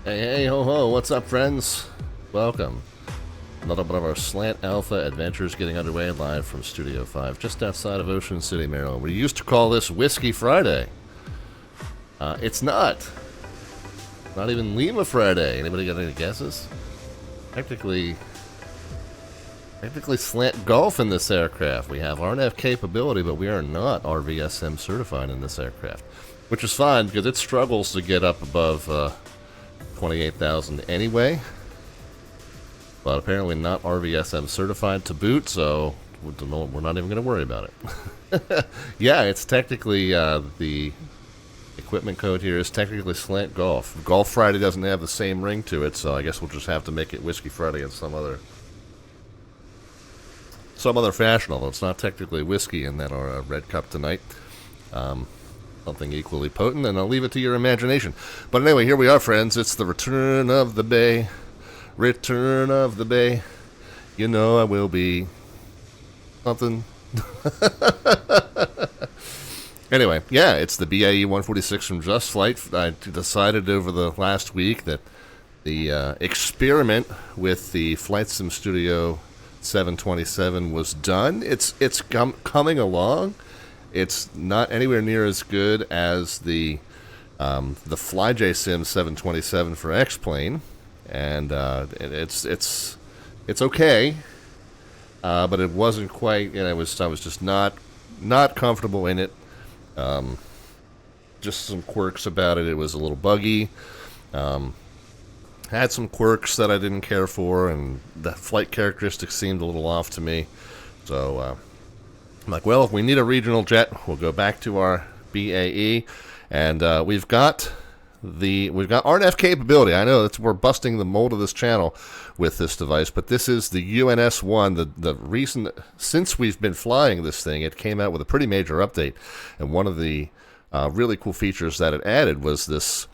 Hey, hey, ho, ho, what's up, friends? Welcome. Another one of our Slant Alpha adventures getting underway live from Studio 5, just outside of Ocean City, Maryland. We used to call this Whiskey Friday. It's not. Not even Lima Friday. Anybody got any guesses? Technically Slant Golf in this aircraft. We have RNAV capability, but we are not RVSM certified in this aircraft. Which is fine, because it struggles to get up above 28,000 anyway, but apparently not RVSM certified to boot, so we're not even going to worry about it. Yeah, it's technically the equipment code here is technically Slant Golf. Golf Friday doesn't have the same ring to it, so I guess we'll just have to make it Whiskey Friday in some other fashion, although it's not technically whiskey in that our red cup tonight. Something equally potent, and I'll leave it to your imagination. But anyway, here we are, friends. It's the return of the Bay. Return of the Bay. You know I will be something. Anyway, yeah, it's the BAe146 from JustFlight. I decided over the last week that the experiment with the Flight Sim Studio 727 was done. It's coming along. It's not anywhere near as good as the FlyJSim 727 for X-Plane, and it's okay, but it wasn't quite. I was just not comfortable in it. Just some quirks about it. It was a little buggy. Had some quirks that I didn't care for, and the flight characteristics seemed a little off to me. So I'm like, well, if we need a regional jet, we'll go back to our BAe, and we've got RNAV capability. I know we're busting the mold of this channel with this device, but this is the UNS-1. The recent, since we've been flying this thing, it came out with a pretty major update, and one of the really cool features that it added was this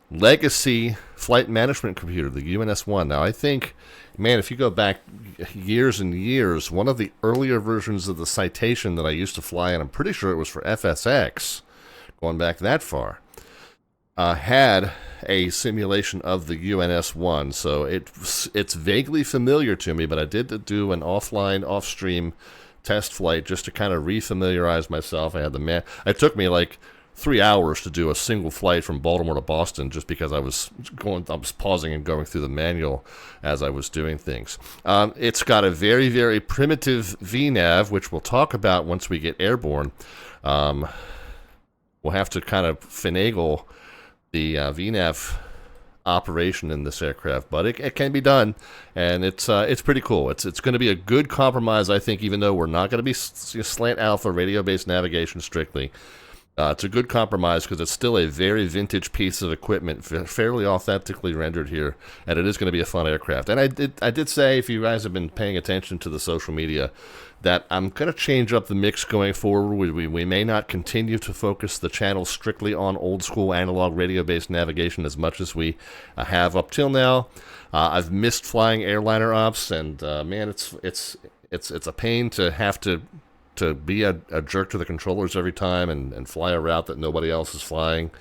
legacy flight management computer, the UNS-1. Now, I think, man, if you go back years and years, one of the earlier versions of the Citation that I used to fly, and I'm pretty sure it was for FSX, going back that far, had a simulation of the UNS-1. So it's vaguely familiar to me, but I did do an offline, off-stream test flight just to kind of refamiliarize myself. It took me like 3 hours to do a single flight from Baltimore to Boston, just because I was pausing and going through the manual as I was doing things. It's got a very, very primitive VNAV, which we'll talk about once we get airborne. We'll have to kind of finagle the VNAV operation in this aircraft, but it can be done, and it's pretty cool. It's going to be a good compromise, I think, even though we're not going to be Slant Alpha radio-based navigation strictly. It's a good compromise because it's still a very vintage piece of equipment, fairly authentically rendered here, and it is going to be a fun aircraft. And I did say, if you guys have been paying attention to the social media, that I'm going to change up the mix going forward. We may not continue to focus the channel strictly on old-school analog radio-based navigation as much as we have up till now. I've missed flying airliner ops, and man, it's a pain to have to be a jerk to the controllers every time and fly a route that nobody else is flying.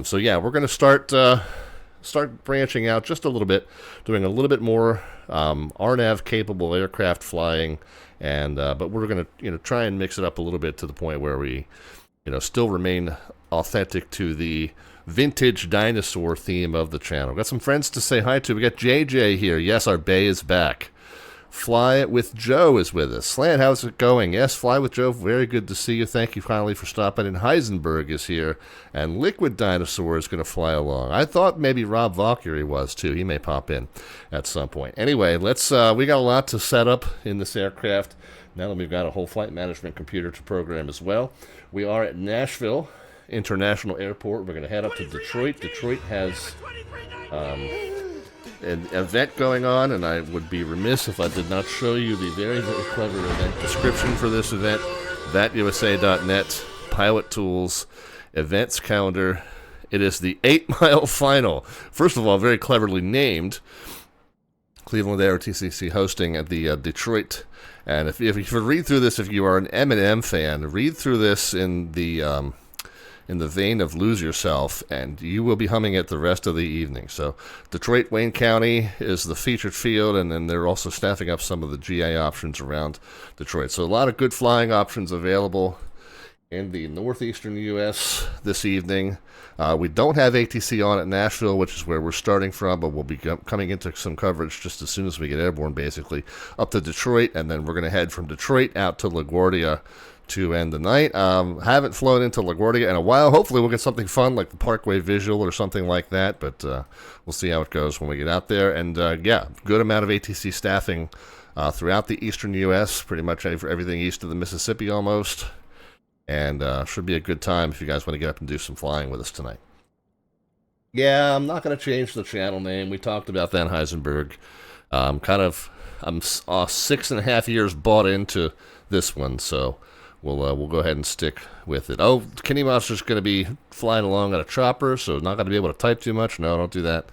So yeah, we're going to start branching out just a little bit, doing a little bit more RNAV capable aircraft flying, and but we're going to try and mix it up a little bit to the point where we still remain authentic to the vintage dinosaur theme of the channel. Got some friends to say hi to. We got JJ here. Yes, our Bay is back. Fly It With Joe is with us. Slant, how's it going? Yes, Fly With Joe, very good to see you. Thank you kindly for stopping in. Heisenberg is here, and Liquid Dinosaur is going to fly along. I thought maybe Rob Valkyrie was, too. He may pop in at some point. Anyway, let's. We got a lot to set up in this aircraft, now that we've got a whole flight management computer to program as well. We are at Nashville International Airport. We're going to head up to Detroit. Detroit has an event going on, and I would be remiss if I did not show you the very, very clever event description for this event. VATUSA.net, pilot tools, events calendar. It is the 8-mile final. First of all, very cleverly named. Cleveland Air TCC hosting at the Detroit. And if you read through this, if you are an M&M fan, read through this in the in the vein of Lose Yourself, and you will be humming it the rest of the evening. So Detroit, Wayne County is the featured field, and then they're also staffing up some of the GA options around Detroit. So a lot of good flying options available in the northeastern U.S. this evening. We don't have ATC on at Nashville, which is where we're starting from, but we'll be coming into some coverage just as soon as we get airborne, basically, up to Detroit, and then we're going to head from Detroit out to LaGuardia to end the night. Haven't flown into LaGuardia in a while. Hopefully we'll get something fun like the Parkway Visual or something like that, but we'll see how it goes when we get out there. And yeah, good amount of ATC staffing throughout the eastern U.S., pretty much everything east of the Mississippi almost. And should be a good time if you guys want to get up and do some flying with us tonight. Yeah, I'm not going to change the channel name. We talked about that in Heisenberg. I'm 6.5 years bought into this one, so we'll go ahead and stick with it. Oh, Kenny Monster's going to be flying along on a chopper, so not going to be able to type too much. No, don't do that.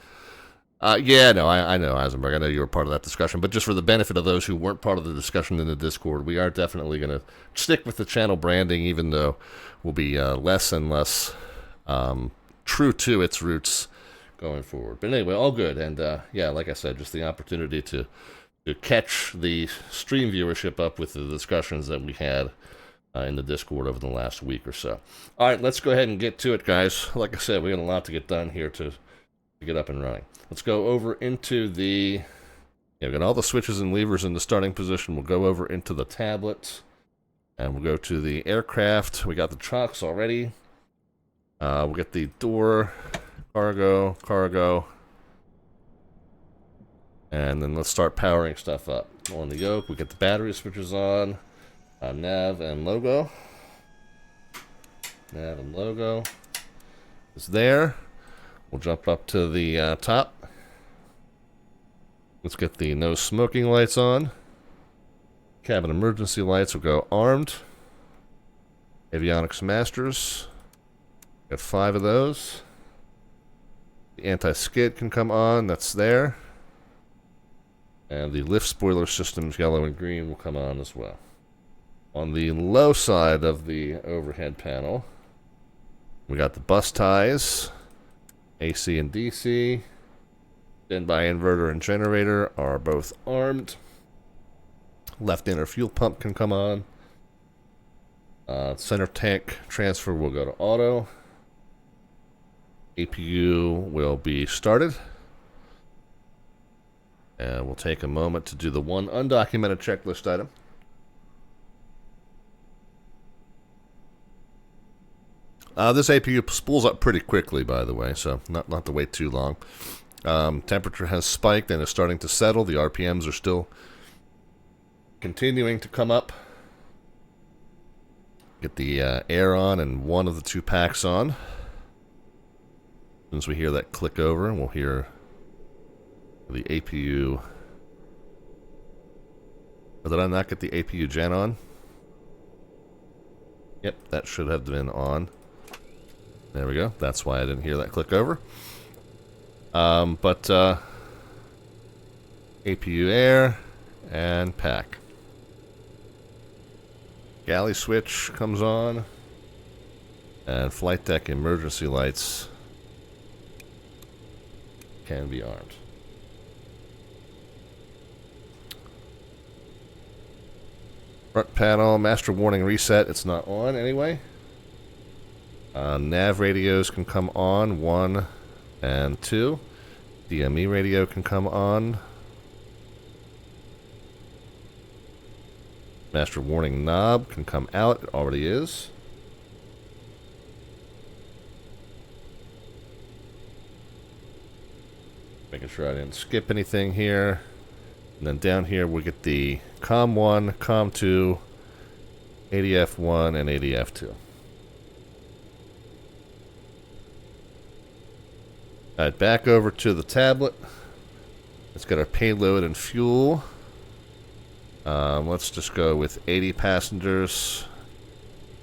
Yeah, no, I know, Heisenberg. I know you were part of that discussion, but just for the benefit of those who weren't part of the discussion in the Discord, we are definitely going to stick with the channel branding, even though we'll be less and less true to its roots going forward. But anyway, all good. And yeah, like I said, just the opportunity to catch the stream viewership up with the discussions that we had in the Discord over the last week or so. All right, let's go ahead and get to it, guys. Like I said, we got a lot to get done here to get up and running. Let's go over into the... Yeah, we've got all the switches and levers in the starting position. We'll go over into the tablets, and we'll go to the aircraft. We got the chocks already. We'll get the door, cargo, and then let's start powering stuff up. On the yoke, we get the battery switches on, nav and logo. Nav and logo is there. We'll jump up to the top. Let's get the no smoking lights on. Cabin emergency lights will go armed. Avionics masters. Got 5 of those. The anti-skid can come on. That's there. And the lift spoiler systems, yellow and green, will come on as well. On the low side of the overhead panel, we got the bus ties. AC and DC, standby inverter and generator are both armed. Left inner fuel pump can come on. Center tank transfer will go to auto. APU will be started. And we'll take a moment to do the one undocumented checklist item. This APU spools up pretty quickly, by the way, so not to wait too long. Temperature has spiked and is starting to settle. The RPMs are still continuing to come up. Get the air on and one of the 2 packs on. As soon as we hear that click over, we'll hear the APU. Or did I not get the APU gen on? Yep, that should have been on. There we go. That's why I didn't hear that click over. APU air and pack. Galley switch comes on. And flight deck emergency lights can be armed. Front panel, master warning reset. It's not on anyway. Nav radios can come on, 1 and 2. DME radio can come on. Master warning knob can come out. It already is. Making sure I didn't skip anything here. And then down here we get the COM 1, COM 2, ADF 1, and ADF 2. Alright, back over to the tablet. Let's get our payload and fuel. Let's just go with 80 passengers.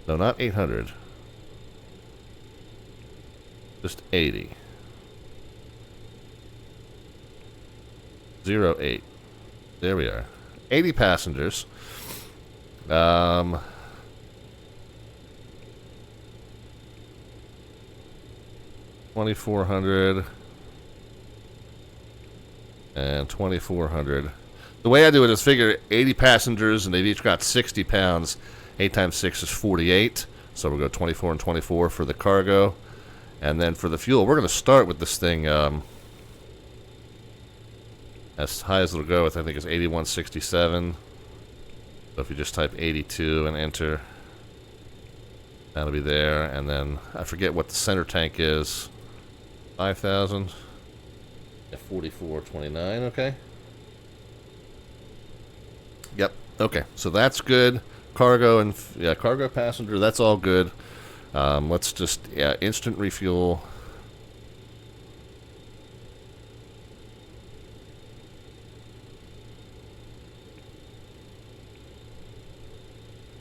No, not 800. Just 80. 08. There we are. 80 passengers. 2,400. And 2,400. The way I do it is figure 80 passengers, and they've each got 60 pounds. 8 times 6 is 48. So we'll go 24 and 24 for the cargo. And then for the fuel, we're going to start with this thing as high as it'll go with, I think, is 81.67. So if you just type 82 and enter, that'll be there. And then I forget what the center tank is. 5,000. Yeah, 44.29, okay. Yep, okay. So that's good. Cargo and, yeah, cargo passenger, that's all good. Let's just, yeah, instant refuel.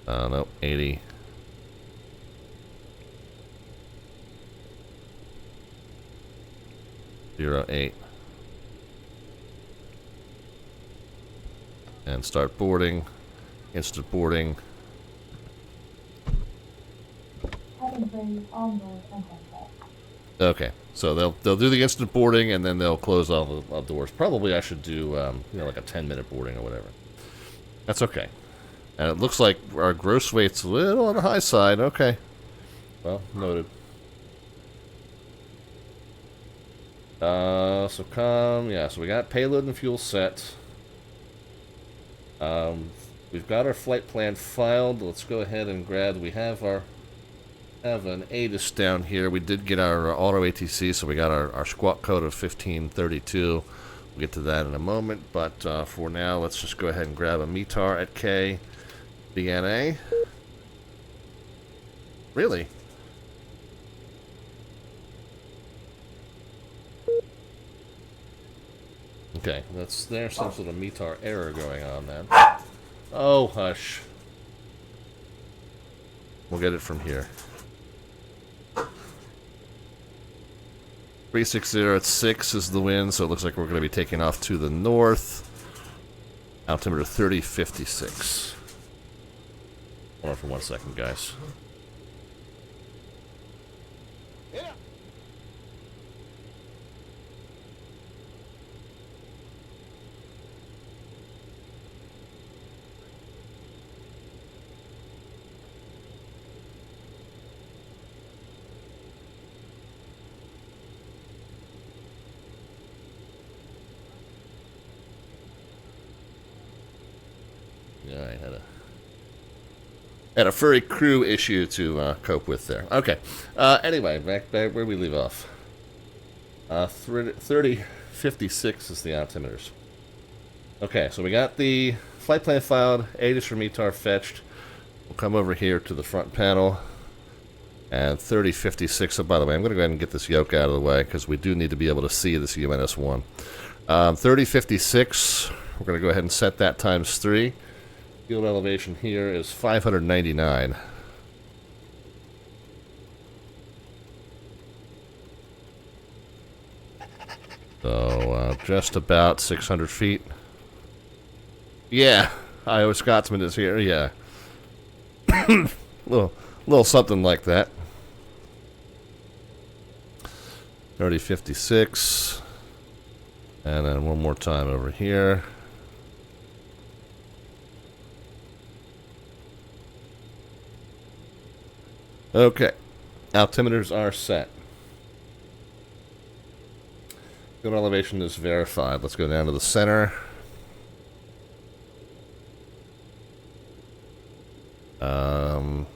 Nope, 80. Zero 8. And start boarding. Instant boarding. Okay, so they'll do the instant boarding and then they'll close all the doors. Probably I should do like a 10-minute boarding or whatever. That's okay. And it looks like our gross weight's a little on the high side. Okay. Well, noted. So we got payload and fuel set. We've got our flight plan filed. Let's go ahead and grab, we have an ATIS down here. We did get our auto ATC, so we got our squawk code of 1532. We'll get to that in a moment, but for now, let's just go ahead and grab a METAR at KBNA. Really? Okay, there's some sort of METAR error going on then. Oh, hush. We'll get it from here. 360 at 6 is the wind, so it looks like we're going to be taking off to the north. Altimeter 3056. Hold on for 1 second, guys. Yeah, I had a furry crew issue to cope with there. Okay. Anyway, back where we leave off. 3056 is the altimeters. Okay, so we got the flight plan filed, ATIS for METAR fetched. We'll come over here to the front panel. And 3056, so by the way, I'm going to go ahead and get this yoke out of the way because we do need to be able to see this UNS-1. 3056, we're going to go ahead and set that times 3. Field elevation here is 599. So, just about 600 feet. Yeah, Iowa Scotsman is here, yeah. little something like that. 3056. And then one more time over here. Okay, altimeters are set. Field elevation is verified. Let's go down to the center.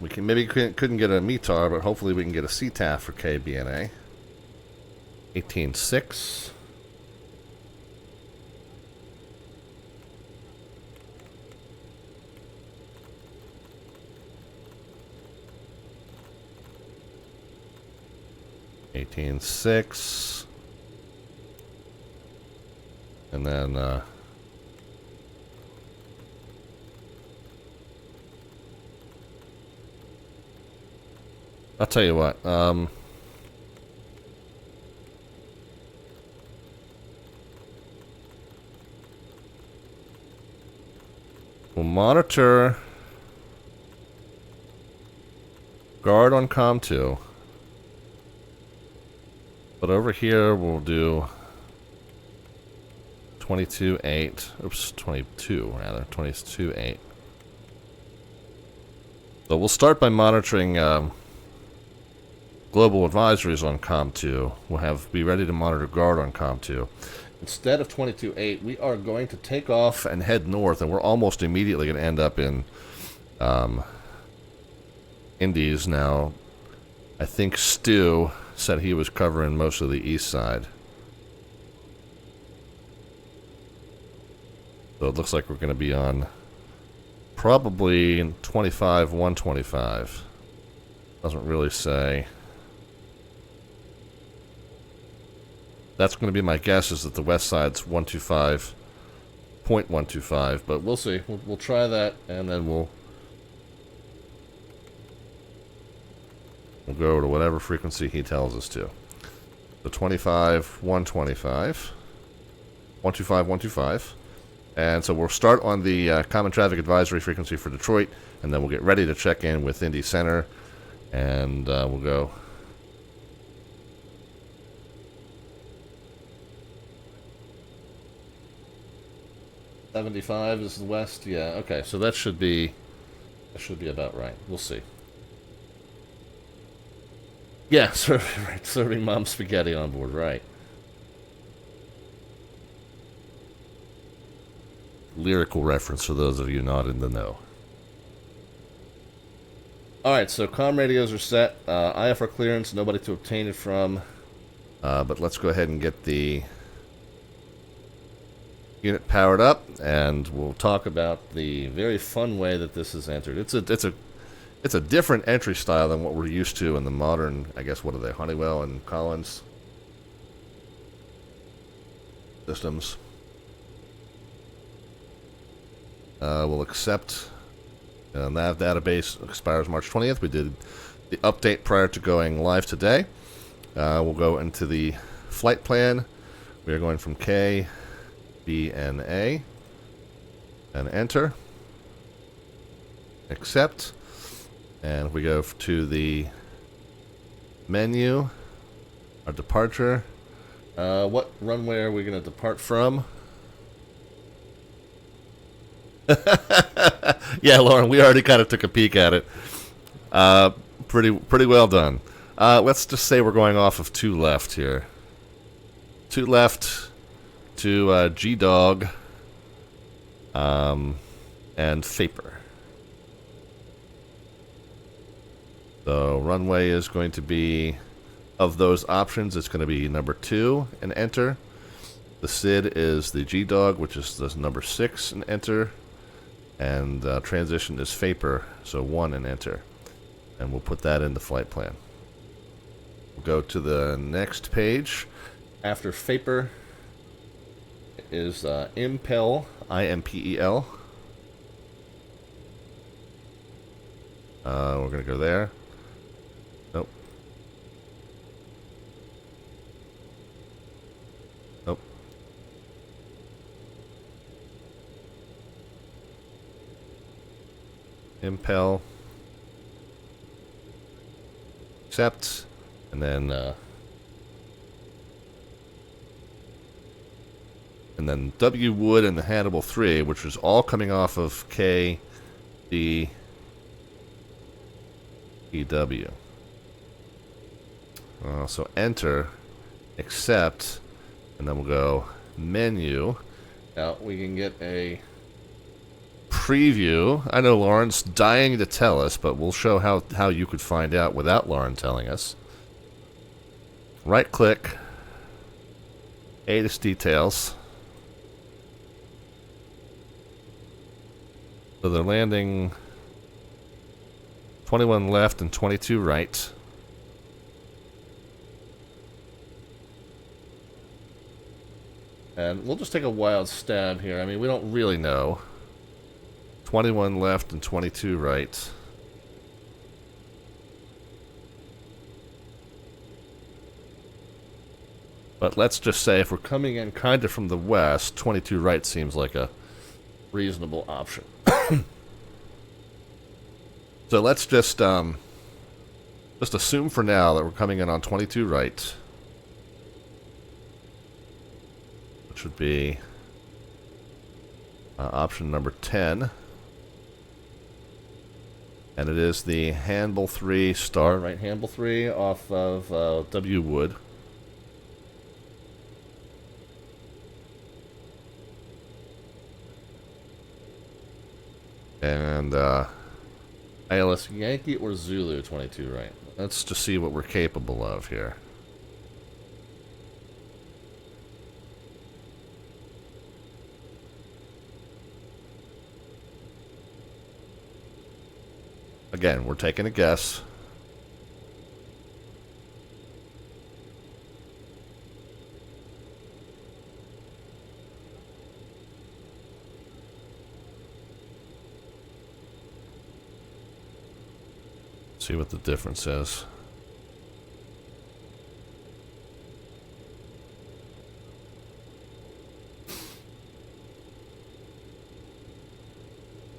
We couldn't get a METAR, but hopefully we can get a CTAF for KBNA. 18.6. .6, and then I'll tell you what. We'll monitor guard on COM 2. But over here, we'll do 22.8. Oops, 22 rather. 22.8. So we'll start by monitoring global advisories on COM2. We'll be ready to monitor guard on COM2. Instead of 22.8, we are going to take off and head north, and we're almost immediately going to end up in Indy's now. I think Stu said he was covering most of the east side. So it looks like we're going to be on probably 25, 125. Doesn't really say. That's going to be my guess, is that the west side's 125.125, but we'll see. We'll try that, and then we'll go to whatever frequency he tells us to. So 25, 125, 125, 125. And so we'll start on the Common Traffic Advisory frequency for Detroit, and then we'll get ready to check in with Indy Center, and we'll go. $75 is the west. Yeah. Okay. So that should be about right. We'll see. Yeah. Serving mom spaghetti on board. Right. Lyrical reference for those of you not in the know. Alright, so comm radios are set. IFR clearance, nobody to obtain it from. But let's go ahead and get the unit powered up, and we'll talk about the very fun way that this is entered. It's a different entry style than what we're used to in the modern, I guess, what are they, Honeywell and Collins systems. We'll accept NAV database expires March 20th. We did the update prior to going live today. We'll go into the flight plan. We are going from KBNA and enter. Accept. And we go to the menu, our departure. What runway are we going to depart from? Yeah, Lauren, we already kind of took a peek at it. Pretty well done. Let's just say we're going off of 2 left here. 2 left to G-Dog and Faper. So runway is going to be, of those options, it's going to be number 2 and enter. The SID is the G-Dog, which is the number 6 and enter. And transition is Faper, so 1 and enter. And we'll put that in the flight plan. We'll go to the next page. After Faper is Impel, I-M-P-E-L. We're going to go there. Nope. Nope. Impel. Accept. And then W Wood and the HANBL 3, which is all coming off of KDTW. So enter, accept, and then we'll go menu. Now we can get a preview. I know Lauren's dying to tell us, but we'll show how you could find out without Lauren telling us. Right click, ATIS details. So they're landing 21 left and 22 right. And we'll just take a wild stab here. I mean, we don't really know. 21 left and 22 right. But let's just say if we're coming in kind of from the west, 22 right seems like a reasonable option. So let's just assume for now that we're coming in on 22 right. should be option number 10. And it is the HANBL 3 star, right? HANBL 3 off of W Wood. And ILS Yankee or Zulu 22, right? Let's just see what we're capable of here. Again, we're taking a guess. See what the difference is.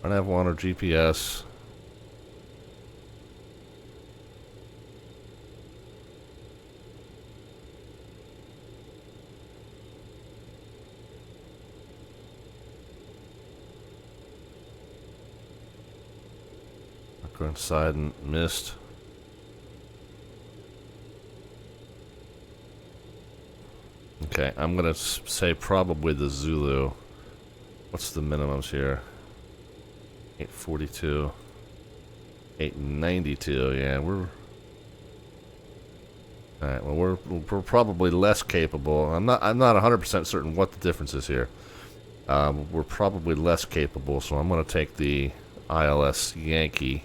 UNEV-1 or GPS. Go inside and missed. Okay, I'm gonna say probably the Zulu. What's the minimums here? 842, 892. Yeah, we're. All right. Well, we're probably less capable. I'm not 100% certain what the difference is here. We're probably less capable, so I'm gonna take the ILS Yankee.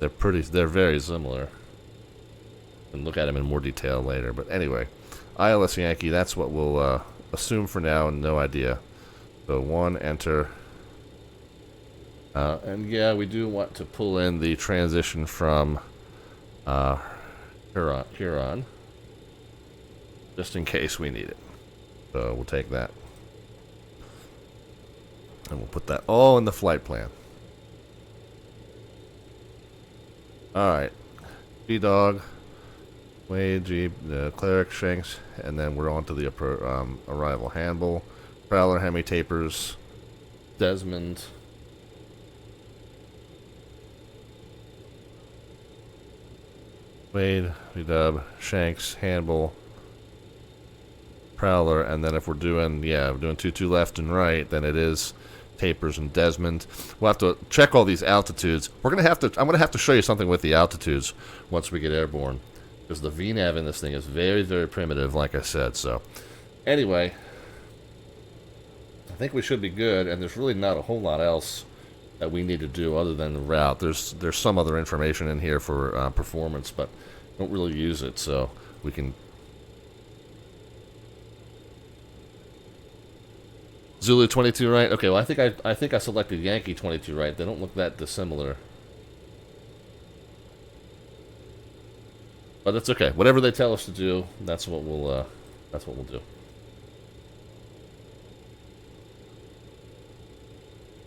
They're very similar. And look at them in more detail later. But anyway, ILS Yankee, that's what we'll assume for now, and no idea. So 1, enter. And yeah, we do want to pull in the transition from Huron, just in case we need it. So we'll take that. And we'll put that all in the flight plan. Alright, G-Dog, Wade, G, Cleric, Shanks, and then we're on to the arrival. HANBL, Prowler, Hemi, Tapers, Desmond, Wade, V-Dub, Shanks, HANBL, Prowler, and then if we're doing, we're doing 2-2 left and right, then it is Tapers and Desmond. We'll have to check all these altitudes. I'm gonna have to show you something with the altitudes once we get airborne, because the VNAV in this thing is very, very primitive, like I said. So anyway, I think we should be good, and there's really not a whole lot else that we need to do other than the route. There's some other information in here for performance, but don't really use it, so we can. Zulu 22 right? Okay, well I think I selected Yankee 22 right. They don't look that dissimilar. But that's okay. Whatever they tell us to do, that's what we'll do.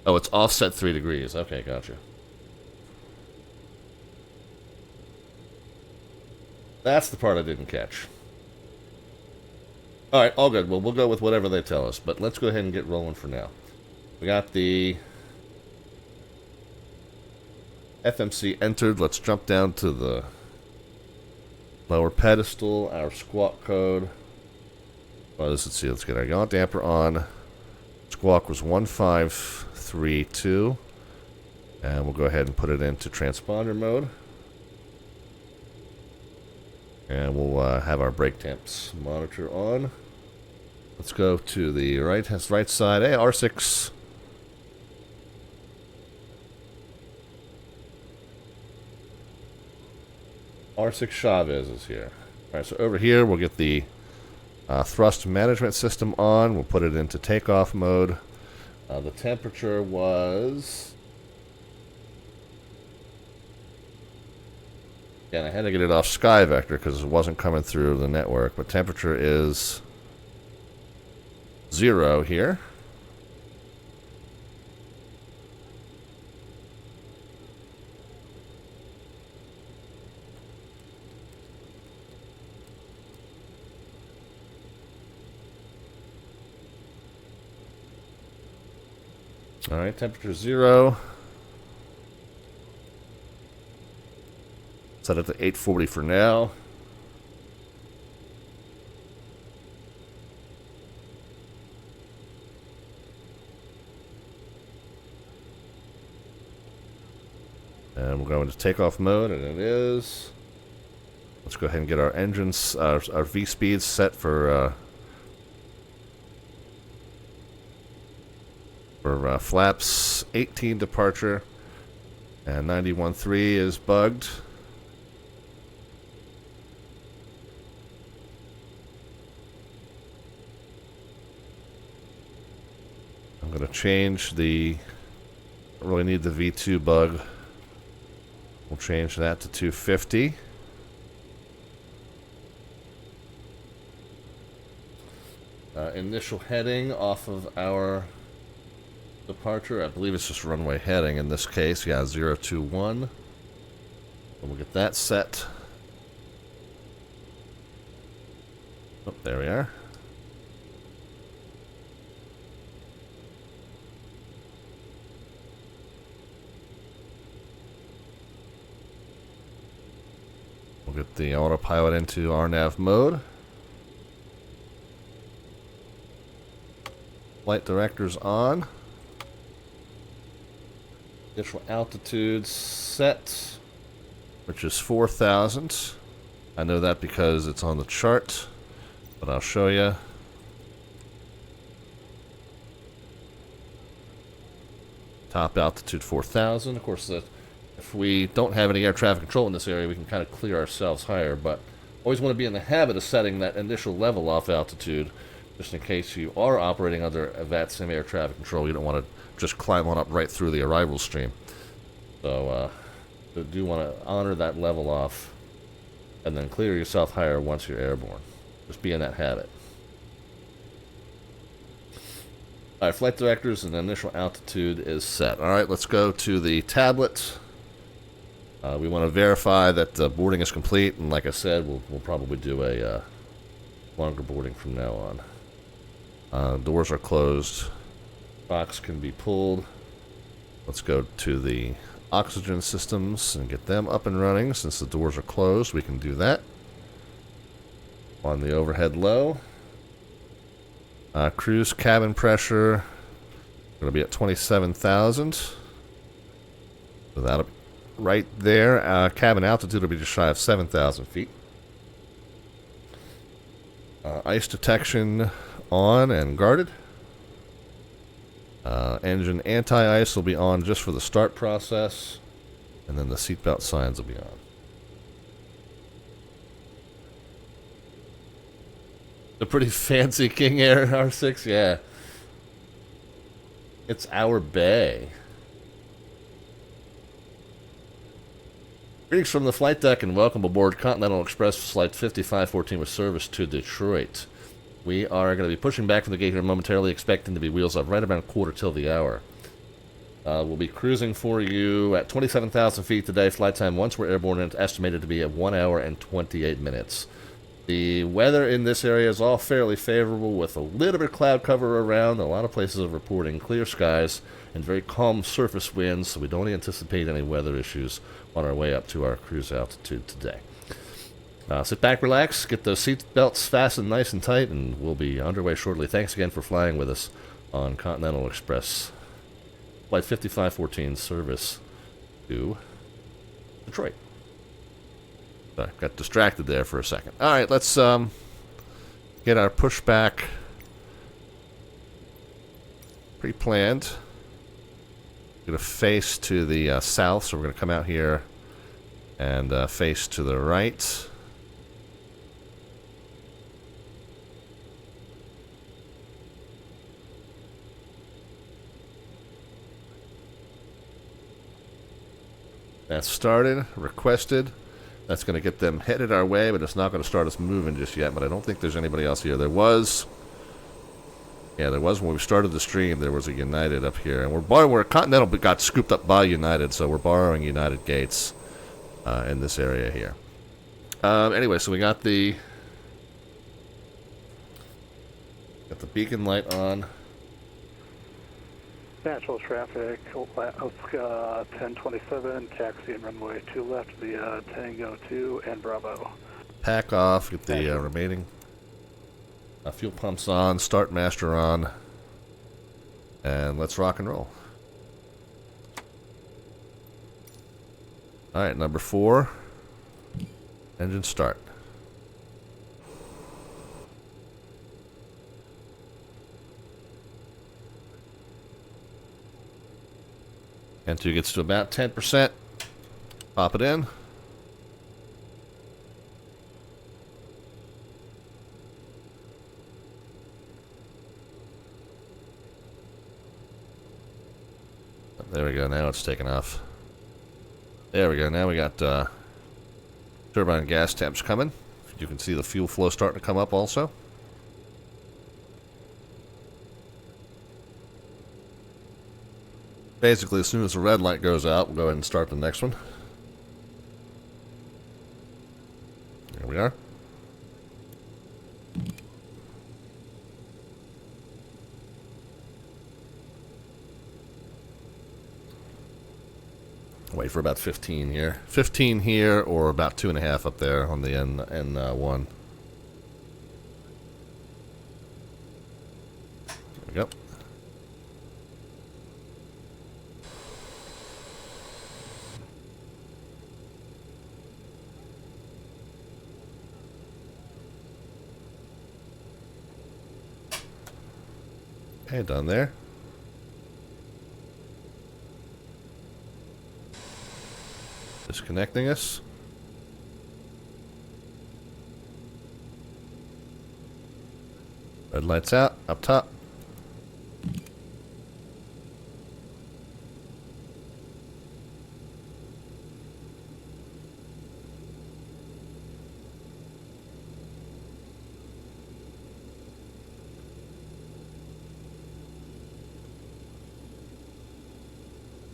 Oh, it's offset 3 degrees. Okay, gotcha. That's the part I didn't catch. Alright, all good. Well, we'll go with whatever they tell us, but let's go ahead and get rolling for now. We got the FMC entered. Let's jump down to the lower pedestal, our squawk code. Well, let's see. Let's get our yaw damper on. Squawk was 1532. And we'll go ahead and put it into transponder mode. And we'll have our brake temps monitor on. Let's go to the right side. Hey, R6. R6 Chavez is here. Alright, so over here we'll get the thrust management system on. We'll put it into takeoff mode. The temperature was... And I had to get it off SkyVector because it wasn't coming through the network. But temperature is 0 here. Alright, temperature 0. Set it to 840 for now. And we're going to takeoff mode, and it is. Let's go ahead and get our engines, our V speeds set for flaps 18 departure, and 91.3 is bugged. I'm going to change the. I don't really need the V2 bug. We'll change that to 250. Initial heading off of our departure. I believe it's just runway heading in this case. Yeah, 021. And we'll get that set. Oh, there we are. We'll get the autopilot into RNAV mode. Flight directors on. Initial altitude set, which is 4,000. I know that because it's on the chart, but I'll show you. Top altitude 4,000. Of course, if we don't have any air traffic control in this area, we can kind of clear ourselves higher, but always want to be in the habit of setting that initial level off altitude, just in case you are operating under a VATSIM air traffic control. You don't want to just climb on up right through the arrival stream. So you do want to honor that level off and then clear yourself higher once you're airborne. Just be in that habit. Alright, flight directors and initial altitude is set. Alright, let's go to the tablet. We want to verify that the boarding is complete, and like I said, we'll probably do a longer boarding from now on. Doors are closed. Box can be pulled. Let's go to the oxygen systems and get them up and running. Since the doors are closed, we can do that. On the overhead low. Cruise cabin pressure going to be at 27,000. So that'll be right there. Cabin altitude will be just shy of 7,000 feet. Ice detection on and guarded. Engine anti-ice will be on just for the start process, and then the seatbelt signs will be on. The pretty fancy King Air R6, yeah. It's our bay. Greetings from the flight deck and welcome aboard Continental Express Flight 5514 with service to Detroit. We are going to be pushing back from the gate here momentarily, expecting to be wheels up right around quarter till the hour. We'll be cruising for you at 27,000 feet today. Flight time once we're airborne is estimated to be at 1 hour and 28 minutes. The weather in this area is all fairly favorable with a little bit of cloud cover around. A lot of places are reporting clear skies and very calm surface winds, so we don't anticipate any weather issues on our way up to our cruise altitude today. Sit back, relax, get those seat belts fastened nice and tight, and we'll be underway shortly. Thanks again for flying with us on Continental Express Flight 5514 service to Detroit. Sorry, got distracted there for a second. All right, let's get our pushback pre-planned. We're going to face to the south, so we're going to come out here and face to the right. That's started, requested. That's going to get them headed our way, but it's not going to start us moving just yet. But I don't think there's anybody else here. There was. Yeah, there was when we started the stream. There was a United up here. And we're Continental got scooped up by United, so we're borrowing United gates in this area here. Anyway, so we got the beacon light on. Nashville traffic, Alaska 1027, taxi and runway 2 left via Tango 2 and Bravo. Pack off, get the remaining fuel pumps on, start master on, and let's rock and roll. Alright, number 4, engine start. N2 gets to about 10%, pop it in. There we go, now it's taking off. There we go, now we got turbine gas temps coming. You can see the fuel flow starting to come up also. Basically, as soon as the red light goes out, we'll go ahead and start the next one. There we are. Wait for about 15 here. 15 here, or about 2.5 up there on the N1. There we go. Okay, done there. Disconnecting us. Red lights out, up top.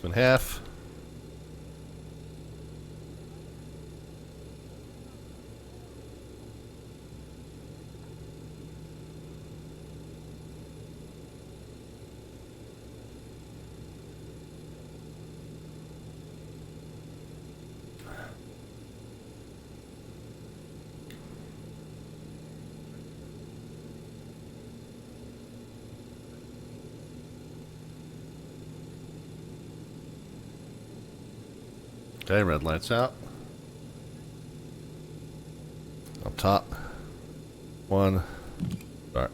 In half. Okay, red lights out. Up top. 1. Start.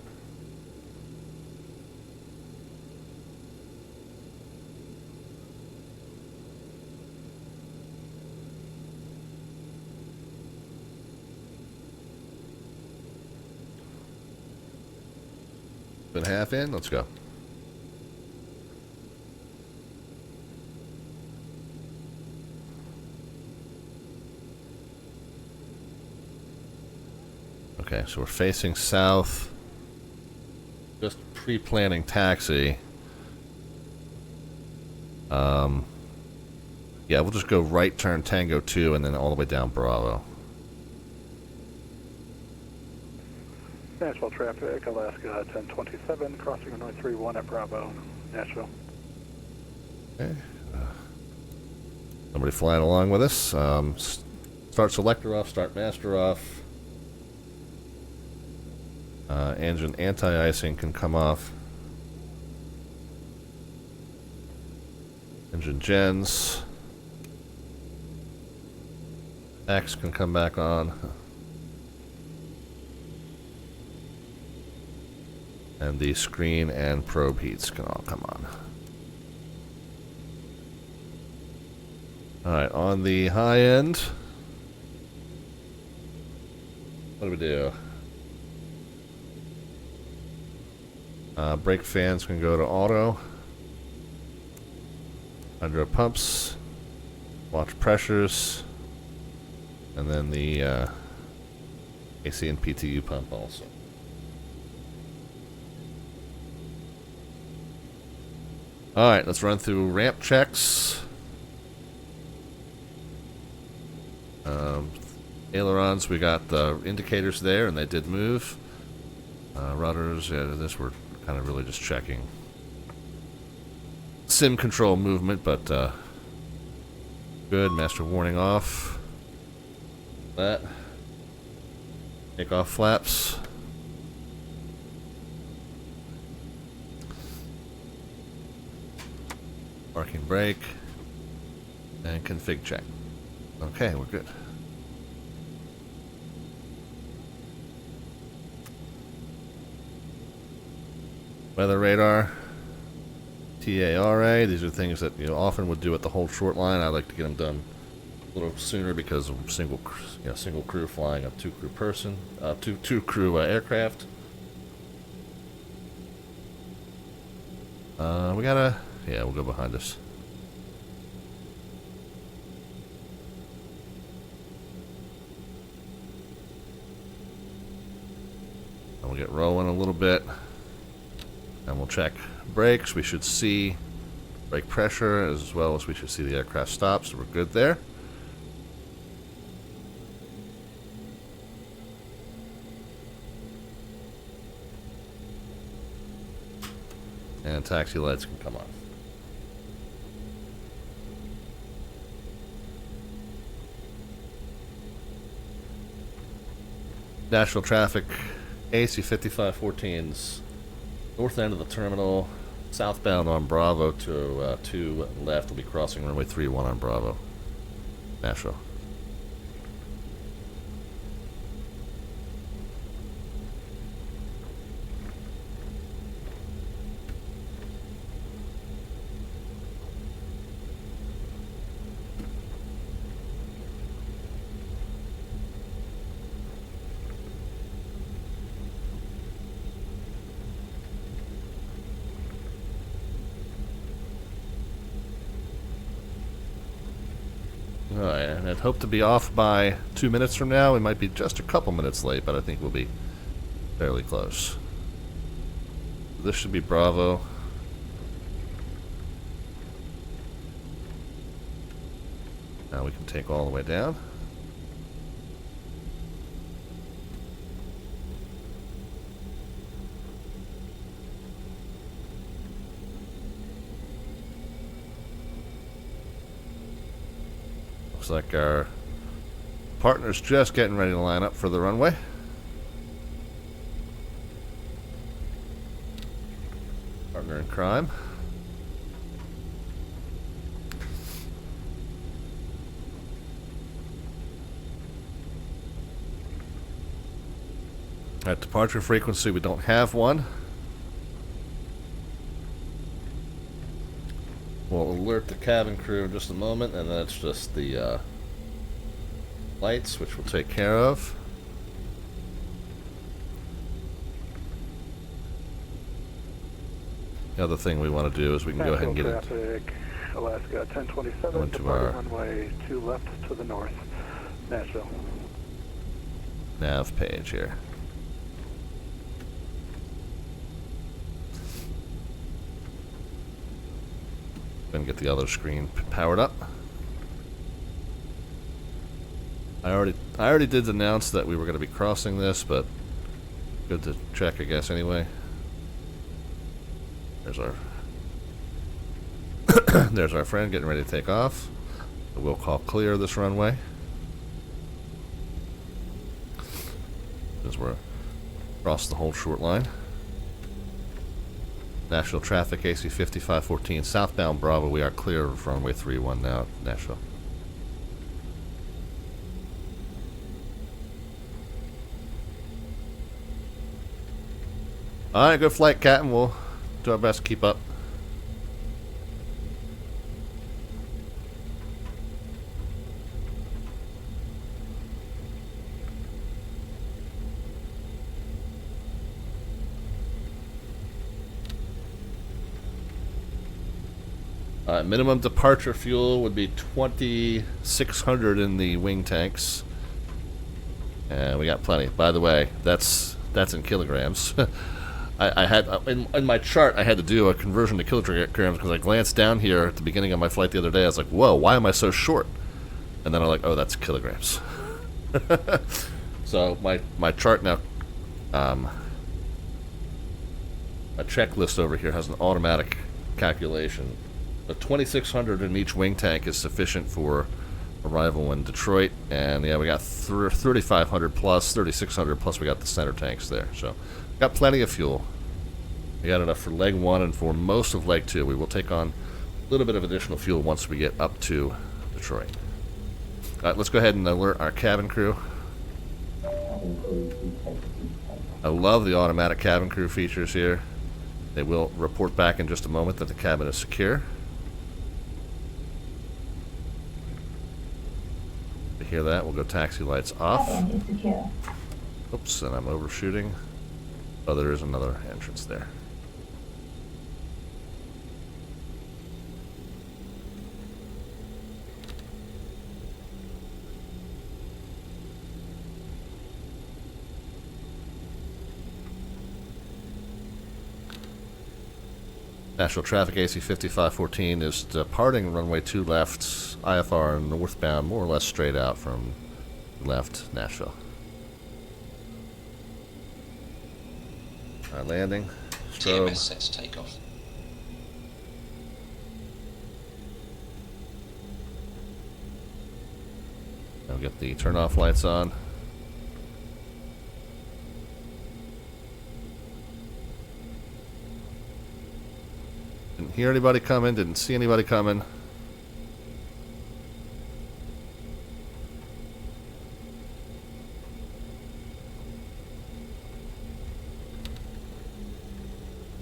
Been half in, let's go. Okay, so we're facing south. Just pre-planning taxi. Yeah, we'll just go right turn Tango 2 and then all the way down Bravo. Nashville traffic, Alaska 1027, crossing runway 31 at Bravo, Nashville. Okay. Somebody flying along with us. Start selector off, start master off. Engine anti-icing can come off. Engine gens. X can come back on. And the screen and probe heats can all come on. Alright, on the high end, what do we do? Brake fans can go to auto. Hydro pumps. Watch pressures. And then the AC and PTU pump also. Alright, let's run through ramp checks. Ailerons, we got the indicators there, and they did move. Rudders, yeah, this we're kind of really just checking. sim control movement, but good. Master warning off. That. Take off flaps. Parking brake. And config check. Okay, we're good. Weather radar. TARA. These are things that you often would do at the whole short line. I like to get them done a little sooner because of single crew flying a two crew aircraft. We gotta, yeah, we'll go behind us. And we'll get rolling a little bit, and we'll check brakes. We should see brake pressure as well as we should see the aircraft stop, so we're good there. And taxi lights can come on. National traffic, AC-5514's north end of the terminal, southbound on Bravo to 2 left. Will be crossing runway 31 on Bravo. Nashville. Alright, and I'd hope to be off by 2 minutes from now. We might be just a couple minutes late, but I think we'll be fairly close. This should be Bravo. Now we can take all the way down. Looks like our partner's just getting ready to line up for the runway. Partner in crime. At departure frequency, we don't have one. We'll alert the cabin crew in just a moment, and that's just the lights, which we'll take care of. The other thing we want to do is we can go ahead and get it. Traffic, Alaska 1027, departing runway 2 left to the north, Nashville. Nav page here. Gonna get the other screen powered up. I already did announce that we were going to be crossing this, but good to check, I guess, anyway. There's our there's our friend getting ready to take off. So we'll call clear this runway as we're across the whole short line. National traffic, AC-5514, southbound Bravo. We are clear of runway 31 now, Nashville. Alright, good flight, Captain. We'll do our best to keep up. Minimum departure fuel would be 2,600 in the wing tanks, and we got plenty. By the way, that's in kilograms. I had in my chart I had to do a conversion to kilograms because I glanced down here at the beginning of my flight the other day. I was like, "Whoa, why am I so short?" And then I'm like, "Oh, that's kilograms." So my chart now, my checklist over here has an automatic calculation A 2,600 in each wing tank is sufficient for arrival in Detroit, and yeah, we got 3,500 plus, 3,600 plus. We got the center tanks there, so got plenty of fuel. We got enough for leg 1 and for most of leg 2. We will take on a little bit of additional fuel once we get up to Detroit. All right, let's go ahead and alert our cabin crew. I love the automatic cabin crew features here. They will report back in just a moment that the cabin is secure. To hear that, we'll go taxi lights off. Cabin is secure. Oops, and I'm overshooting. Oh, there is another entrance there. Nashville traffic AC 5514 is departing runway 2 left, IFR northbound, more or less straight out from left Nashville. Alright, landing. TMS sets takeoff. I'll get the turn off lights on. Didn't hear anybody coming, didn't see anybody coming.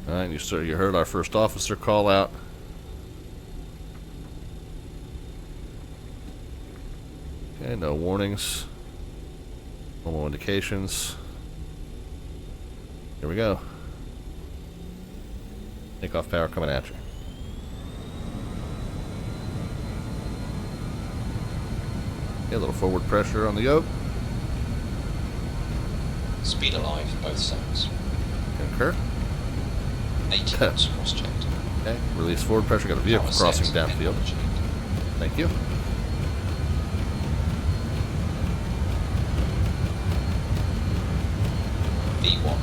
Alright, you heard our first officer call out. Okay, no warnings. No indications. Here we go. Takeoff power coming at you. Okay, a little forward pressure on the yoke. Speed alive, both sides. Concur. 80 knots cross-checked. Okay, release forward pressure. Got a vehicle Power crossing set, downfield. engine checked. Thank you. V1.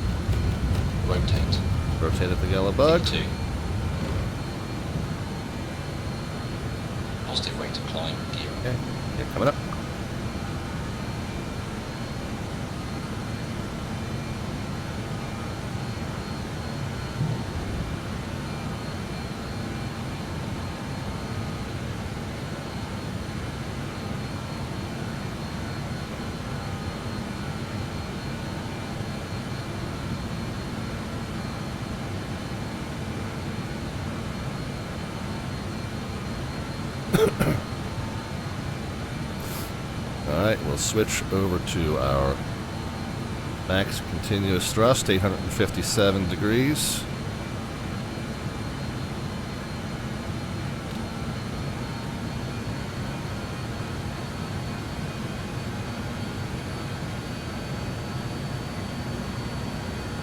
Rotate. Rotated the yellow bug. V2. Positive rate of climb, gear up. Okay, yeah, coming up. Alright, we'll switch over to our max continuous thrust, 857 degrees.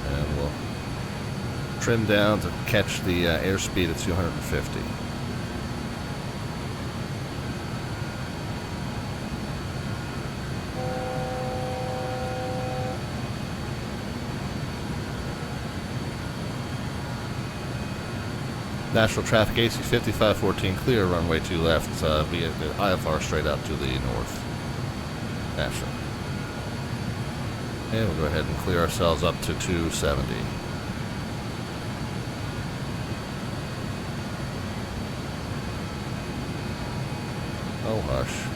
And we'll trim down to catch the airspeed at 250. Nashville traffic AC 5514 clear, runway 2 left via the IFR straight out to the north. Nashville. And we'll go ahead and clear ourselves up to 270. Oh, hush.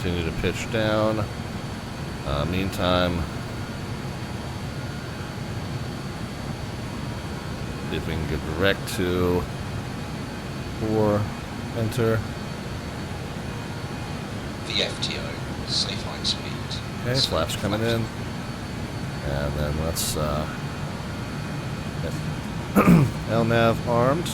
Continue to pitch down. Meantime, see if we can get direct to 4, enter. VFTO, safe line speed. Okay, flaps coming in. And then let's get LNAV armed.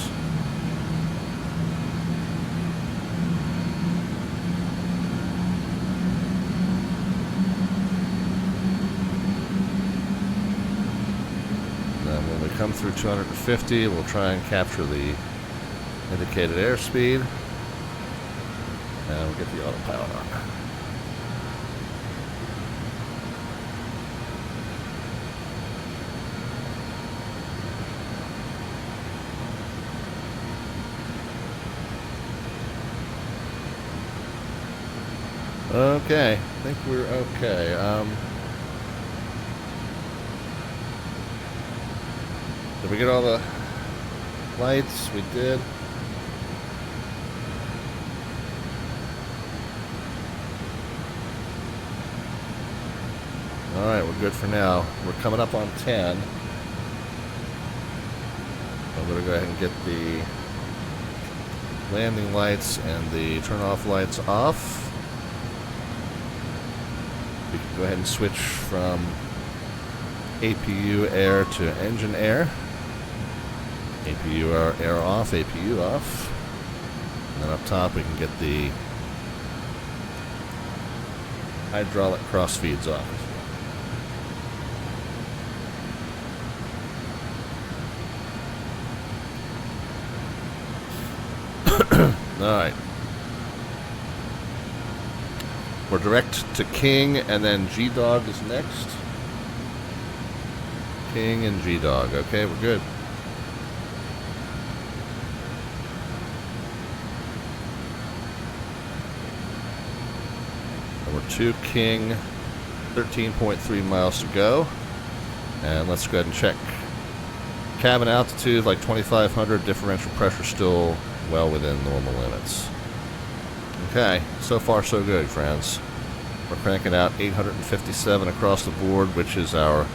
come through 250. We'll try and capture the indicated airspeed. And we'll get the autopilot on. Okay, I think we're okay. Did we get all the lights? We did. Alright, we're good for now. We're coming up on 10. I'm going to go ahead and get the landing lights and the turn-off lights off. We can go ahead and switch from APU air to engine air. APU air off, APU off. And then up top we can get the hydraulic cross feeds off. Alright. We're direct to King, and then G-Dog is next. King and G-Dog. Okay, we're good. Number 2, King. 13.3 miles to go. And let's go ahead and check. Cabin altitude, like 2,500. Differential pressure still well within normal limits. Okay, so far so good, friends. We're cranking out 857 across the board, which is our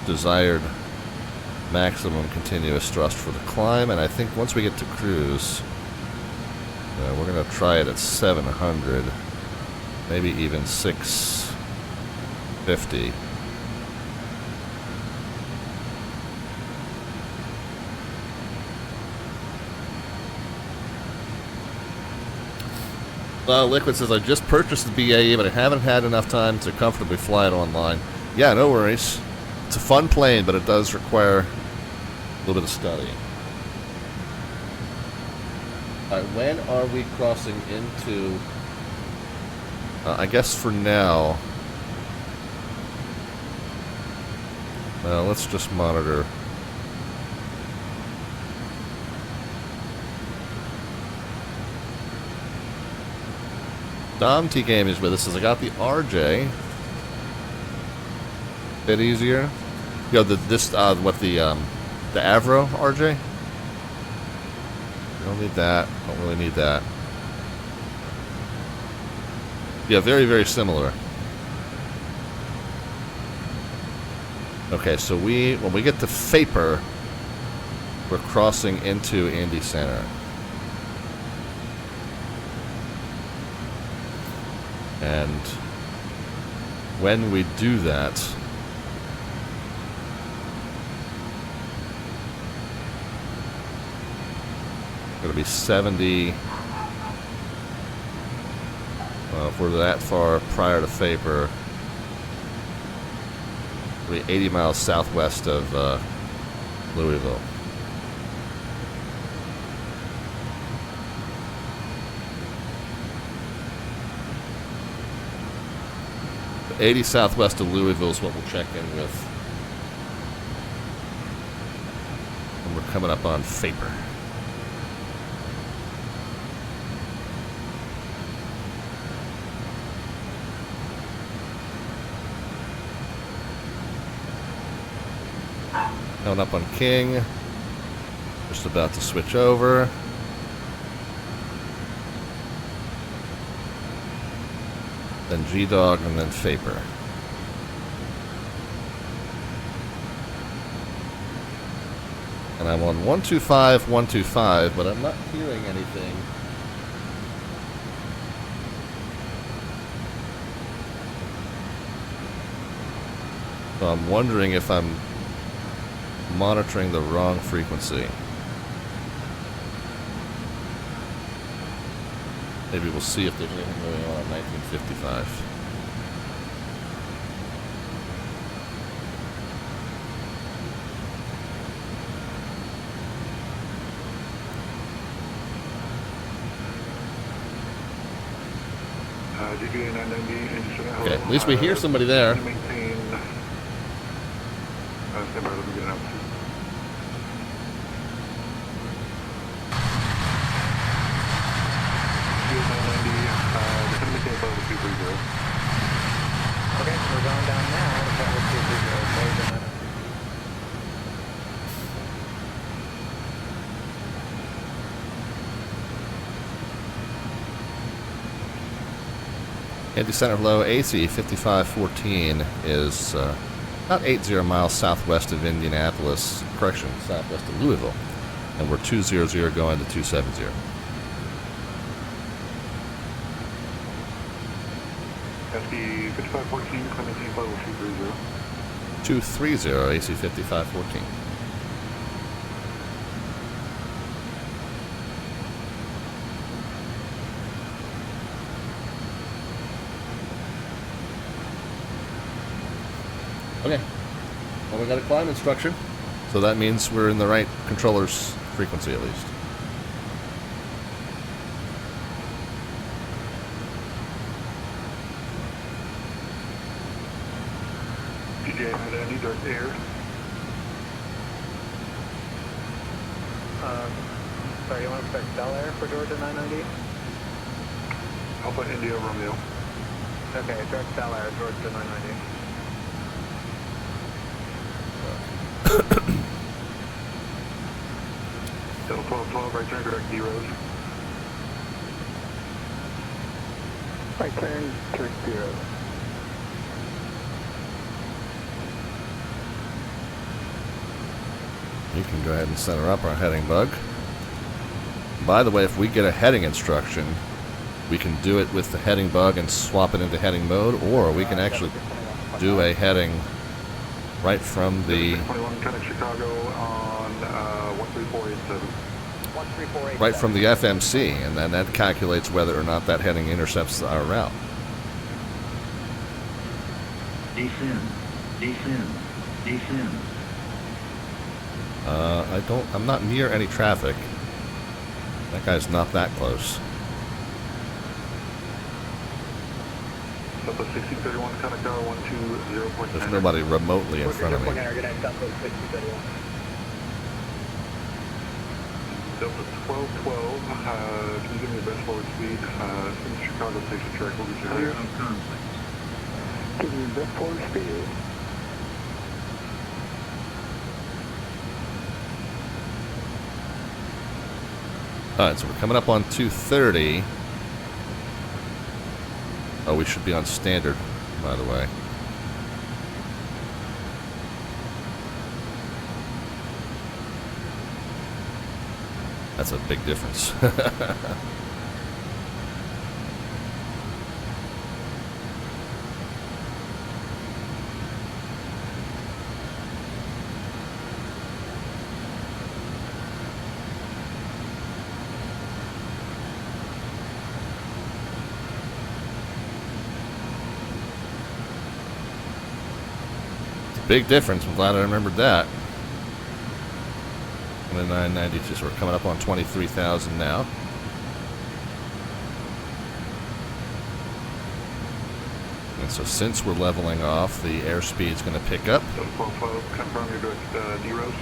desired maximum continuous thrust for the climb. And I think once we get to cruise, we're going to try it at 700, maybe even 650. Liquid says, I just purchased the BAe, but I haven't had enough time to comfortably fly it online. Yeah, no worries. It's a fun plane, but it does require a little bit of studying. Alright, when are we crossing into... I guess for now... let's just monitor... Dom T Game is with us. Says I got the RJ. Bit easier. Yo, the Avro RJ. Don't need that. Don't really need that. Yeah, very very similar. Okay, so when we get to Faper, we're crossing into Indy Center. And when we do that, it's going to be 70. If we're that far prior to Faper, it'll be 80 miles southwest of Louisville. 80 southwest of Louisville is what we'll check in with. And we're coming up on Faper. Coming up on King. Just about to switch over. Then G-Dog, and then Faper. And I'm on 125, 125, but I'm not hearing anything. So I'm wondering if I'm monitoring the wrong frequency. Maybe we'll see if there's anything going on in 1955. KBNA-990. Okay, at least we hear somebody there. Maintain. Stand by, let me get an altitude. KBNA-990, just gonna maintain level 230. Okay, we're going down now. Level 230. Indy Center low AC 5514 is about 80 miles southwest of Indianapolis, correction, southwest of Louisville. And we're 200 going to 270. SB 5514, maintain level 230. 230 AC 5514. Okay. Well, we got a climb instruction, so that means we're in the right controller's frequency at least. DJ, I need direct air. Sorry, you want to expect Bel Air for Georgia 990? Alpha India Romeo. Okay, direct Bel Air, Georgia 990. Delta 1212, right turn, direct zeros. Right turn, direct zeros. You can go ahead and center up our heading bug. By the way, if we get a heading instruction, we can do it with the heading bug and swap it into heading mode, or we can actually do a heading right from the 21 Connect Chicago on 13487. 13487. right from the FMC, and then that calculates whether or not that heading intercepts our route. Descend. I'm not near any traffic. That guy's not that close. Delta 1631 Connect 120.9. There's nobody remotely in front of me. Delta 1212, can you give me the best forward speed? Since Chicago takes a track, we'll get you Clear higher. of conflict. Give me the best forward speed. Alright, so we're coming up on 230. Oh, we should be on standard, by the way. That's a big difference. Big difference. I'm glad I remembered that. And the 990, just we're coming up on 23,000 now. And so since we're leveling off, the airspeed's going to pick up. Delta 1212, confirm your direct D-Rose.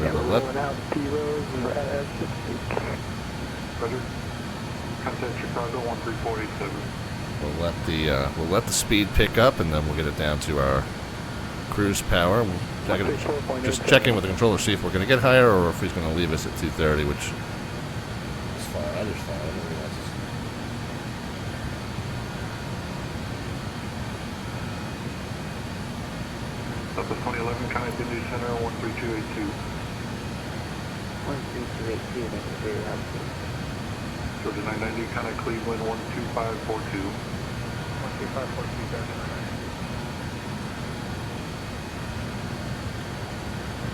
We're going to let out D-Rose as we speak. Roger. Contact Chicago 13487. we'll let the speed pick up, and then we'll get it down to our cruise power. Just check in with the controller, see if we're going to get higher or if he's going to leave us at 230, which is fine. I just fine. Everybody else is. Delta 2011, Connect Indy Center 13282. 13282, that's a very absolute. Georgia 990, Connect Cleveland 12542. 12542, Georgia 990.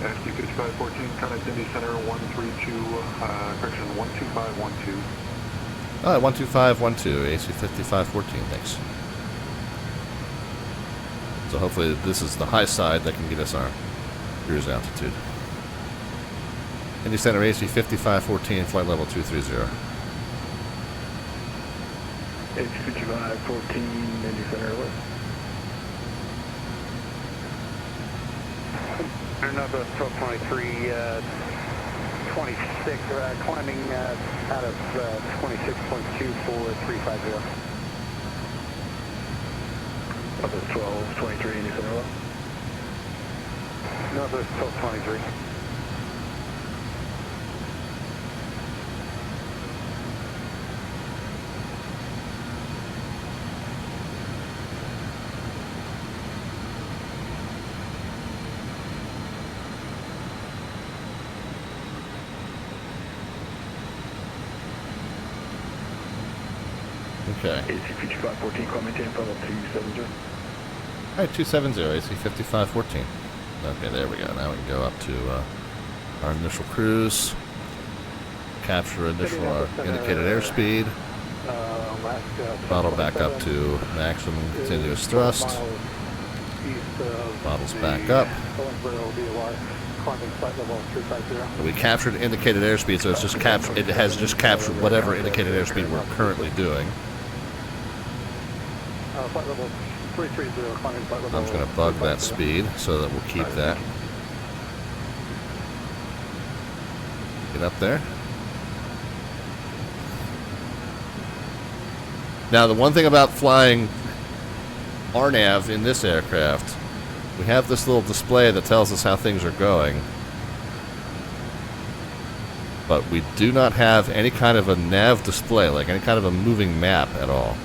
SQ 5514, Connect Indy Center 132, correction 12512. 12512, AC 5514, thanks. So hopefully this is the high side that can get us our cruise altitude. Indy Center AC 5514, flight level 230. H5514, Indy Center, west. Northwest 1223, 26, climbing out of 26.2 for 350. Northwest 1223, Indy Center, west. Northwest 1223. Okay. AC5514, call maintain level 270. Alright, 270, AC5514. Okay, there we go. Now we can go up to our initial cruise. Capture initial indicated airspeed. Throttle back up to maximum continuous thrust. Throttles back up. We captured indicated airspeed, so it's just it has just captured whatever indicated airspeed we're currently doing. I'm just going to bug that speed so that we'll keep that. Get up there. Now, the one thing about flying RNAV in this aircraft, we have this little display that tells us how things are going. But we do not have any kind of a nav display, like any kind of a moving map at all.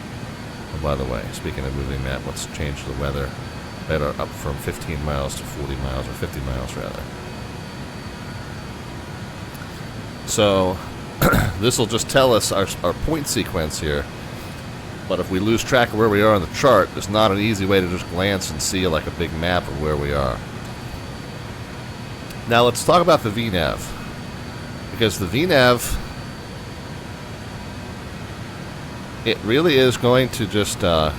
Oh, by the way, speaking of moving map, let's change the weather better up from 15 miles to 40 miles, or 50 miles rather. So, this will just tell us our point sequence here. But if we lose track of where we are on the chart, there's not an easy way to just glance and see like a big map of where we are. Now let's talk about the VNAV. Because the VNAV, it really is going to just I'll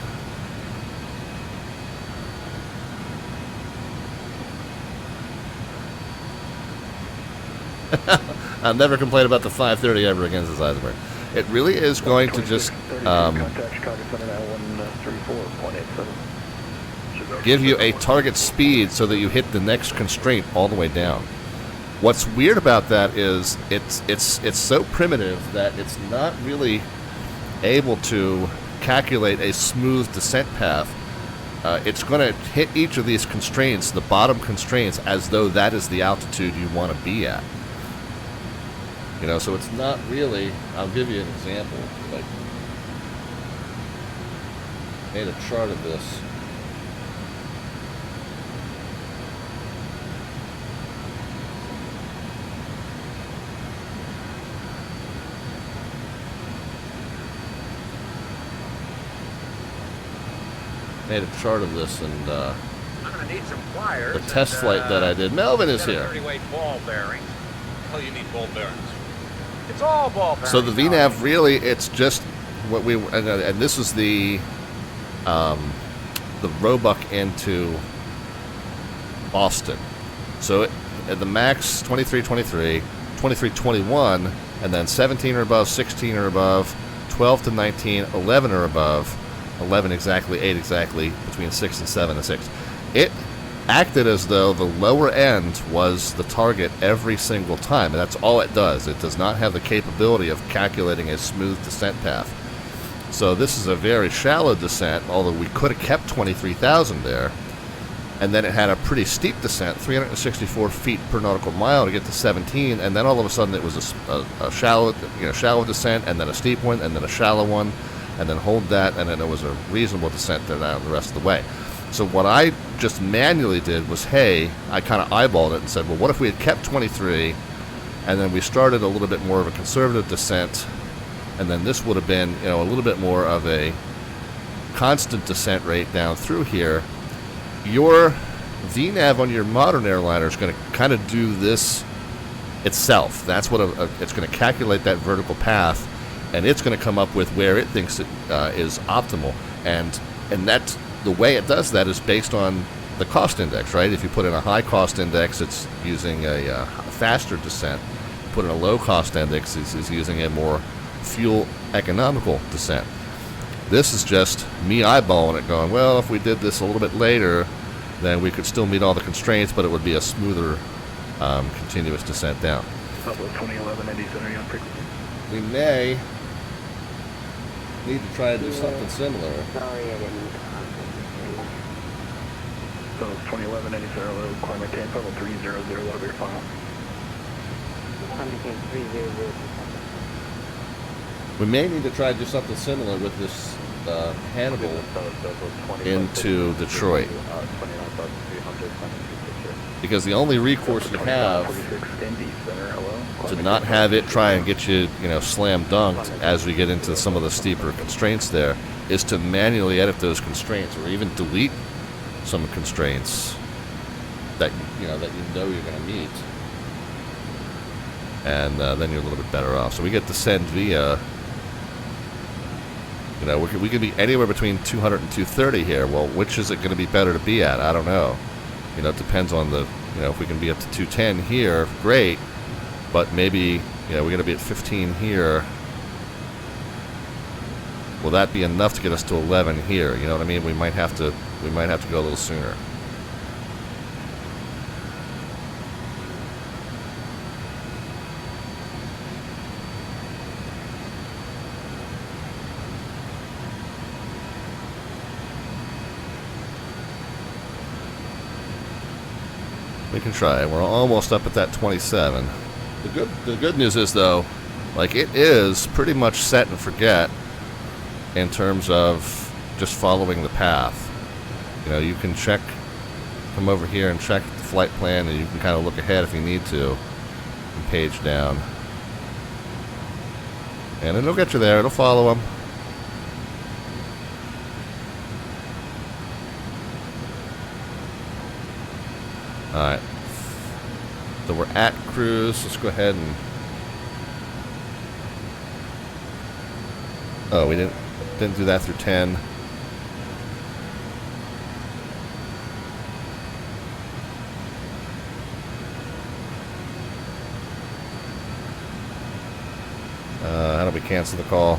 never complain about the 530 ever again, says Eisenberg. It really is going to just give you a target speed so that you hit the next constraint all the way down. What's weird about that is it's so primitive that it's not really able to calculate a smooth descent path. It's going to hit each of these constraints, the bottom constraints, as though that is the altitude you want to be at. You know, so it's not really. I'll give you an example. Like, made a chart of this. Made a chart of this, and I'm gonna need some pliers. the test flight that I did. Melvin is here. 30-weight ball bearing. Hell, you need ball bearings. It's all ball bearings. So the VNAV really, it's just what we and this is the Roebuck into Boston. So at the max 2323, 2321, and then 17 or above, 16 or above, 12 to 19, 11 or above, 11 exactly, 8 exactly, between 6 and 7 and 6. It acted as though the lower end was the target every single time, and that's all it does. It does not have the capability of calculating a smooth descent path. So this is a very shallow descent, although we could have kept 23,000 there. And then it had a pretty steep descent, 364 feet per nautical mile to get to 17, and then all of a sudden it was a shallow descent, and then a steep one, and then a shallow one, and then hold that, and then it was a reasonable descent down the rest of the way. So what I just manually did was, hey, I kind of eyeballed it and said, well, what if we had kept 23, and then we started a little bit more of a conservative descent, and then this would have been, you know, a little bit more of a constant descent rate down through here. Your VNAV on your modern airliner is going to kind of do this itself. That's what it's going to calculate that vertical path, and it's going to come up with where it thinks it is optimal. And that's the way it does that is based on the cost index, right? If you put in a high cost index, it's using a faster descent. Put in a low cost index, it's using a more fuel economical descent. This is just me eyeballing it going, well, if we did this a little bit later, then we could still meet all the constraints, but it would be a smoother continuous descent down. Southwest 2011 Indy Center on frequency. We may need to try to do something similar. Sorry, I didn't. Southwest 2011 Indy Center, low, climb maintain, level 300, level your final. Maintain 300. We may need to try to do something similar with this HANBL into Detroit. Because the only recourse you have to not have it try and get you, slam dunked as we get into some of the steeper constraints there is to manually edit those constraints or even delete some constraints that you know you're going to meet. And then you're a little bit better off. So we get to send via, we could be anywhere between 200 and 230 here. Well, which is it going to be better to be at? I don't know. It depends on the, if we can be up to 210 here, great. But maybe, we're going to be at 15 here. Will that be enough to get us to 11 here? You know what I mean? We might have to go a little sooner. We can try. We're almost up at that 27. The good news is, though, like, it is pretty much set and forget in terms of just following the path. You can come over here and check the flight plan, and you can kind of look ahead if you need to, and page down. And it'll get you there. It'll follow them. Alright, so we're at cruise. Let's go ahead and... Oh, we didn't do that through 10. How do we cancel the call?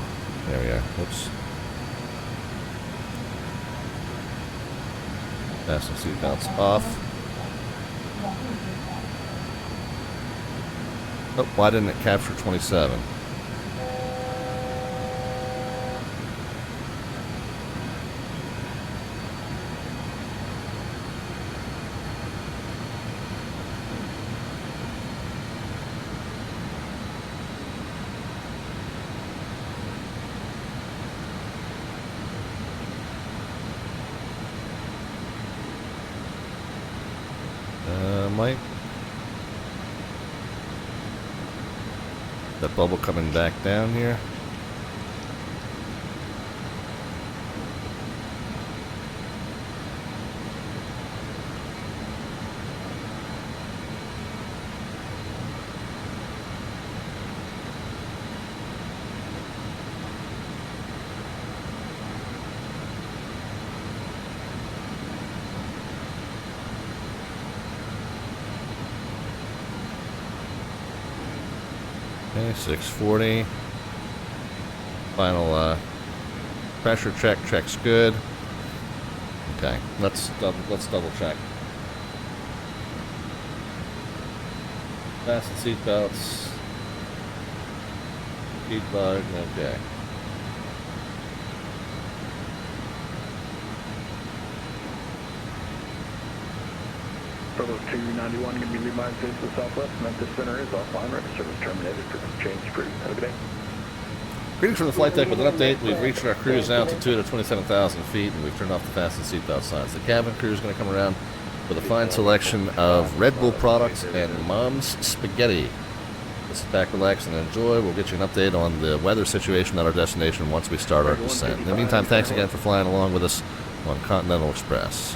There we go. Whoops. Fasten seatbelts off. Oh, why didn't it capture 27? Mike? That bubble coming back down here. Okay, 640. Final pressure check's good. Okay, let's double check. Fasten seatbelts. Speed bug, okay. Bravo 291 going to be remined face to the southwest. Memphis Center is offline. Record service terminated. Frequency change crew. Have a good day. Greetings from the flight deck with an update. We've reached our cruise altitude of 27,000 feet, and we've turned off the fasten seatbelt signs. The cabin crew is going to come around with a fine selection of Red Bull products and Mom's Spaghetti. Just sit back, relax, and enjoy. We'll get you an update on the weather situation at our destination once we start our descent. In the meantime, thanks again for flying along with us on Continental Express.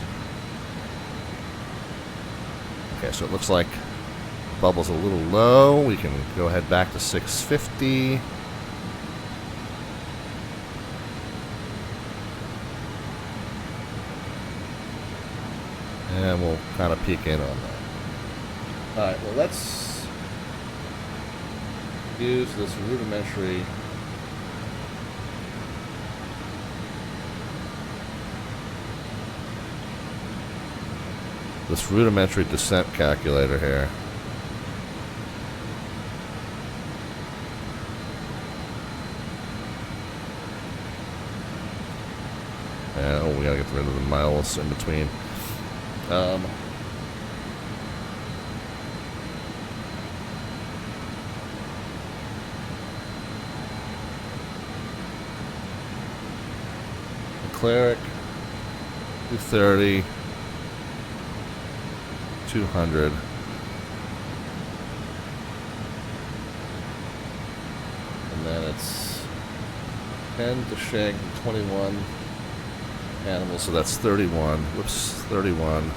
Okay, so it looks like the bubble's a little low. We can go ahead back to 650. And we'll kind of peek in on that. Alright, well, let's use this rudimentary this rudimentary descent calculator here. And, oh, we gotta get rid of the miles in between. Cleric, 230, 200. And then it's 10 to shank, 21 animals, so that's 31. Whoops, 31.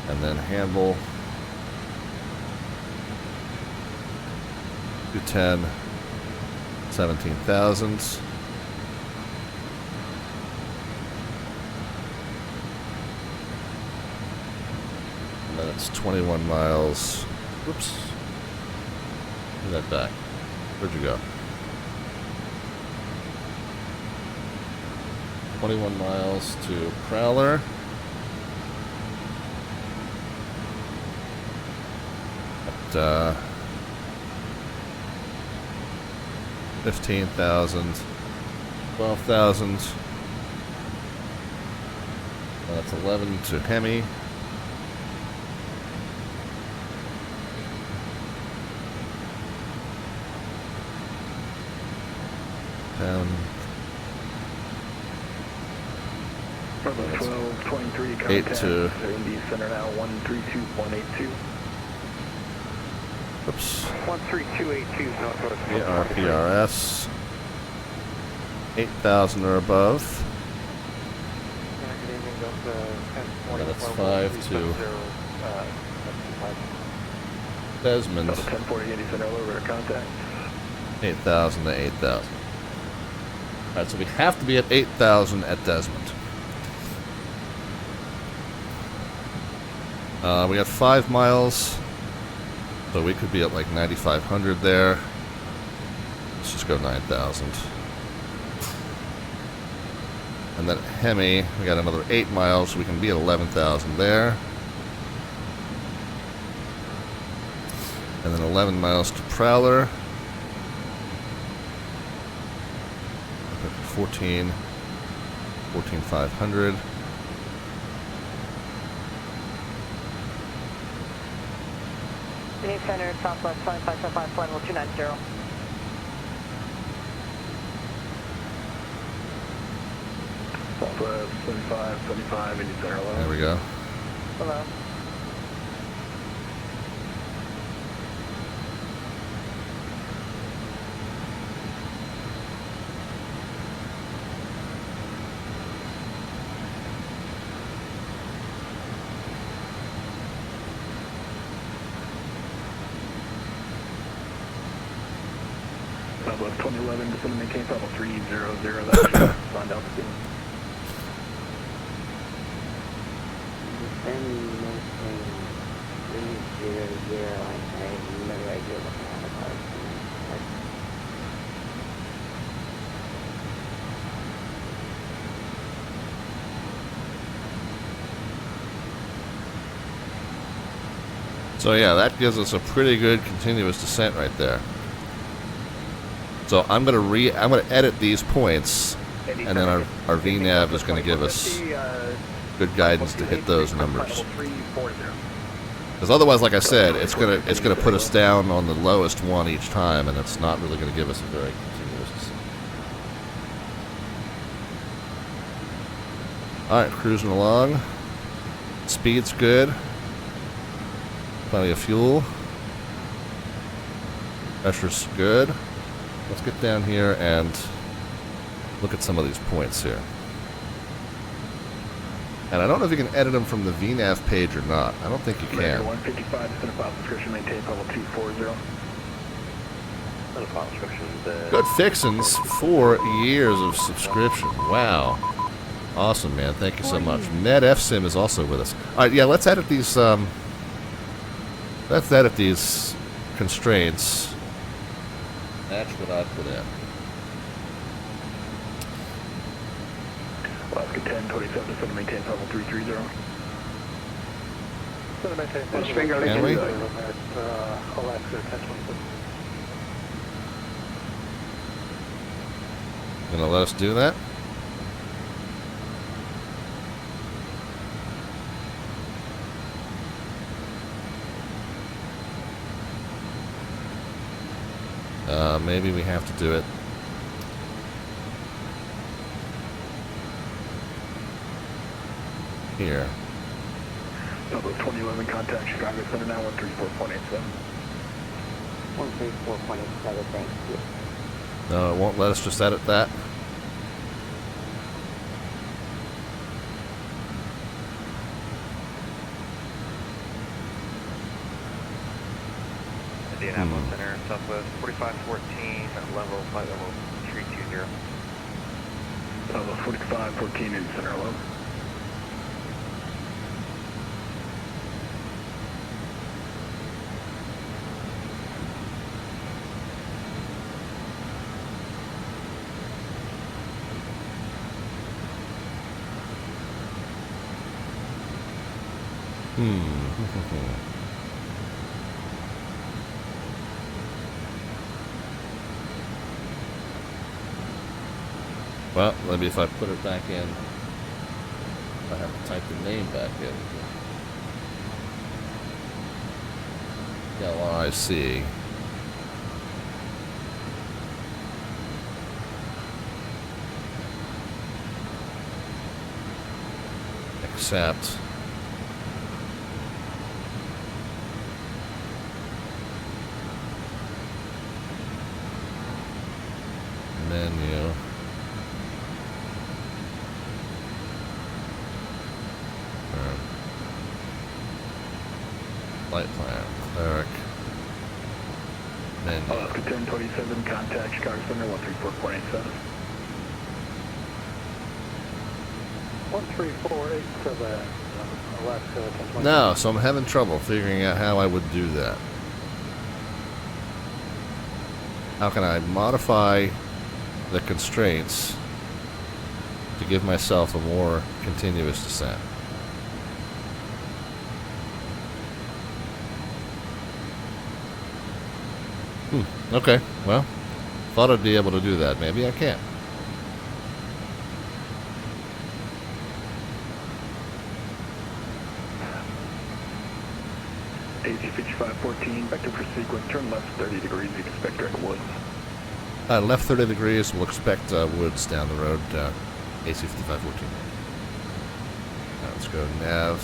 And then HANBL, 210, 17,000. And then it's 21 miles. Whoops. Give that back. Where'd you go? 21 miles to Prowler. At 15,000, 12,000. That's 11 to Hemi. Down. 1223 contact. 8 to. Indy Center now 132.82. Oops. 13282 northwest. PRS. 8,000 or above. And then it's 5 to Desmond. 1040 Indy Center over contact. 8,000 to 8,000. Alright, so we have to be at 8,000 at Desmond. We got 5 miles, so we could be at like 9,500 there. Let's just go 9,000. And then Hemi, we got another 8 miles, so we can be at 11,000 there. And then 11 miles to Prowler. 14,500. Indy Center, Southwest 2575, level 290. Southwest 75, Indy Center, hello. There we go. Hello. Southwest 2011, just want to maintain level 300, that's signed out the scene. So yeah, that gives us a pretty good continuous descent right there. So I'm gonna edit these points, and then our VNAV is gonna give us good guidance to hit those numbers. Because otherwise, like I said, it's gonna put us down on the lowest one each time, and it's not really gonna give us a very continuous descent. All right, cruising along. Speed's good. Plenty of fuel. Pressure's good. Let's get down here and look at some of these points here. And I don't know if you can edit them from the VNAV page or not. I don't think you can. 155, just in a file description, maintain level 240. Good fixins, 4 years of subscription. Wow. Awesome, man. Thank you so much. NetFSim is also with us. Alright, yeah, let's edit these constraints. That's what I put in. Alaska 1027, just want to maintain level 330. Which finger Can we? Alaska 1027. Gonna let us do that? Maybe we have to do it here. Double 2011 contact Chicago Center now 134.87. 134.87, thank you. No, it won't let us just edit that. Indianapolis Center, Southwest 4514, level, flight level 320. Level 4514 in center level. Well, maybe if I put it back in, I have to type the name back in. LIC. Accept. Menu. Flight plan, cleric, menu. Alaska 1027, contact Chicago Center 134.87. 13487, Alaska 1027. No, so I'm having trouble figuring out how I would do that. How can I modify the constraints to give myself a more continuous descent? Okay, well, thought I'd be able to do that. Maybe I can't. AC5514, vector for sequence, turn left 30 degrees, you expect direct woods. Left 30 degrees, we'll expect woods down the road, AC5514. Let's go nav.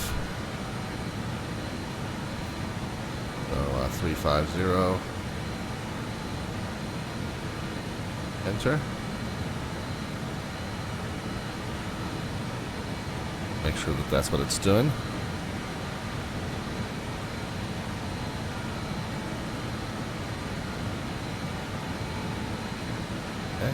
So, 350. Enter. Make sure that that's what it's doing. Okay.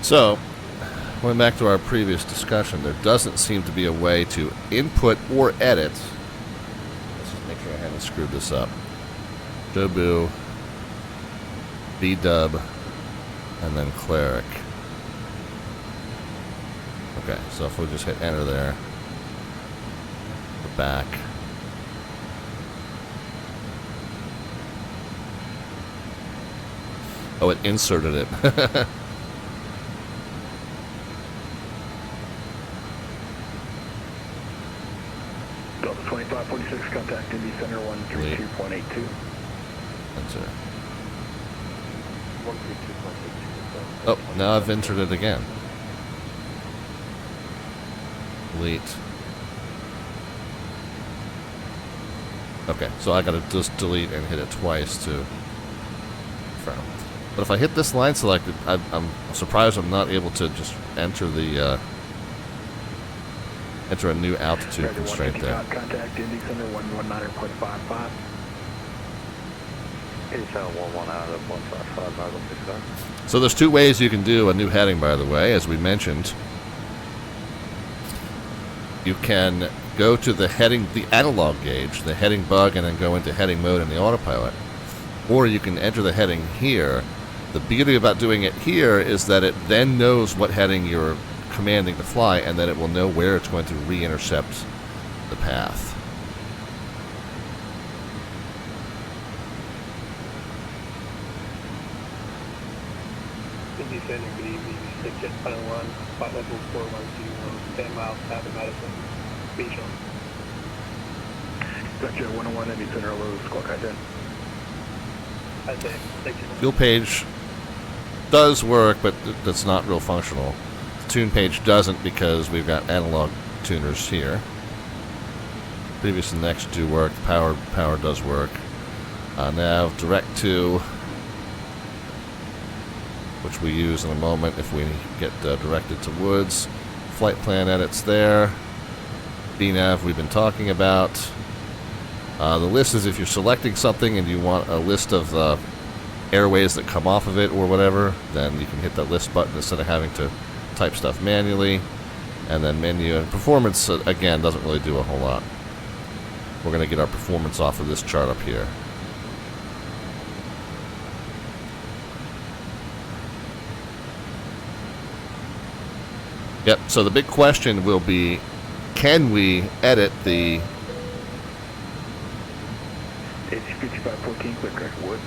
So, going back to our previous discussion, there doesn't seem to be a way to input or edit. Let's just make sure I haven't screwed this up. Jobu, B-dub, and then cleric. Okay, so if we just hit enter there, we're back. Oh, it inserted it. Delta 2546, contact Indy Center 132.82. Enter. Oh, now I've entered it again. Delete. Okay, so I gotta just delete and hit it twice to confirm. But if I hit this line selected, I'm surprised I'm not able to just enter the enter a new altitude constraint there. Contact Indy Center 119.55. Indy Center 11 out of 155, Naval 65. So there's two ways you can do a new heading, by the way, as we mentioned. you can go to the heading, the analog gauge, the heading bug, and then go into heading mode in the autopilot. Or you can enter the heading here. The beauty about doing it here is that it then knows what heading you're commanding to fly, and then it will know where it's going to re-intercept the path. Indy Center, good evening. 6 Jet Final 1, flight level 410, 10 miles south of Madison. Beach on. Jet 101, Indy Center, hello, squawk high 10. High 10, thank you. Fuel page does work, but that's not real functional. The tune page doesn't because we've got analog tuners here. Previous and next do work. Power does work. Nav direct to, which we use in a moment if we get directed to woods. Flight plan edits there. VNAV we've been talking about. The list is if you're selecting something and you want a list of the airways that come off of it or whatever, then you can hit that list button instead of having to type stuff manually. And then menu and performance, again, doesn't really do a whole lot. We're going to get our performance off of this chart up here. Yep, so the big question will be, can we edit the AC5514, clear correct wood.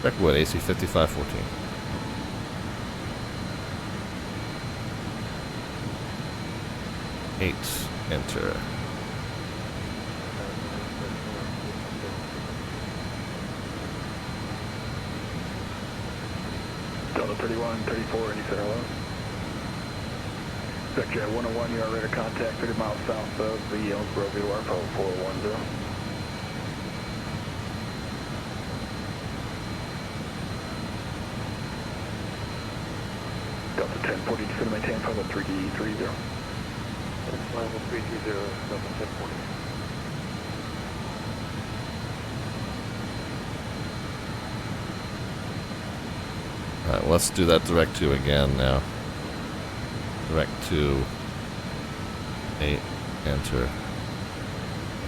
correct wood, AC5514. Enter. Delta 31, 34, Indy Center, hello. Jet 101, you are ready to contact 30 miles south of the Ellensboro VOR, Polo 410. Delta 1040, just going to maintain level 330. Level 330, Delta 1040. Alright, let's do that direct to again now. Direct to 8, enter.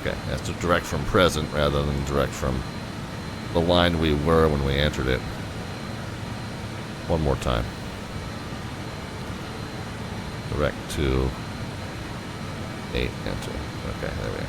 Okay, that's to direct from present rather than direct from the line we were when we entered it. One more time. Direct to 8, enter. Okay, there we go.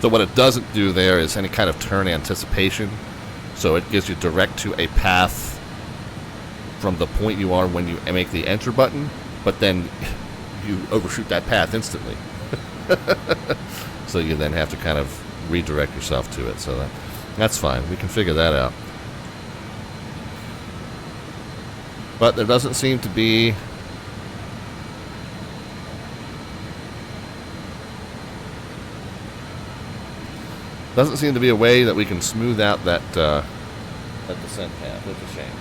So what it doesn't do there is any kind of turn anticipation. So it gives you direct to a path from the point you are when you make the enter button, but then you overshoot that path instantly. So you then have to kind of redirect yourself to it. So that's fine. We can figure that out. But there doesn't seem to be a way that we can smooth out that descent path. That's a shame.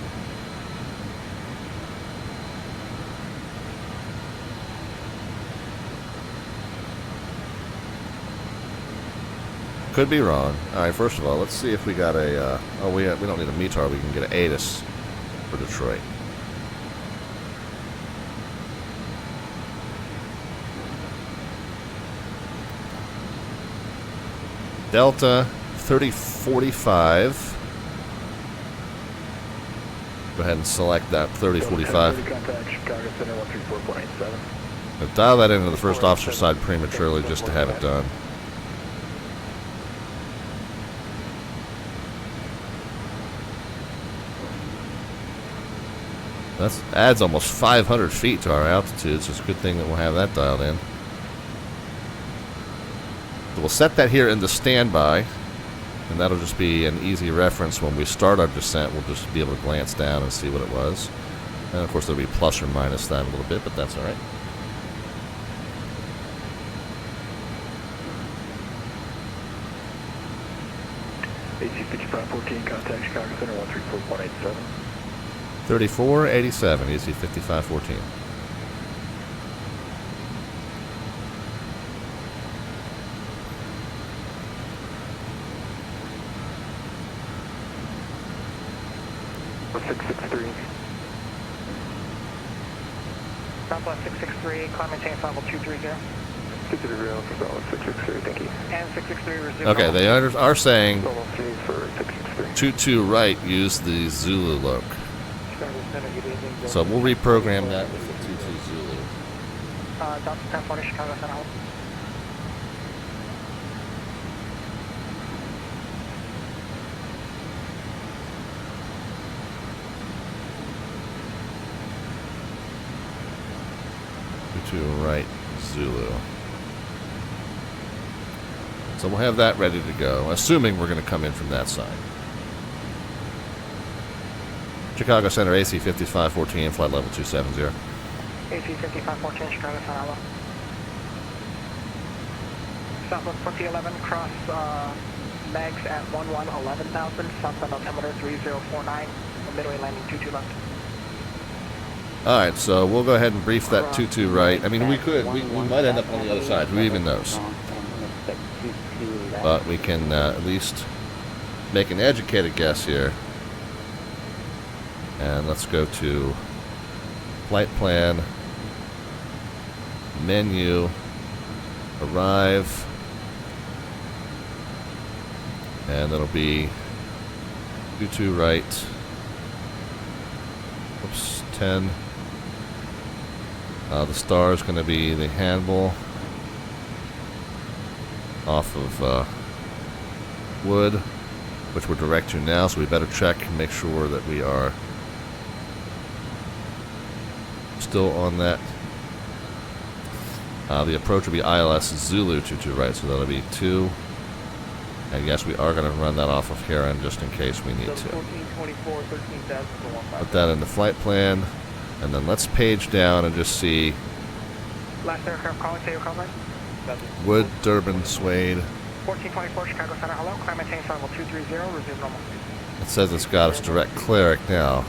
Could be wrong. All right, first of all, let's see if we got a... we don't need a METAR. We can get an ATIS for Detroit. Delta 3045. Go ahead and select that 3045. Contact Chicago Center 134.87. I'll dial that into the first officer side prematurely just to have it done. That adds almost 500 feet to our altitude, so it's a good thing that we'll have that dialed in. So we'll set that here into standby, and that'll just be an easy reference when we start our descent. We'll just be able to glance down and see what it was. And of course there'll be plus or minus that a little bit, but that's alright. AC5514, contact Chicago Center 134.87. 3487, AC5514. 663. Southwest 663, climb maintain level 230. 230 for solid 663, thank you. And 663 resume. Okay, they are saying Level 3 for 663. 22 right, use the Zulu loc. So we'll reprogram that with the 22 Zulu. Delta 1040, Chicago Center. Hold. To right, Zulu. So we'll have that ready to go, assuming we're going to come in from that side. Chicago Center, AC 5514, flight level 270. AC 5514, Chicago Center. Hello. Southwest 2011, cross Megs at 11,000, southbound altimeter 3049, midway landing 22 left. Alright, so we'll go ahead and brief that 22 right. I mean, we might end up on the other side. Who even knows? But we can at least make an educated guess here. And let's go to flight plan, menu, arrive, and it'll be 22 right, oops, 10. The star is going to be the HANBL off of Wood, which we're direct to now, so we better check and make sure that we are still on that. The approach will be ILS Zulu 22 right, so that'll be 2. And yes, we are going to run that off of Heron just in case we need to. Put that in the flight plan. And then let's page down and just see Last aircraft calling, say your call sign. Wood, Durban, Suede. 1424 Chicago Center, hello. Climb maintain level 230, resume normal. It says it's got its direct cleric now.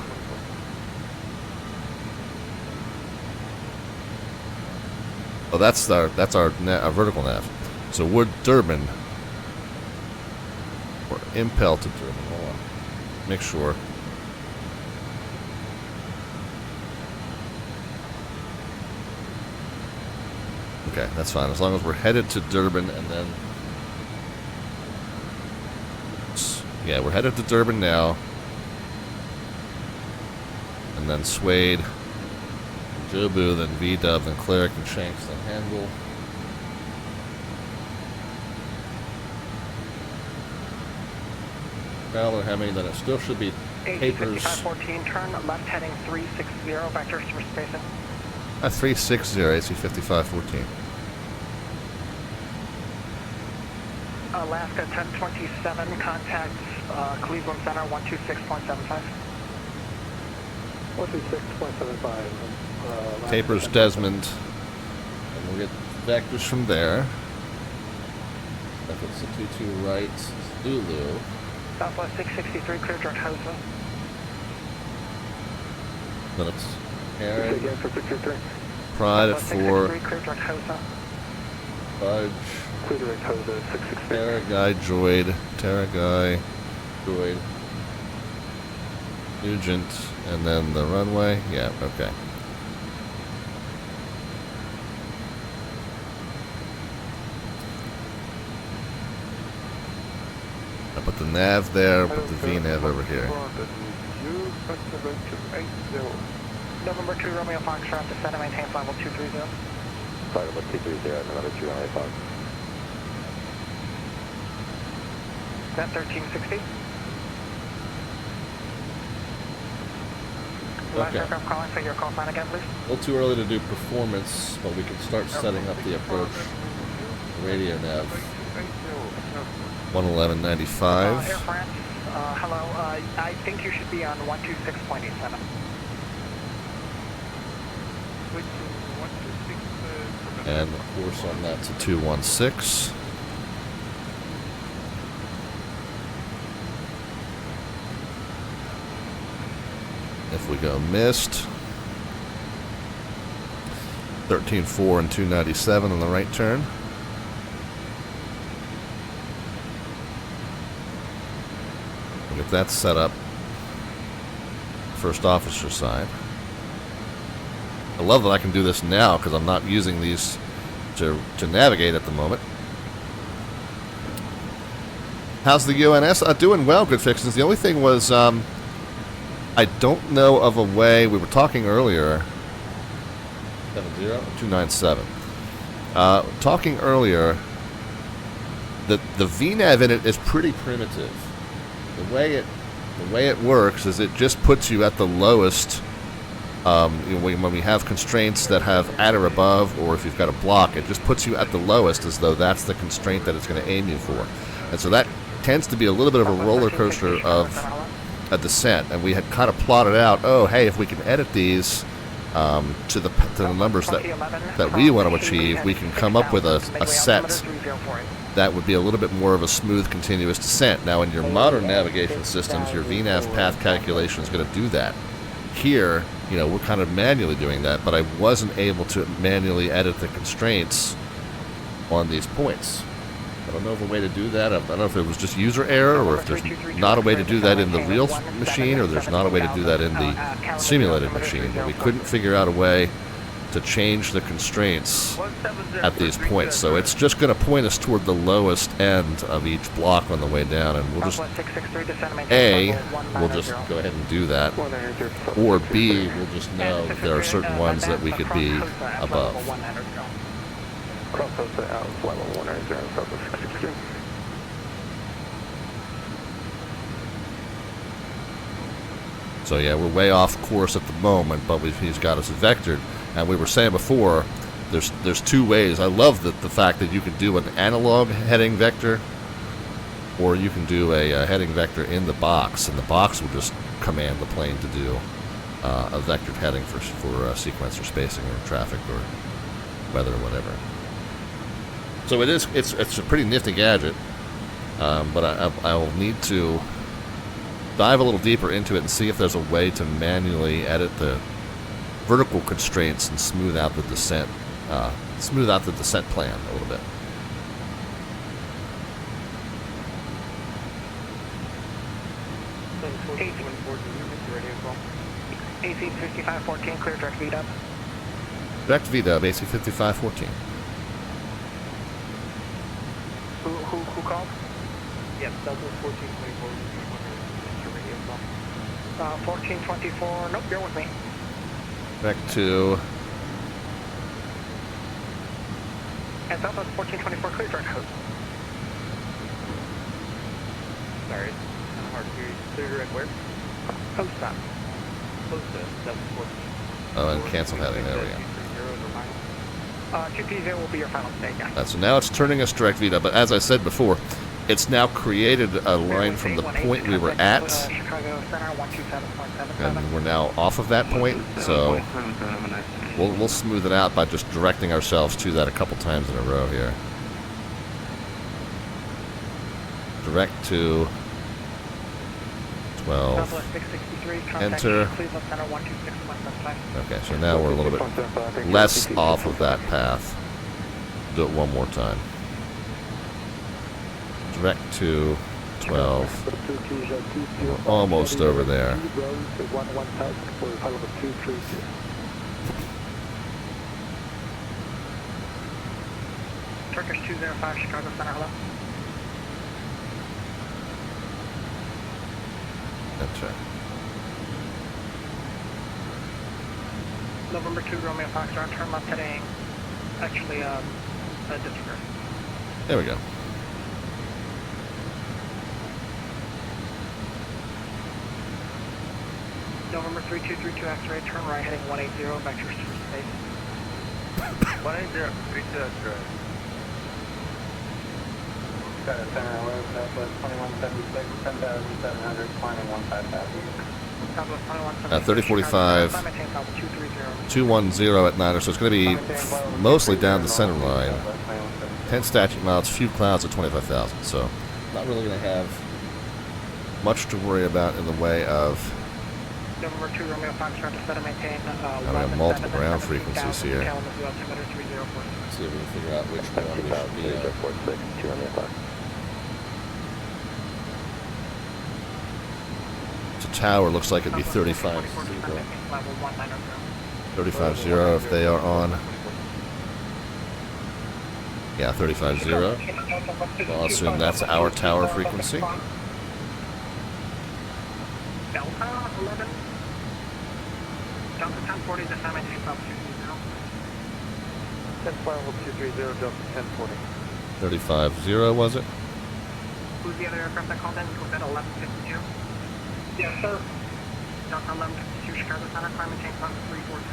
Oh, that's our vertical nav. So Wood, Durban. Or impel to Durban. Hold on. Make sure. Okay, that's fine. As long as we're headed to Durban and then... Yeah, we're headed to Durban now. And then Suede, Jobu, then VW, then Cleric, and Shanks, then HANBL. Traveler, how many? Then it still should be papers. 5514, turn left heading 360, vectors to spacing. 360, AC 5514. Alaska 1027, contact Cleveland Center 126.75. 126.75. Tapers, Desmond. And we'll get vectors from there. If it's the 22 right, Zulu. Southwest 663, clear direct Hosa. Then it's Say Aaron. again for 663. Pride at 4. 663, clear direct Hosa. Fudge. Clear direct Hosa 663. Terra Guy, Droid. Terra Guy, Droid. Nugent. And then the runway. Yeah, okay. I put the nav there, put the VNAV over here. November 2 Romeo Foxtrot, descend and maintain level 230. Sorry, about 230, November 2 Romeo Fox. Net 1360. Last Okay. aircraft calling, say your call sign again, please. A little too early to do performance, but we can start setting up the approach. Radio nav. 111.95. Air France, hello. I think you should be on 126.87. And of course on that to 216. If we go missed, 13.4 and 297 on the right turn. We'll get that set up. first officer side. I love that I can do this now because I'm not using these to navigate at the moment. How's the UNS? Doing well, good fixings. The only thing was I don't know of a way, we were talking earlier, 297. Talking earlier, the VNAV in it is pretty primitive. The way it works is it just puts you at the lowest. When we have constraints that have at or above, or if you've got a block, it just puts you at the lowest as though that's the constraint that it's going to aim you for. And so that tends to be a little bit of a roller coaster of a descent. And we had kind of plotted out, oh, hey, if we can edit these to the numbers that we want to achieve, we can come up with a set that would be a little bit more of a smooth, continuous descent. Now, in your modern navigation systems, your VNAV path calculation is going to do that. Here, we're kind of manually doing that, but I wasn't able to manually edit the constraints on these points. I don't know of a way to do that. I don't know if it was just user error, or if there's not a way to do that in the real machine, or there's not a way to do that in the simulated machine. But we couldn't figure out a way to change the constraints at these points. So it's just going to point us toward the lowest end of each block on the way down, and we'll just, A, we'll just go ahead and do that, or B, we'll just know that there are certain ones that we could be above. So yeah, we're way off course at the moment, but he's got us vectored. And we were saying before, there's two ways. I love the fact that you can do an analog heading vector, or you can do a heading vector in the box, and the box will just command the plane to do a vectored heading for sequence or spacing or traffic or weather or whatever. So it's a pretty nifty gadget, but I'll need to dive a little deeper into it and see if there's a way to manually edit the vertical constraints and smooth out the descent plan a little bit. AC 5514, clear direct VDub. Direct VDub, AC 5514. Who called? Yes, Delta 1424. 1424, nope, you're with me. Back to... And Southwest 1424, clear direct host. Sorry, it's kind of hard to hear you. Clear direct where? Host stop. Close to Delta 14. Oh, and cancel heading, there we go. 2P0 will be your final state, yeah. So now it's turning us direct VDub, but as I said before, it's now created a line from the point we were at, and we're now off of that point, so we'll smooth it out by just directing ourselves to that a couple times in a row here. Direct to 12. Enter. Okay, so now we're a little bit less off of that path. Do it one more time. Direct to 12. We're almost over there. Turkish 205, Chicago Center, hello. Enter. November 2, Romeo Foxtrot, turn left heading, actually, a disregard. There we go. November 3232 X-ray, turn right heading 180, vectors to space. 180, 32 X-ray. Got a center west, Southwest 2176, 10,700, climbing 15,000. 3045, 210 at Niner, so it's going to be mostly down the center line. 10 statute miles, few clouds at 25,000, so not really going to have much to worry about in the way of... November 2, Romeo Foxtrot to set and maintain. We have multiple ground frequencies here. Let's see if we can figure out which one we should be at. So tower looks like it'd be 35. 35-0 if they are on. Yeah, 35-0. I'll assume that's our tower frequency. Delta 11. Delta 1040, the time I take up 230. 10 Delta 1040. 35-0 was it? Who's the other aircraft that called in? Was that 1152? Yes, sir. Delta 1152, Chicago Center, climb and change about 340.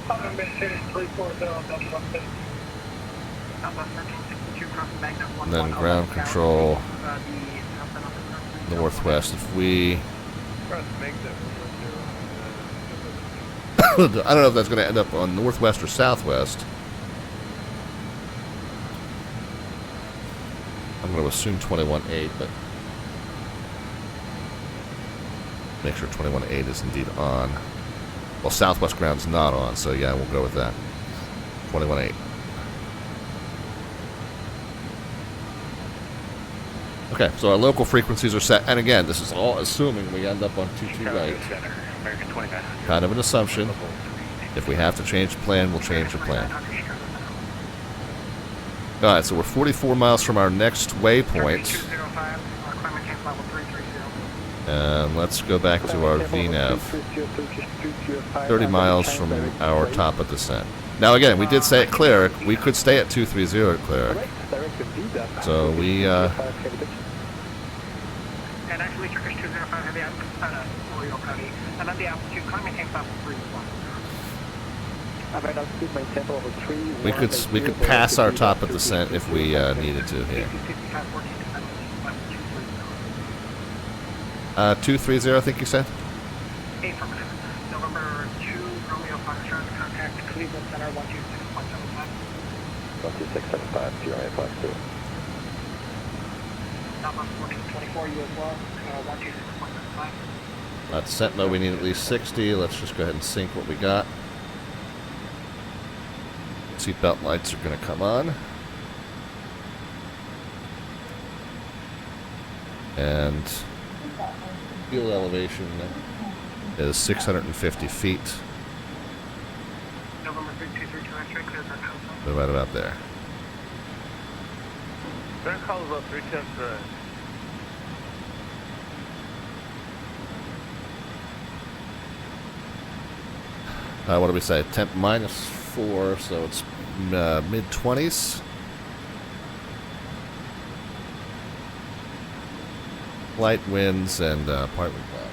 I'm maintain 340, Delta 150. Delta 1362, crossing Baghdad 11. And then ground control northwest. If we, I don't know if that's going to end up on northwest or southwest. I'm going to assume 21.8, but make sure 21.8 is indeed on. Well, southwest ground's not on, so yeah, we'll go with that. 21.8. Okay, so our local frequencies are set, and again, this is all assuming we end up on 22 right. Kind of an assumption. If we have to change the plan, we'll change the plan. Alright, so we're 44 miles from our next waypoint. And let's go back to our VNAV. 30 miles from our top of descent. Now again, we did say at Cleric, we could stay at 230 at Cleric. So we, And actually, Turkish 205 heavy out, Oriole County, and then the altitude climbing takes off 3-1. we could pass our top of descent if we needed to here. 230, I think you said? Affirmative. November 2, Romeo Foxtrot, contact Cleveland Center 126.75. 126.75, 0852. Southwest 1424, you as well, 126.75. Descent mode, we need at least 60. Let's just go ahead and sync what we got. Seatbelt lights are going to come on. And fuel elevation is 650 feet. November 3232, X-ray, clear for Alpha. So right about there. Turn call about 310 What do we say? Temp -4, so it's mid-20s. Light winds and partly cloud.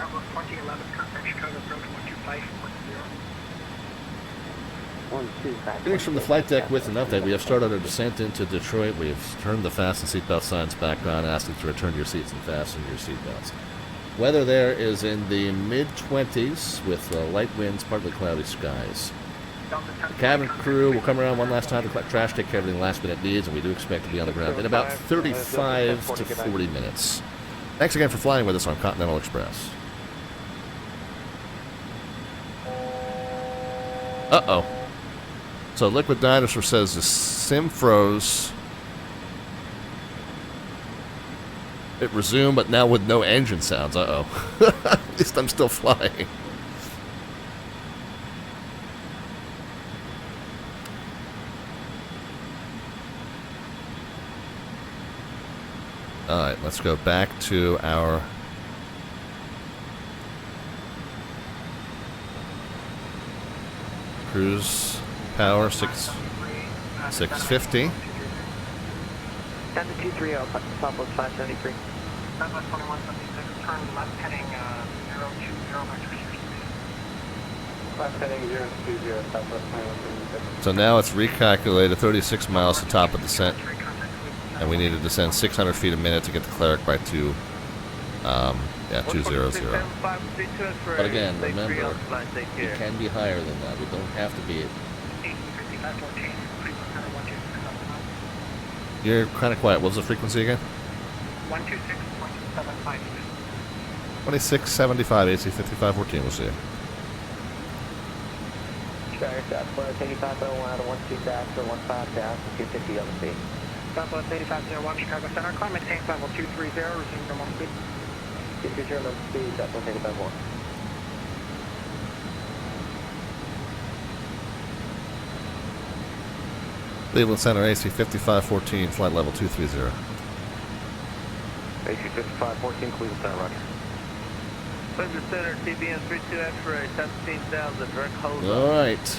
Outlook 2011, contact Chicago approach 125.0. Greetings from the flight deck with an update. We have started our descent into Detroit. We have turned the fasten seatbelt signs back on, asking to return to your seats and fasten your seatbelts. Weather there is in the mid-20s with light winds, partly cloudy skies. The cabin crew will come around one last time to collect trash, take care of any last-minute needs, and we do expect to be on the ground in about 35 to 40 minutes. Thanks again for flying with us on Continental Express. Uh-oh. So Liquid Dinosaur says the sim froze. It resumed, but now with no engine sounds. Uh-oh. At least I'm still flying. Alright, let's go back to our cruise power, 650. 10 to 230, Southwest 573. Southwest 2176, turn left heading 020 metric. Left heading 020, Southwest 2176. So now it's recalculated 36 miles to top of descent, and we need to descend 600 feet a minute to get to Cleric by 200. But again, remember, it can be higher than that. We don't have to be. You're kind of quiet. What was the frequency again? 126.75. 2675 AC 5514. We'll see you. Chicago Southwest 8501 out of 12 dash or 15 dash 250 on the speed. Southwest 8501 Chicago Center, climb maintain level 230, resume normal speed. 230 normal speed, Southwest 8501. Cleveland Center, AC 5514, flight level 230. AC 5514, Cleveland Center, roger. Cleveland Center, TBN 32 X-ray, 17,000, direct hold. All right.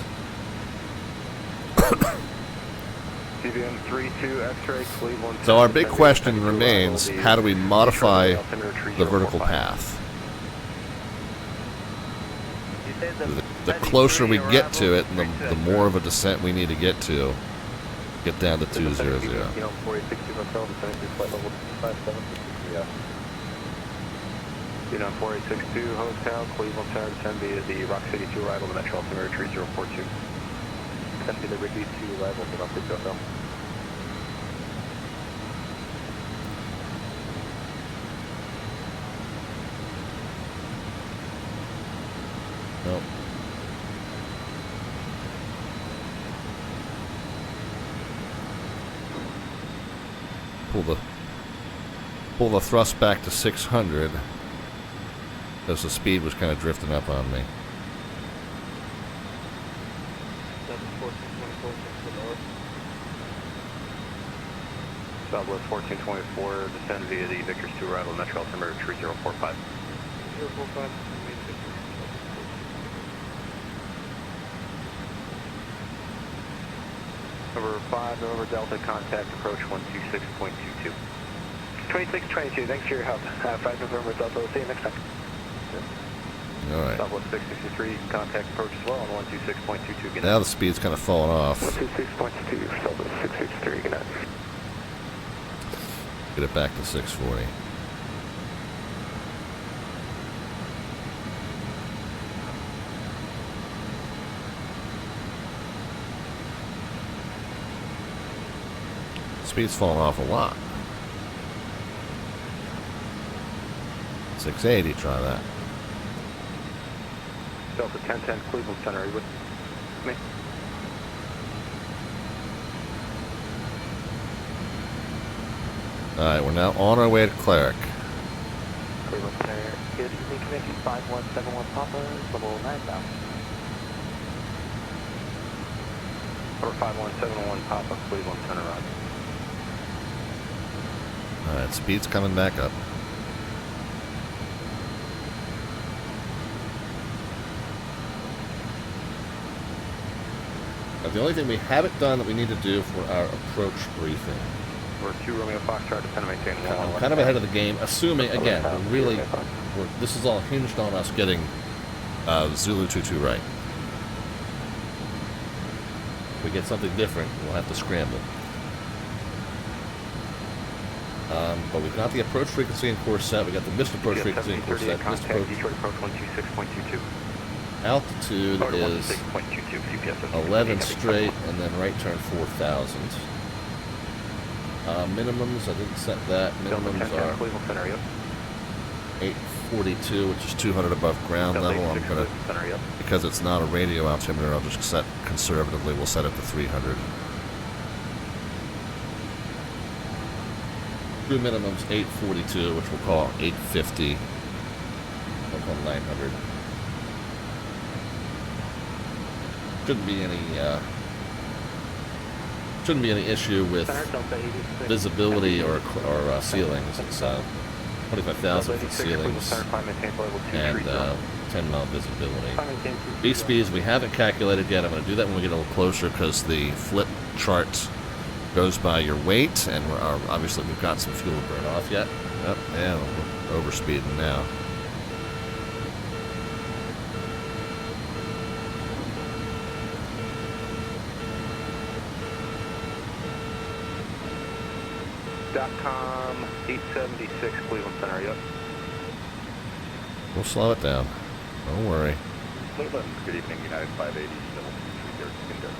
TBN 32 X-ray, Cleveland Center. So our big question remains, how do we modify the vertical path? The closer we get to it, the more of a descent we need to get to. Get down to 200. You know, 4862 hotel, descending through flight level 5763. You know, 4862 hotel, Cleveland Center, descend via the Rock City 2 arrival, the Metro altimeter 3042. Descend via the Wrigley 2 arrival, the Rock City hotel. Nope. Pull the thrust back to 600 because the speed was kind of drifting up on me. Southwest 1424, descend via the Victor's 2 arrival, Metro altimeter 3045. 045. Over 5, November Delta, contact approach 126.22. 2622, thanks for your help. 5 November Delta, we'll see you next time. All right. Southwest 663, contact approach as well on 126.22. Good night. Now the speed's kind of falling off. 126.2, Southwest 663, good night. Get it back to 640. Speed's falling off a lot. 680, try that. Delta 1010, Cleveland Center, are you with me? Alright, we're now on our way to Cleric. Cleveland Center, good evening, connection 5171 Papa, level 9000. Over 5171 Papa, Cleveland Center, roger. Alright, speed's coming back up. Now, the only thing we haven't done that we need to do for our approach briefing. We're 2 Romeo Foxtrot, descend and maintain I'm kind of ahead of the game, assuming, again, this is all hinged on us getting Zulu 22 right. If we get something different, we'll have to scramble. But we've got the approach frequency in course set. We got the missed approach frequency in course set. Missed approach. Detroit approach 126.22. Altitude is 11 straight, and then right turn 4,000. Minimums, I didn't set that. Minimums are 842, which is 200 above ground level. I'm gonna, because it's not a radio altimeter, I'll just set conservatively. We'll set it to 300. Crew minimums 842, which we'll call 850. We'll call 900. Shouldn't be any issue with visibility or ceilings. It's 25,000 foot ceilings and 10-mile visibility. V-speeds we haven't calculated yet. I'm going to do that when we get a little closer because the flip chart goes by your weight, and obviously we've got some fuel to burn off yet. Yep, yeah, we're overspeeding now. .com 876 Cleveland Center, yep. We'll slow it down. Don't worry. Cleveland, good evening, United 580, still 330,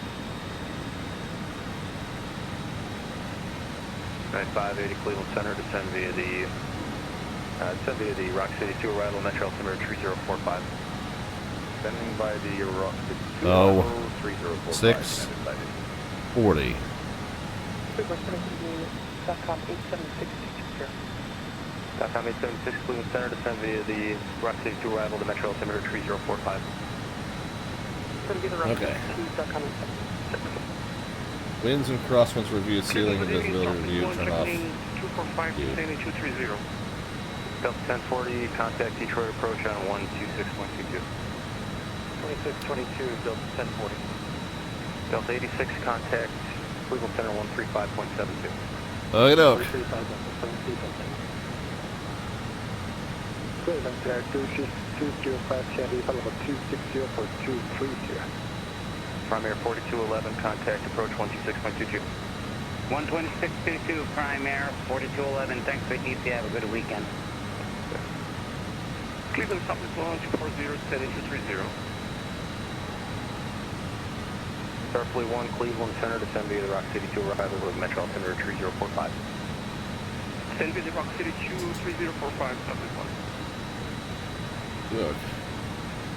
United 580 Cleveland Center, descend via the Rock City 2 arrival, Metro altimeter 3045. Descending by the Rock City 2 arrival, 3045. 640. SATCOM 876 here. SATCOM 876 Cleveland Center, descend via the Rock City 2 arrival to Metro altimeter 3045. Okay. Winds and crosswinds reviewed, ceiling and visibility reviewed, turn off. 245, descending 230. Delta 1040, contact Detroit approach on 126.22. 2622, Delta 1040. Delta 86, contact Cleveland Center 135.72. Oh, you know. Cleveland Center 205 Chevy, level 260 for 230. Primary 4211, contact approach 126.22. 12622, Prime Air, 4211. Thanks for the have a good weekend. Cleveland Southwest 1240, descending 230. Starfleet 1, Cleveland Center, descend via the Rock City 2 arrival with Metro altimeter 3045. Descend via the Rock City 2 3045, Starfleet 1. Good.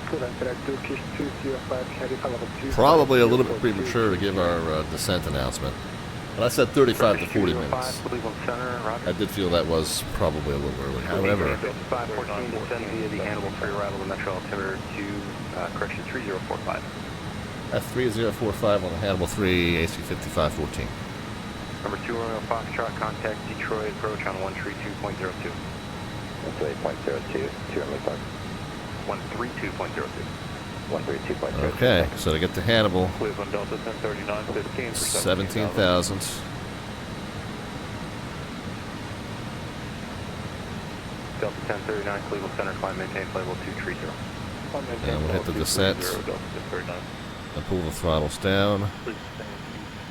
Cleveland Center 205 Chevy, level 2. Probably a little bit premature to give our descent announcement. But I said 35 to 40 minutes. Cleveland Center, Roger. I did feel that was probably a little early. However, 514, descend via the HANBL arrival to Metro altimeter 2, correction 3045. F3045 on the HANBL 3, AC 5514. Number 2 Romeo Foxtrot, contact Detroit approach on 132.02. 138.02, 2 Romeo Fox. 132.02. 132.02. Okay, so to get to Hannibal, Cleveland Delta 1039.15 for 17,000. Delta 1039, Cleveland Center, climb maintain level 230. And we'll hit the descent Delta 1039. and pull the throttles down.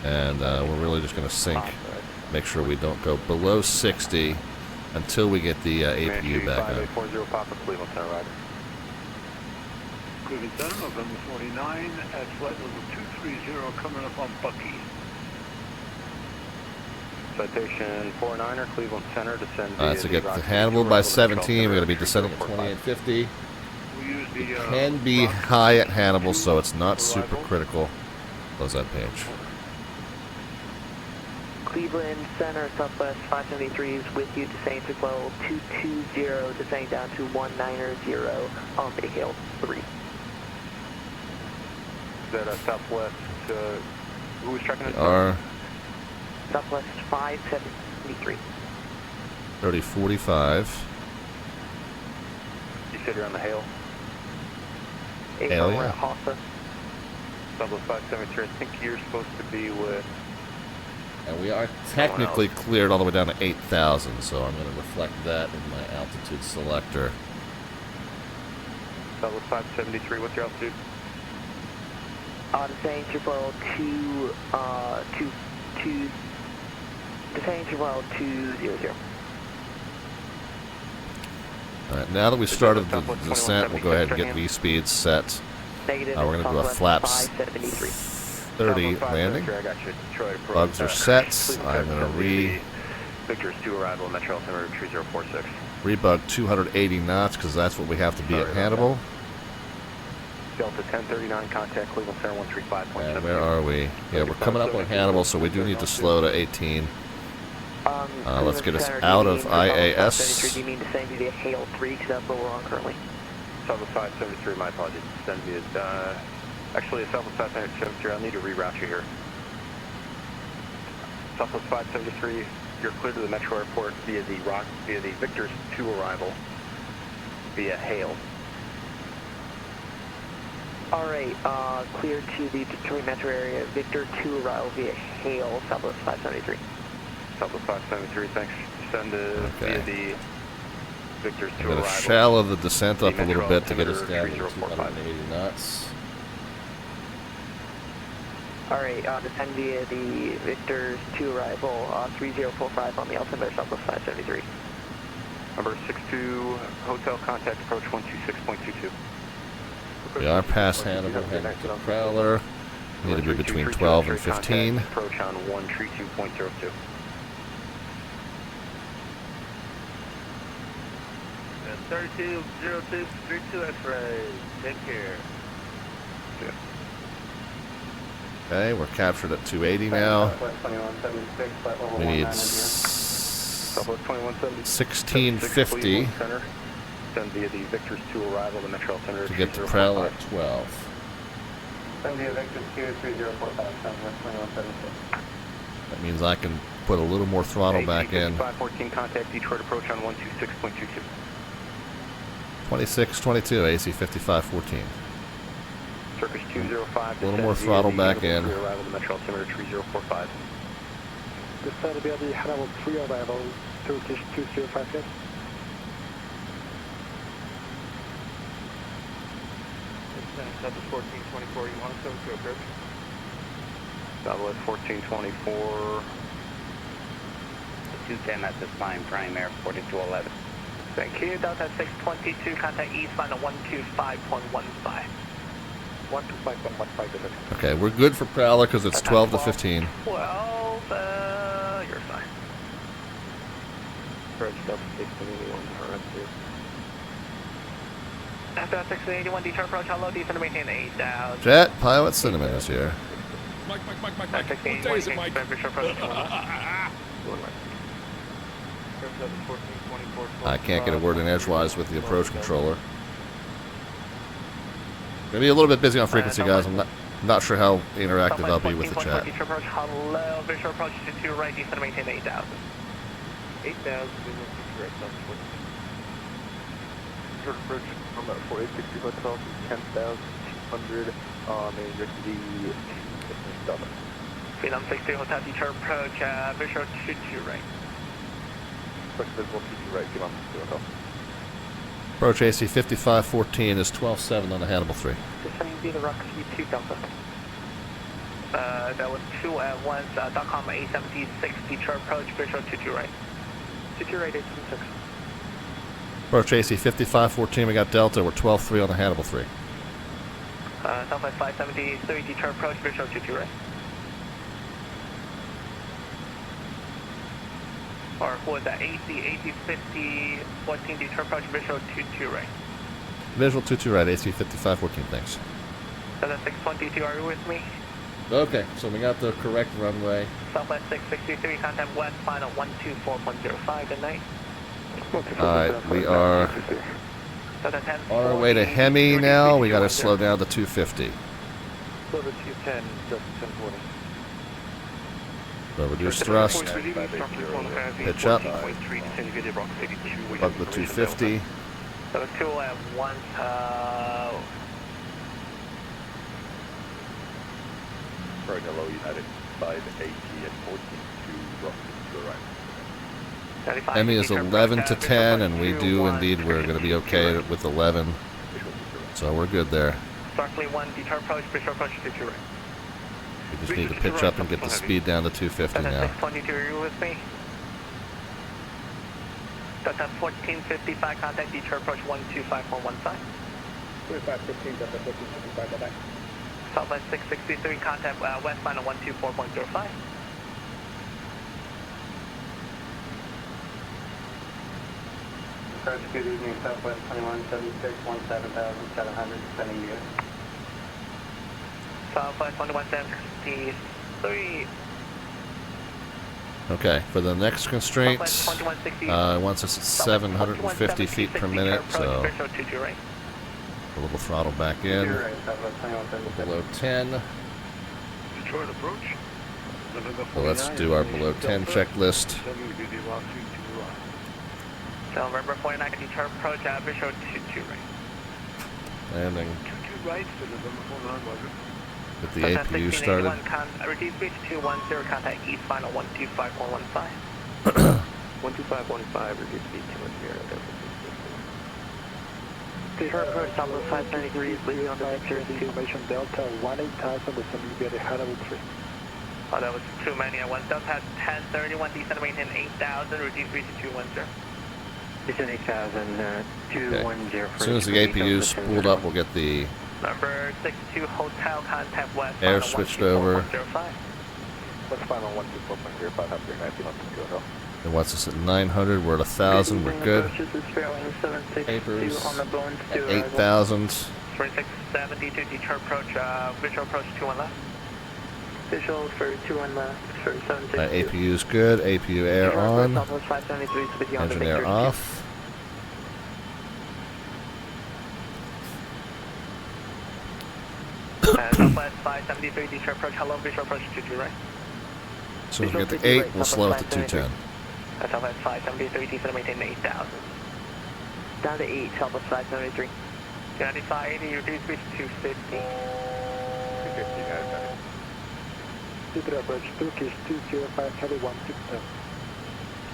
And we're really just going to sink. Make sure we don't go below 60 until we get the APU back on. 5840 Papa, Cleveland Center, rider. Cleveland Center, November 49, at flight level 230, coming up on Bucky. Citation 49er, Cleveland Center, descend Alright, so get to Hannibal by 17. We're going to be descending at 2850. We use the, Can be high at Hannibal, so it's not super critical. Close that page. Cleveland Center, Southwest 573 is with you, descending to level 220, descending down to 190 on the Hill 3. Is that Southwest, who was checking it? Southwest 573. 3045. You said you're on the Hale? Hale, yeah. Hossa. Southwest 573, I think you're supposed to be with... And we are technically cleared all the way down to 8,000, so I'm going to reflect that in my altitude selector. Southwest 573, what's your altitude? Descending to level 200. Alright, now that we've started the descent, we'll go ahead and get V-speed set. Negative. We're going to do a flaps 30 landing. Bugs are set. I'm going to Victor's 2 arrival, Metro altimeter 3046. rebug 280 knots because that's what we have to be at Hannibal. Delta 1039, contact Cleveland Center 135.7. And where are we? Yeah, we're coming up on Hannibal, so we do need to slow to 18. Let's get us out of IAS. Do you mean to send via Hale 3, because that's what we're on currently? Southwest 573, my apologies. Send via, actually, Southwest 573, I'll need to reroute you here. Southwest 573, you're clear to the Metro Airport via the Victor's 2 arrival via Hale. Alright, clear to the Detroit Metro area, Victor 2 arrival via Hale, Southwest 573. Southwest 573, thanks. Send via the Victor's 2 I'm going arrival. to shallow the descent up a little bit to get us down to 280 knots. Alright, descend via the Victor's 2 arrival, 3045 on the altimeter, Southwest 573. Number 62, hotel contact approach 126.22. We are past Hannibal, heading to Prowler. Need to be between 12 and 15. Approach on 132.02. 3202, X-ray. Take care. Yeah. Okay, we're captured at 280 now. We need Southwest 2170. 1650 Center. Send via the Victor's 2 arrival, the Metro Center to get to Prowler at 12. Send via Victor's 2 3045, Southwest 2176. That means I can put a little more throttle back in. 514, contact Detroit approach on 126.22. 2622, AC 5514. Circus 205. A little more throttle back in. Arrival, the Metro Center 3045. This side will be the HANBL 3 arrival, Turkish 2056. Southwest 1424, you want us to approach? Southwest 1424. 210 at this time, prime air 4211. Thank you. Delta 622, contact East line of 125.15. 125.15. Okay, we're good for Prowler because it's 12 to 15. 12, you're fine. Approach Delta 681, RF2. After 681, Detroit approach, hello, descend to maintain 8,000. Jet Pilot Cinnamon is here. Mike. What day is it, Mike? I can't get a word in edgewise with the approach controller. Gonna be a little bit busy on frequency, guys. I'm not sure how interactive I'll be with the chat. Hello, visual approach to right, descend to maintain 8,000. 8,000, Short approach from 4860 hotel to 10,200 on a University Dublin. Freedom 60 Hotel Detroit approach, visual 22 right. Approach visible 22 right, get on the hotel. Approach AC 5514 is 12-7 on the HANBL 3. Descending via the Rock C2 Delta. That was 2 at once, .com 876 Detroit approach, visual 22 right. 22 right, 876. Approach AC 5514, we got Delta, we're 12-3 on the HANBL 3. Southwest 573 Detroit approach, visual 22 right. Or who was that? AC 50 14 Detroit approach, visual 22 right. Visual 22 right, AC 5514, thanks. Southwest 622, are you with me? Okay, so we got the correct runway. Southwest 663, contact west, final 124.05, good night. Alright, we are on our way to Hemi now. We gotta slow down to 250. Slow to 210, just 1040. So reduce thrust, pitch up, plug the 250. So 2 at 1, Sorry, hello, United 580 and 14 to roughly to the right. Hemi is 11 to 10, and we do indeed, we're going to be okay with 11. So we're good there. Starfleet 1, Detroit approach, visual approach to 2 right. We just need to pitch up and get the speed down to 250 now. 622, are you with me? Delta 1455, contact Detroit approach 125.15. 2515, Delta 1455, go back. Southwest 663, contact west final 124.05. Approach, good evening, Southwest 2176, 17,700, sending you. Southwest 2173. Okay, for the next constraint, wants us at 750 feet per minute, so a little throttle back in. Below 10. Detroit approach. So let's do our below 10 checklist. So November 49 Detroit approach, visual 22 right. Landing. 22 right, so November 49 was it? Get the APU started. Reduce speed to 210, contact east final 125.15. 12515, reduce speed 210. Detroit approach, Southwest 590 degrees, leaving on the Victor's Information Delta 18,000, descending via the HANBL 3. Oh, that was too many at once. Delta has 1031, descend to maintain 8,000, reduce speed to 210. Descend 8,000, 210. As soon as the APU is spooled up, we'll get the Number 62 Hotel, contact west. air switched over. What's final 124.05, have your 19 on the hotel. It wants us at 900, we're at 1,000, we're good. Papers at 8,000. 3672 Detroit approach, visual approach 21 left. Visual for 21 left for 762. APU's good. APU air on. Southwest 573 is with you on the Engine air Victor. off. Southwest 573, Detroit approach, hello, visual approach 22, right? As soon as we get to 8, we'll slow it to 210. Southwest 573, descend and maintain 8,000. Down to 8, Southwest 573. 9580, reduce speed to 250. 250, guys. Detroit approach, Turkish 205, heavy 167.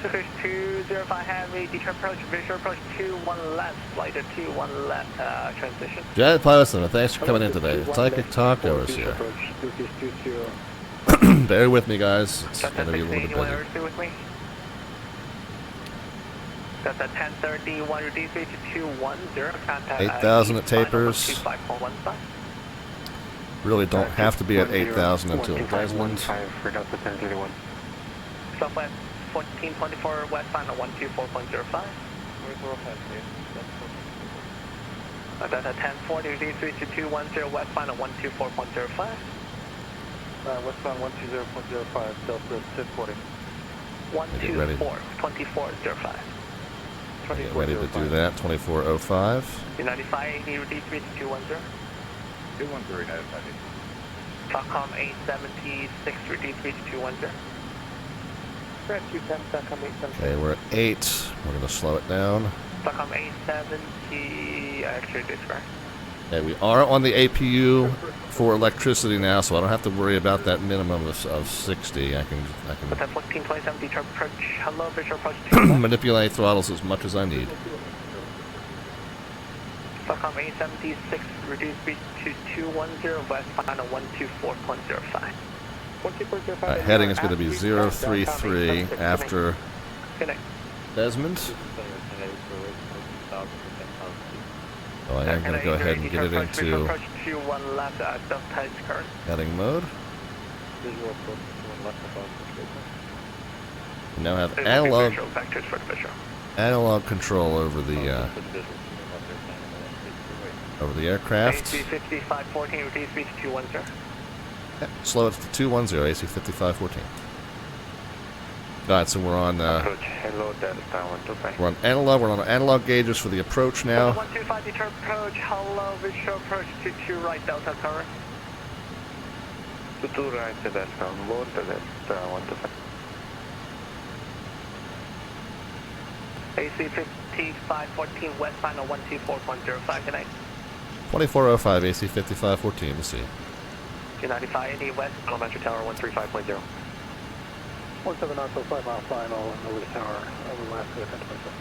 Turkish 205 heavy, Detroit approach, visual approach 21 left, flight to 21 left, transition. Jet Pilot Center, thanks for coming in today. Psychic Taco is here. Bear with me, guys. It's going to be a little bit busy. With me? That's at 1031, reduce speed to 210, contact 8,000 at tapers. 25.15. Really don't have to be at 8,000 until Desmond. Southwest 1424 westbound at 124.05. That's at 1040, reduce speed to 210 westbound at 124.05. Westbound 120.05, Delta 1040. 124.05. Get ready to do that. 2405. 9580, reduce speed to 210. 213, 9580. Stockholm 876, reduce speed to 210. We're at 210, Stockholm 876. Okay, we're at 8. We're going to slow it down. Stockholm 870, actually disregard. Okay, we are on the APU for electricity now, so I don't have to worry about that minimum of 60. I can But that's 1427, Detroit approach, hello, visual approach 2. manipulate throttles as much as I need. Stockholm 876, reduce speed to 210, westbound at 124.05. Heading is going to be 033 after Connect. Desmond. So I am going to go ahead and get it into heading mode. We now have analog control over the aircraft. AC 5514, reduce speed to 210. Yeah, slow it to 210, AC 5514. Alright, so we're on analog. We're on analog gauges for the approach now. 125 Detroit approach, hello, visual approach to 2 right, Delta Tower. To 2 right, that's download, that's 125. AC 5514 westbound at 124.05, good night. 2405, AC 5514, we'll see. 295 west, elementary tower 135.0. 17 knots, 5 mile final, and over the tower, over last to 1027.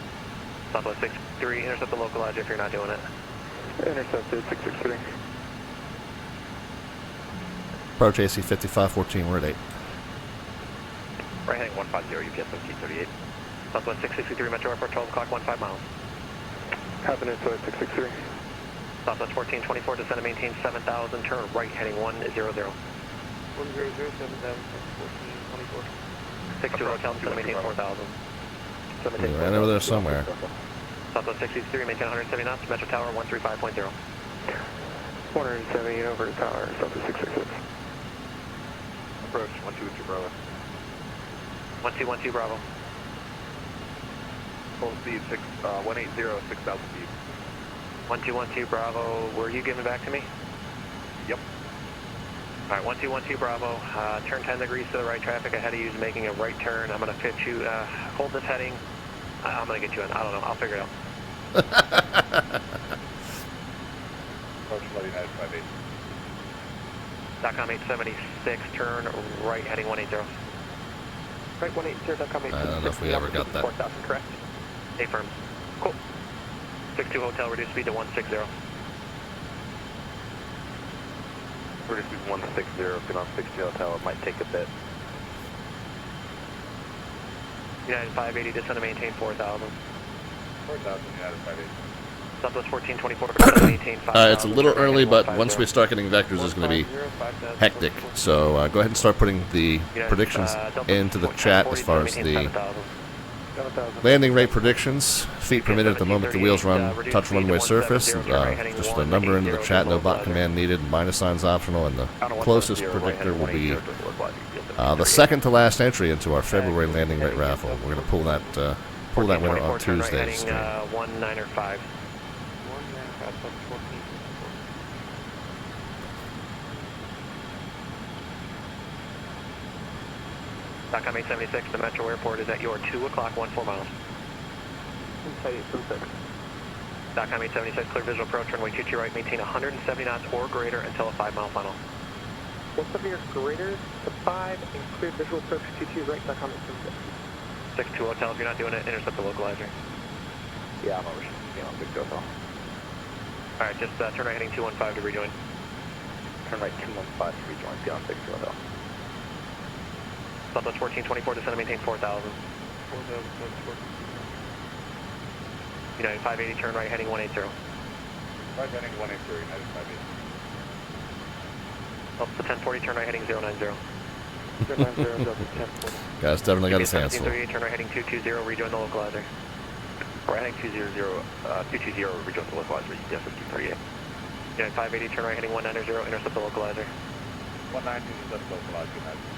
Southwest 63, intercept the local lodge if you're not doing it. Intercepted 663. Approach AC 5514, we're at 8. Right heading 150, UPS 1538. Southwest 663, Metro Airport, 12 o'clock, 15 miles. Happening to 663. Southwest 1424, descend and maintain 7,000, turn right heading 100. 100, 7,000, 1424. 62 hotel, descend and maintain 4,000. Right over there somewhere. Southwest 63, maintain 170 knots, Metro Tower 135.0. 170 over the tower, Southwest 666. Approach 122 Bravo. 1212 Bravo. Full speed 180, 6,000 feet. 1212 Bravo, were you giving back to me? Yep. Alright, 1212 Bravo, turn 10 degrees to the right, traffic ahead of you is making a right turn. I'm going to fit you, hold this heading. I'm going to get you in, I don't know, I'll figure it out. Approach United 58. .com 876, turn right heading 180. Right 180, .com 876. I don't know if we ever got that. 4,000, correct. Affirm. Cool. 62 hotel, reduce speed to 160. Reduce speed 160, get on 60 hotel, it might take a bit. United 580, descend to maintain 4,000. 4,000, United 580. Southwest 1424, descend to maintain 5,000. It's a little early, but once we start getting vectors, it's going to be hectic. So go ahead and start putting the predictions into the chat as far as the Landing rate predictions. Feet permitted at the moment the wheels touch runway surface. Just a number into the chat, no bot command needed, minus signs optional, and the closest predictor will be the second to last entry into our February landing rate raffle. We're going to pull that winner on Tuesday. 1905. .com 876, the Metro Airport is at your 2 o'clock, 14 miles. .com 876, clear visual approach, runway 22 right, maintain 170 knots or greater until a 5-mile final. 170 or greater to 5, and clear visual approach 22 right, .com 876. 62 hotel, if you're not doing it, intercept the localizer. Yeah, I'm over. Yeah, I'm good to go. Alright, just turn right heading 215 to rejoin. Turn right 215 to rejoin, beyond 62 hotel. Southwest 1424, descend and maintain 4,000. United 580, turn right heading 180. Right heading 180, United 580. Delta 1040, turn right heading 090. 090, Delta 1040. Guys, definitely got his hands full. 1738, turn right heading 220, rejoin the localizer. Right heading 220, rejoin the localizer, yes, 1538. United 580, turn right heading 190, intercept the localizer. 190, intercept the localizer, United.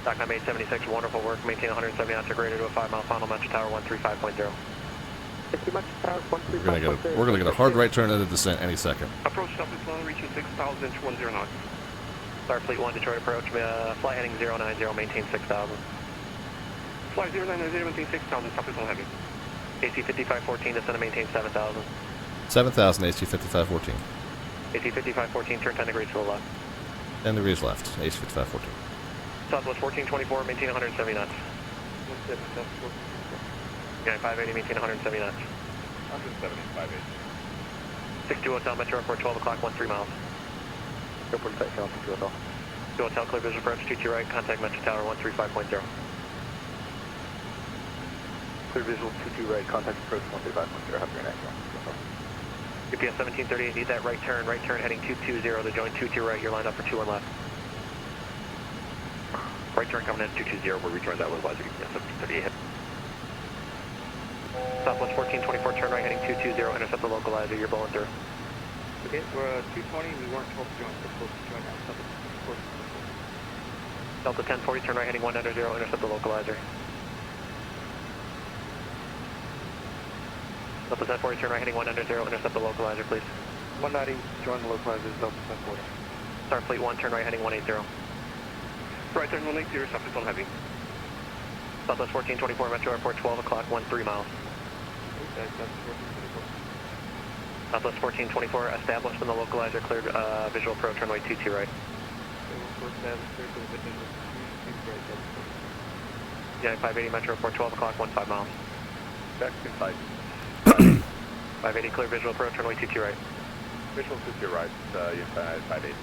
.com 876, wonderful work, maintain 170 knots or greater to a 5-mile final, Metro Tower 135.0. 50 Metro Tower 135.0. We're gonna get a hard right turn into descent any second. Approach Southwest 1, reaching 6,000, 10 knots. Starfleet 1, Detroit approach, flight heading 090, maintain 6,000. Flight 090, maintain 6,000, Southwest 1 heavy. AC 5514, descend and maintain 7,000. 7,000, AC 5514. AC 5514, turn 10 degrees to the left. 10 degrees left, AC 5514. Southwest 1424, maintain 170 knots. United 580, maintain 170 knots. 170, 580. 62 Hotel, Metro Airport, 12 o'clock, 13 miles. Airport Site, 62 Hotel. 2 Hotel, clear visual approach, 22 right, contact Metro Tower 135.0. Clear visual 22 right, contact approach 135.0, have your Nashville. UPS 1738, need that right turn heading 220 to join 22 right, you're lined up for 21 left. Right turn coming in 220, we'll rejoin that localizer, UPS 1738 hit. Southwest 1424, turn right heading 220, intercept the localizer, you're blowing through. Okay, we're 220, we weren't told to join, we're supposed to join now. Delta 1040, turn right heading 190, intercept the localizer. Delta 1040, turn right heading 190, intercept the localizer, please. 190, join the localizer, Delta 1040. Starfleet 1, turn right heading 180. Right turn 180, Southwest 1 heavy. Southwest 1424, Metro Airport, 12 o'clock, 13 miles. Southwest 1424, established in the localizer, cleared visual approach, runway 22 right. United 580, Metro Airport, 12 o'clock, 15 miles. Back to site. 580, clear visual approach, runway 22 right. Visual 22 right, United 580.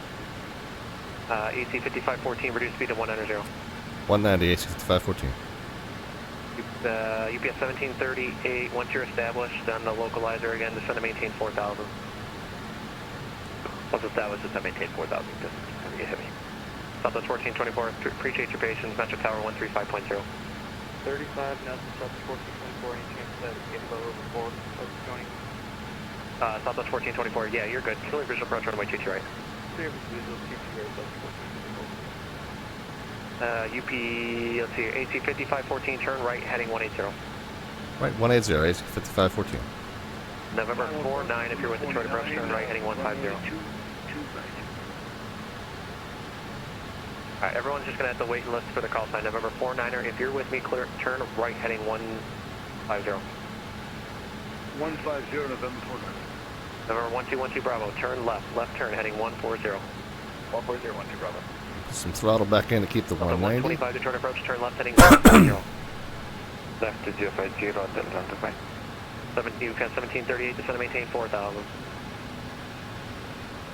AC 5514, reduce speed to 190. 190, AC 5514. UPS 1738, once you're established on the localizer again, descend to maintain 4,000. Once established, descend to maintain 4,000, just get heavy. Southwest 1424, appreciate your patience, Metro Tower 135.0. 35, now Southwest 1424, any chance that we get lower before joining? Southwest 1424, yeah, you're good. Clear visual approach, runway 22 right. Clear visual 22 right, Southwest 1424. UP, let's see, AC 5514, turn right, heading 180. Right, 180, AC 5514. November 49, if you're with Detroit approach, turn right, heading 150. Alright, everyone's just going to have to wait and list for the call sign. November 49er, if you're with me, clear, turn right, heading 150. 150, November 49. November 1212 Bravo, turn left turn, heading 140. 140, 12 Bravo. Some throttle back in to keep the 190. 125 Detroit approach, turn left, heading 140. Left to 050, Delta 5. UCAS 1738, descend to maintain 4,000.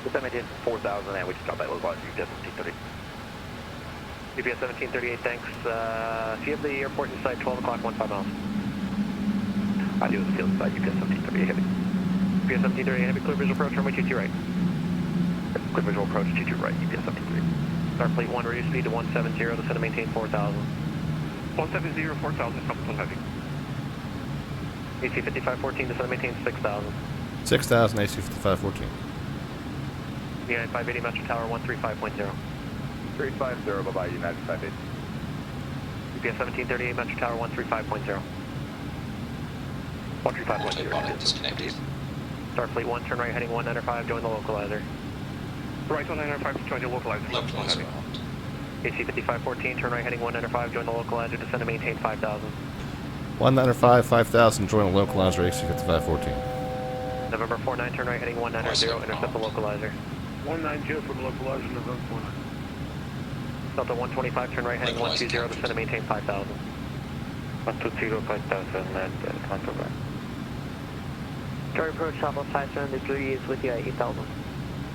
Descend maintain 4,000, and we just got that localizer, UPS 1738. UPS 1738, thanks. See you at the airport in sight, 12 o'clock, 15 miles. I do the field side, UPS 1738 heavy. UPS 1738 heavy, clear visual approach, runway 22 right. Clear visual approach, 22 right, UPS 1738. Starfleet 1, reduce speed to 170, descend to maintain 4,000. 170, 4,000, Southwest 1 heavy. AC 5514, descend and maintain 6,000. 6,000 AC 5514. United 580, Metro Tower 135.0. 350, bye-bye, United 580. UPS 1738, Metro Tower 135.0. 135.0. Autopilot disconnected. Starfleet 1, turn right heading 195, join the localizer. Right 195 to join the localizer. Localizer armed. AC 5514, turn right heading 195, join the localizer, descend and maintain 5,000. 195, 5,000, join the localizer AC 5514. November 49, turn right heading 190, intercept the localizer. 190 for the localizer, November 49. Delta 125, turn right heading 120, descend and maintain 5,000. 120, 5,000, and counter. Turn approach, Southwest 573 is with you at 8,000.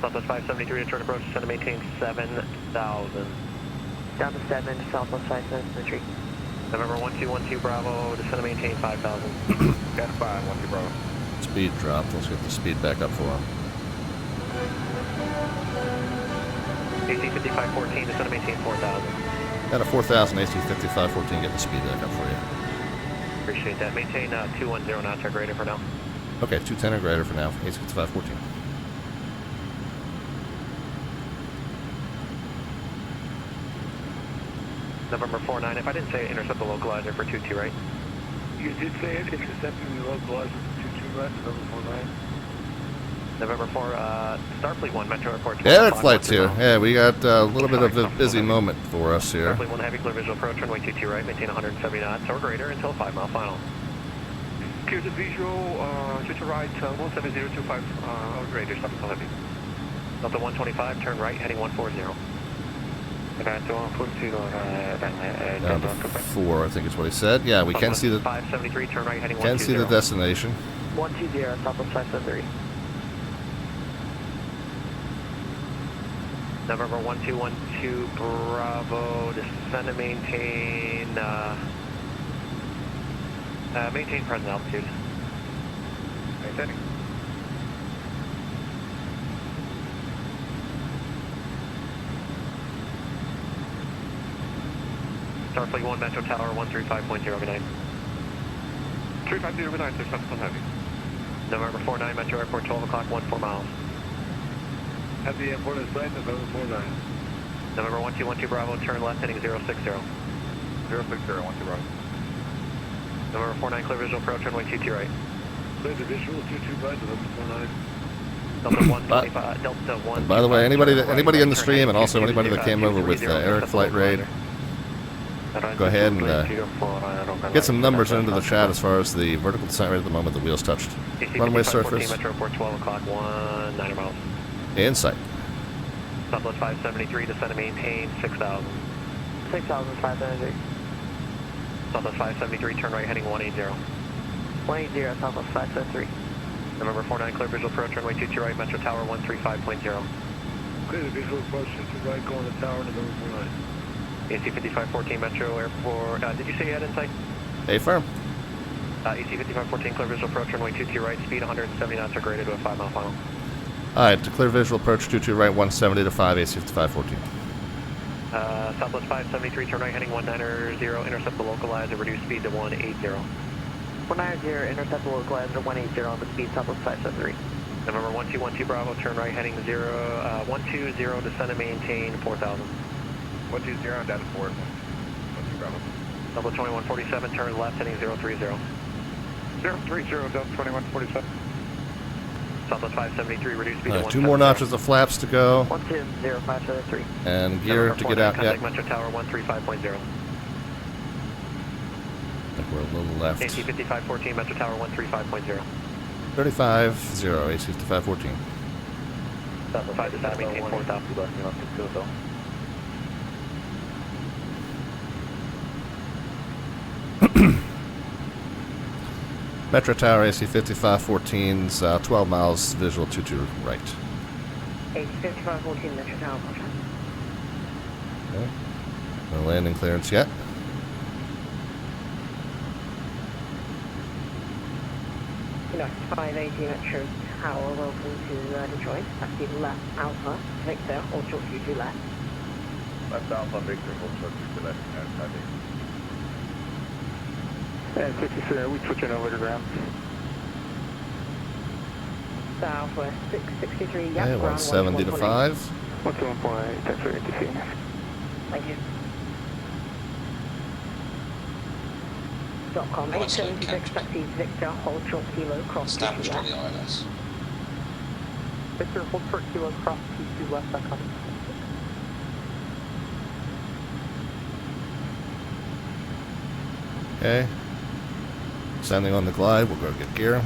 Southwest 573, turn approach, descend and maintain 7,000. Down to 7, Southwest 573. November 1212 Bravo, descend and maintain 5,000. Got 5, 12 Bravo. Speed dropped. Let's get the speed back up for him. AC 5514, descend and maintain 4,000. Got a 4,000 AC 5514. Get the speed back up for you. Appreciate that. Maintain 210 knots or greater for now. Okay, 210 or greater for now. AC 5514. November 49, if I didn't say it, intercept the localizer for 22, right? You did say it, intercepting the localizer for 22, right? November 49. November 4, Starfleet 1, Metro Airport. Yeah, Flight 2. Yeah, we got a little bit of a busy moment for us here. Starfleet 1, heavy clear visual approach, runway 22 right, maintain 170 knots or greater until 5 mile final. Clear the visual, switch to right, 17025 or greater, stop until heavy. Delta 125, turn right, heading 140. Down to 4, I think is what he said. Yeah, we can see the 573, turn right, heading 120. can see the destination. 120, Southwest 573. November 1212 Bravo, descend and maintain, maintain present altitude. Maintaining. Starfleet 1, Metro Tower 135.0, good night. 350 over 9, sir, stop until heavy. November 49, Metro Airport, 12 o'clock, 14 miles. At the airport in sight, November 49. November 1212 Bravo, turn left, heading 060. 060, 12 Bravo. November 49, clear visual approach, runway 22 right. Clear the visual, 22 right, November 49. Delta 125, Delta 1. By the way, anybody in the stream, and also anybody that came over with Eric Flight Raid, go ahead and get some numbers into the chat as far as the vertical descent rate at the moment the wheels touched. Runway surface. Metro Airport, 12 o'clock, 19 miles. Insight. Southwest 573, descend and maintain 6,000. 6,573. Southwest 573, turn right, heading 180. 180, Southwest 573. November 49, clear visual approach, runway 22 right, Metro Tower 135.0. Clear the visual approach, 22 right, going to tower, November 49. AC 5514 Metro Airport, did you say you had insight? A firm. AC 5514, clear visual approach, runway 22 right, speed 170 knots or greater to a 5 mile final. Alright, to clear visual approach 22 right, 170 to 5, AC 5514. Southwest 573, turn right heading 190, intercept the localizer, reduce speed to 180. 190, intercept the localizer, 180 on the speed, Southwest 573. November 1212 Bravo, turn right heading 120, descend and maintain 4,000. 120, down to 4. 12 Bravo. Double 2147, turn left heading 030. 030, Delta 2147. Southwest 573, reduce speed to 170. 2 more notches of flaps to go. 120, And gear to get out. Contact Metro Tower 135.0. I think we're a little left. AC 5514, Metro Tower 135.0. 35-0, AC 5514. Southwest 5 descend and maintain 4,000. Metro Tower AC 5514's 12 miles visual 22 right. AC 5514, Metro Tower, Okay. No landing clearance yet. United 580 Metro Tower, welcome to Detroit. Taxi left Alpha, Victor, or short to left. Left Alpha, Victor, hold short to left, and 580. And 57, we switching over to ground. Southwest 663, yep, Okay, 170 to 5. 171.8, thanks for ATC. Thank you. .com, 876, taxi Victor, hold short kilo, cross Established on left. the ILS. Victor, hold short kilo, cross T2 left, that comes. Okay. Standing on the glide, we'll go get gear.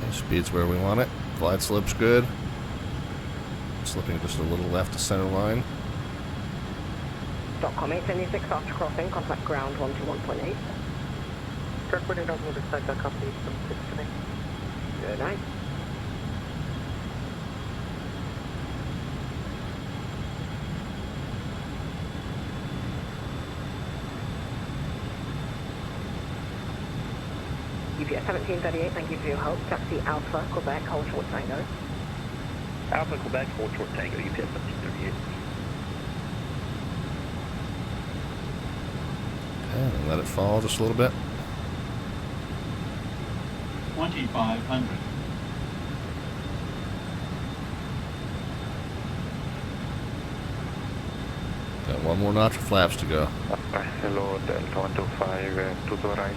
Okay, speed's where we want it. Glide slope's good. Slipping just a little left to center line. .com, 876, after crossing, contact ground 121.8. Truck running over the side, that company from 6 to me. Good night. UPS 1738, thank you for your help. Taxi Alpha, Quebec, hold short tango. Alpha, Quebec, hold short tango, UPS 1738. Okay, and let it fall just a little bit. 2500. Got one more notch of flaps to go. Hello, Delta 125, to the right.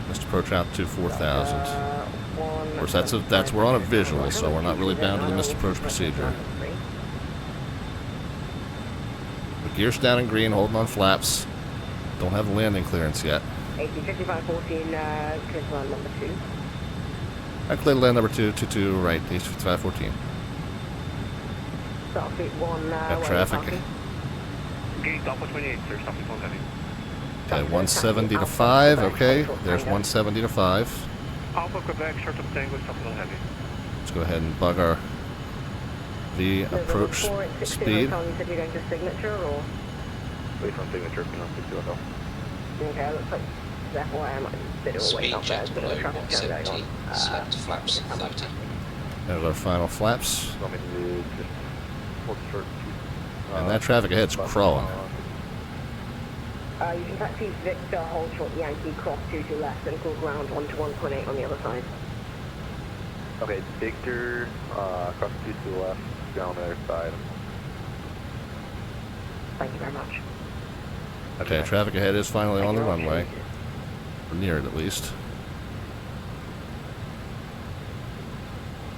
Missed approach altitude 4,000. Of course, we're on a visual, so we're not really bound to the missed approach procedure. But gear's down in green, holding on flaps. Don't have a landing clearance yet. 185514, clear line number 2. I cleared land number 2, 22 right, 5514. Starfleet 1, Got traffic. Gate Alpha 28, sir, something on heavy. Okay, 170 to 5, okay. There's 170 to 5. Alpha, Quebec, short of tango, something on heavy. Let's go ahead and bug our V approach speed. You said you're going to signature, or? Wait for signature, you know, 60 go. Okay, looks like that's why I'm a bit of a wait Speed off there. jet Bit of below a traffic jam going 170, on. select flaps 30. There's our final flaps. So I'm going to just hold short. And that traffic ahead's crawling. You can taxi Victor, hold short Yankee, cross 2 to left, and call ground 121.8 on the other side. Okay, Victor, cross 2 to the left, down on the other side. Thank you very much. Okay, traffic ahead is finally on the runway. Or near it, at least.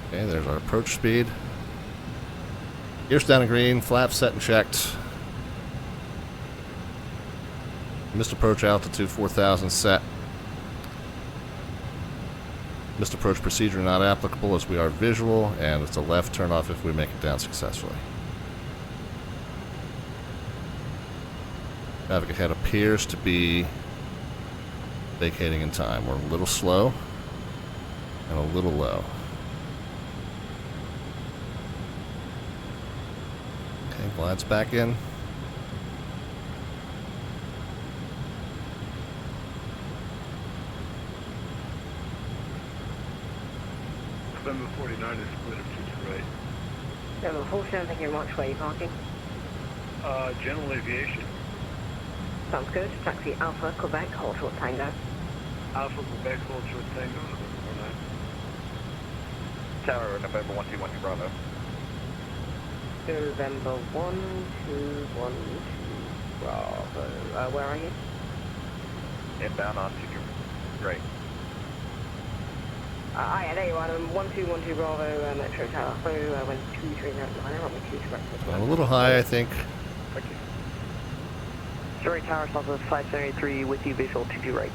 Okay, there's our approach speed. Gear's down in green, flaps set and checked. Missed approach altitude 4,000 set. Missed approach procedure not applicable as we are visual, and it's a left turn off if we make it down successfully. Traffic ahead appears to be vacating in time. We're a little slow and a little low. Okay, glides back in. November 49 is split up to right. November 47, thank you very much. Where are you parking? General aviation. Sounds good. Taxi Alpha, Quebec, hold short tango. Alpha, Quebec, hold short tango, November 49. Tower, November 1212 Bravo. November 1212 Bravo. Where are you? Inbound on to right. Yeah, there you are. 1212 Bravo, Metro Tower. So, when 2309, runway 2 to breakfast. A little high, I think. Thank you. Story Tower, Southwest 573, with you, visual 22 right.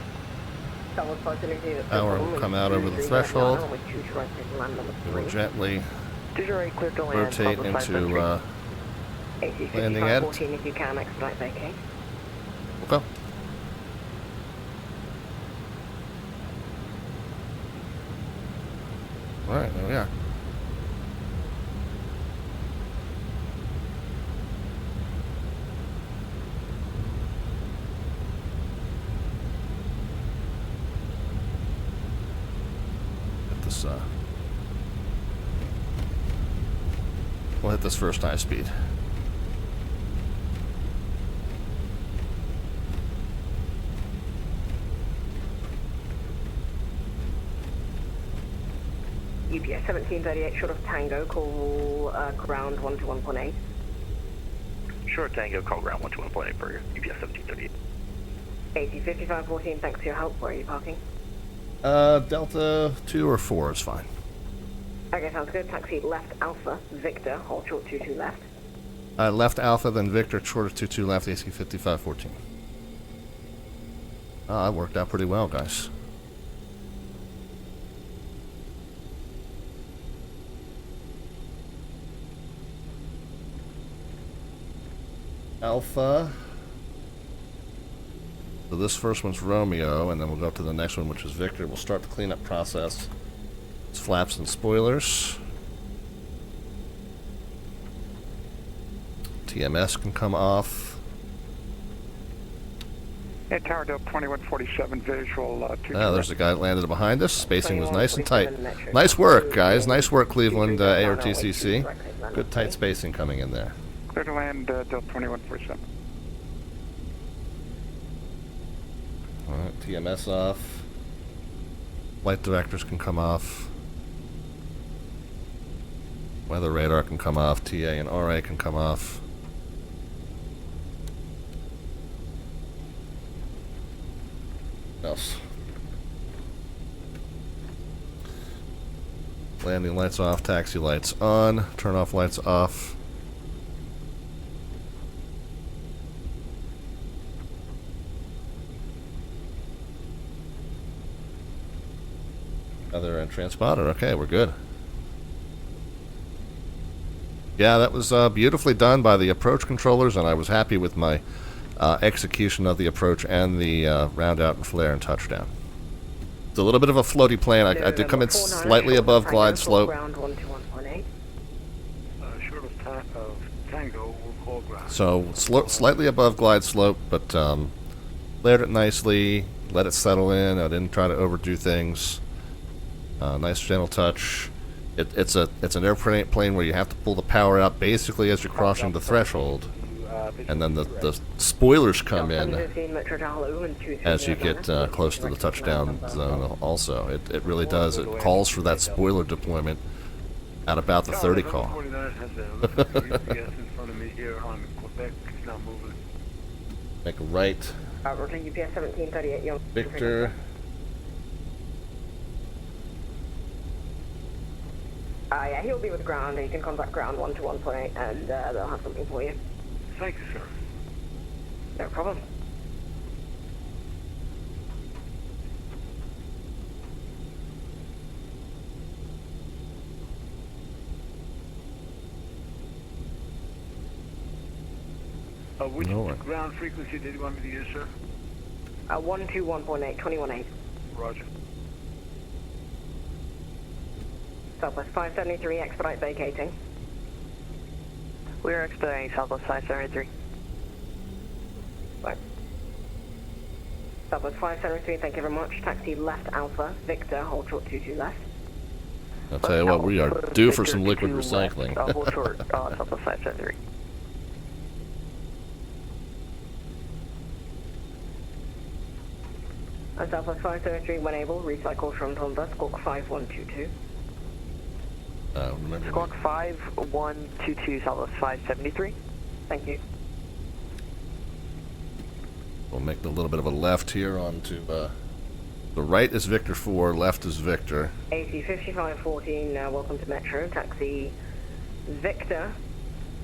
Southwest 573, Power will come out over the threshold. Runway 2 to right, land number We 3. will gently 22 right, clear to land, rotate Southwest into 573. landing edge. 14 if you can, expedite vacate. Okay. Alright, there we are. this. We'll hit this first high speed. UPS 1738, short of Tango, call ground 121.8. Short Tango, call ground 121.8 for UPS 1738. AC 5514, thanks for your help. Where are you parking? Delta 2 or 4 is fine. Okay, sounds good. Taxi left Alpha, Victor, hold short 22 left. Left Alpha, then Victor, short of 22 left, AC 5514. That worked out pretty well, guys. Alpha. So this first one's Romeo, and then we'll go up to the next one, which is Victor. We'll start the cleanup process. It's flaps and spoilers. TMS can come off. Hey, Tower Delta 2147 visual. There's a guy that landed behind us. Spacing was nice and tight. Nice work, guys. Nice work, Cleveland ARTCC. Good tight spacing coming in there. Clear to land, Delta 2147. Alright, TMS off. Flight directors can come off. Weather radar can come off. TA and RA can come off. What else? Landing lights off, taxi lights on, turn off lights off. Other and transponder. Okay, we're good. Yeah, that was beautifully done by the approach controllers, and I was happy with my execution of the approach and the round out and flare and touchdown. It's a little bit of a floaty plane. I did come in slightly above glide slope. Short of Tango, we'll call ground. So slightly above glide slope, but flared it nicely, let it settle in. I didn't try to overdo things. Nice gentle touch. It's an airplane where you have to pull the power out basically as you're crossing the threshold, and then the spoilers come in as you get close to the touchdown zone. Also, it really does. It calls for that spoiler deployment at about the 30 call. Make a right. Victor. Yeah, he'll be with ground. You can contact ground 121.8 and they'll have something for you. Thank you, sir. No problem. Which ground frequency did you want me to use, sir? 121.8, 21.8. Roger. Southwest 573, expedite vacating. We are expediting Southwest 573. Right. Southwest 573, thank you very much. Taxi left Alpha, Victor, hold short 22 left. I'll tell you what, we are due for some liquid recycling. Hold short, Southwest 573. Southwest 573, when able, recycle from Tonga, squawk 5122. Squawk 5122, Southwest 573. Thank you. We'll make a little bit of a left here onto the right is Victor 4, left is Victor. AC 5514, welcome to Metro. Taxi Victor,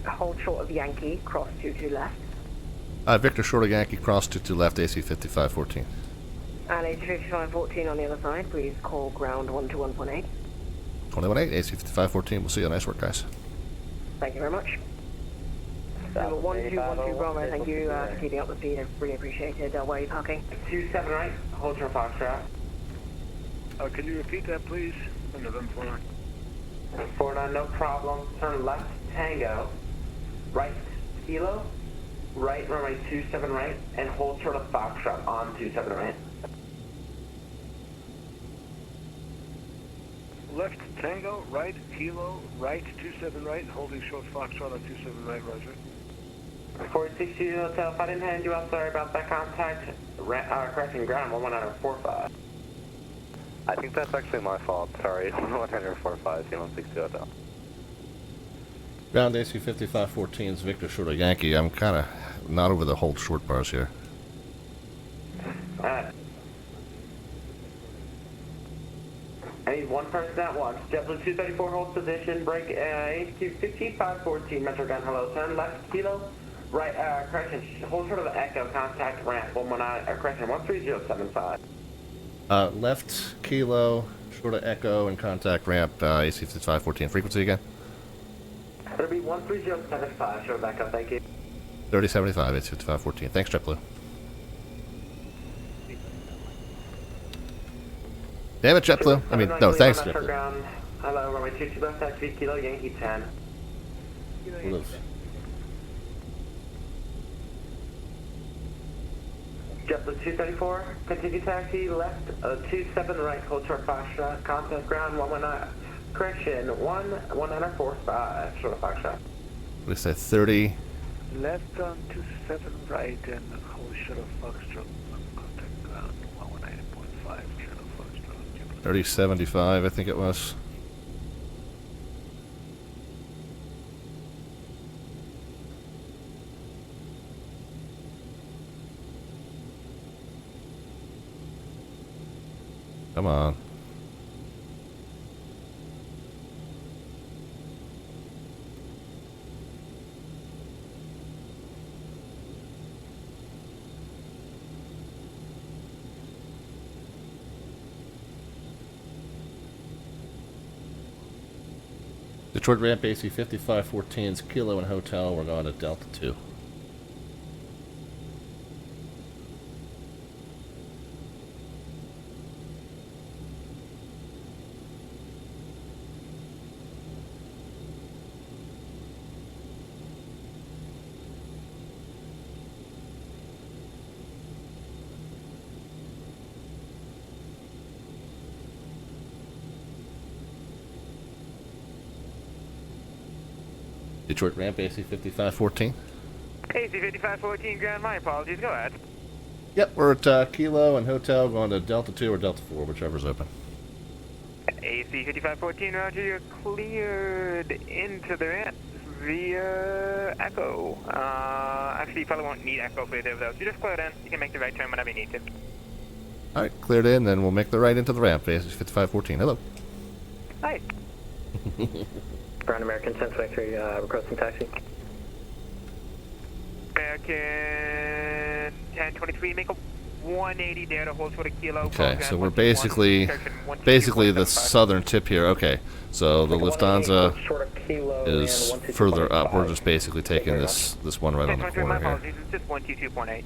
hold short of Yankee, cross 22 left. Victor short of Yankee, cross 22 left, AC 5514. And AC 5514 on the other side, please call ground 121.8. 21.8, AC 5514. We'll see you. Nice work, guys. Thank you very much. Number 1212 Bravo, thank you for keeping up the speed. I really appreciate it. Where are you parking? 278, hold your Foxtrot. Can you repeat that, please? Uneventful. 49, no problem. Turn left, Tango. Right, Kilo. Right, runway 27 right, and hold short of Foxtrot on 27 right. left Tango, right Kilo, right 27 right, and holding short Foxtrot on 27 right, roger. 460 Hotel, if I didn't hand you out, sorry about that contact. Correcting ground 11945. I think that's actually my fault. Sorry, 11945, C162 Hotel. Ground AC 5514's Victor short of Yankee. I'm kind of not over the hold short bars here. Alright. I need one person at once. JetBlue 234 holds position. Break AQ 5514 Metro gun. Hello, turn left Kilo. Right, correction, hold short of the Echo. Contact ramp 119, correction 13075. Left Kilo, short of Echo, and contact ramp AC 5514. Frequency again? It'll be 13075, short of Echo, thank you. 3075, AC 5514. Thanks, JetBlue. Damn it, JetBlue. I mean, no, thanks, JetBlue. Hello, runway 22 left, taxi Kilo, Yankee 10. JetBlue 234, continue taxi, left 27 right, hold short Foxtrot, contact ground 119, correction 11945, short of Foxtrot. What do you say, 30? Left on 27 right, and hold short of Foxtrot, contact ground 119.5, short of Foxtrot. 3075, I think it was. Come on. Detroit ramp AC 5514's Kilo and Hotel. We're going to Delta 2. Detroit ramp AC 5514. AC 5514, ground, my apologies, go ahead. Yep, we're at Kilo and Hotel going to Delta 2 or Delta 4, whichever's open. AC 5514, roger, you're cleared into the ramp via Echo. Actually, you probably won't need Echo for either of those. You just cleared in, you can make the right turn whenever you need to. Alright, cleared in, then we'll make the right into the ramp, AC 5514. Hello. Hi. Ground American 1023, requesting taxi. American 1023, make a 180 there to hold for the Kilo. Okay, so we're basically the southern tip here. Okay, so the Lufthansa is further up. We're just basically taking this one right on the corner here. It's just 122.8.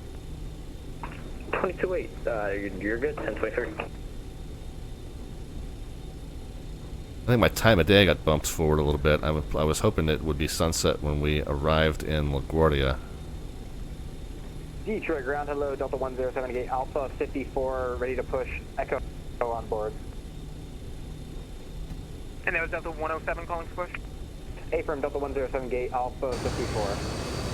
228, you're good, 1023. I think my time of day got bumped forward a little bit. I was hoping it would be sunset when we arrived in LaGuardia. Detroit ground, hello, Delta 1078, Alpha 54, ready to push, Echo on board. And that was Delta 107 calling for push? Affirm, Delta 1078, Alpha 54.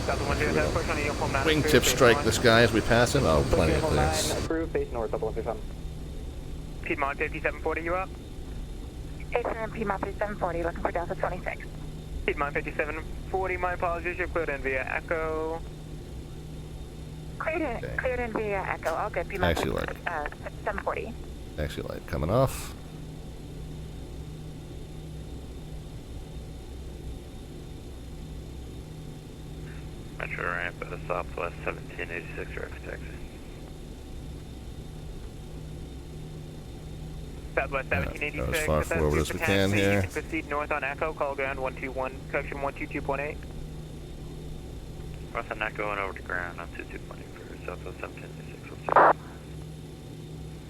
Delta 107, push on the uniform 9. Wingtip strike this guy as we pass him. Oh, plenty of things. Approved, face north, Delta 137. Piedmont 5740, you up? Affirm, Piedmont 5740, looking for Delta 26. Piedmont 5740, my apologies, you're cleared in via Echo. Cleared in via Echo, all good, Piedmont 740. Taxi light coming off. Metro ramp at a Southwest 1786 direct taxi. Southwest 1786. As far forward as we can here. You can proceed north on Echo, call ground 121, correction 122.8. North on Echo and over to ground on 22.8 for Southwest 1786.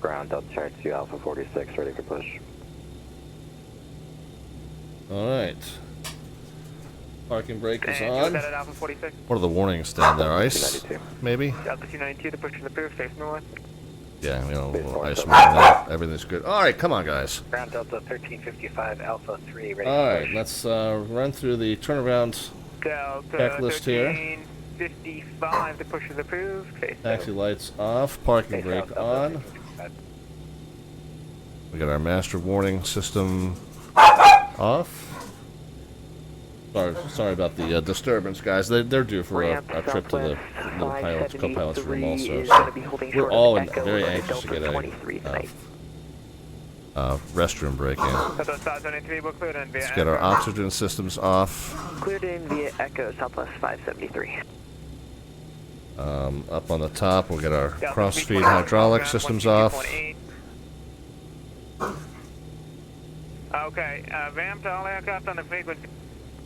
Ground, Delta Charge 2, Alpha 46, ready for push. Alright. Parking brake is and on. That at Alpha 46. What are the warnings down there? Ice? Maybe? Delta 292, the push is approved, face north. Yeah, you know, a little ice out. Everything's good. All right, come on, guys. Ground Delta 1355 Alpha 3 ready. All right, let's run through the turnaround checklist here. 1355, the push is approved. Taxi lights off, parking brake on. We got our master warning system off. Sorry about the disturbance, guys. They're due for a trip to the little pilots, co-pilots room also. So we're all very anxious to get a restroom break in. Let's get our oxygen systems off. Cleared in via Echo Southwest 573. Up on the top, we'll get our cross-feed hydraulic systems off. Okay, ramp to all aircraft on the frequency.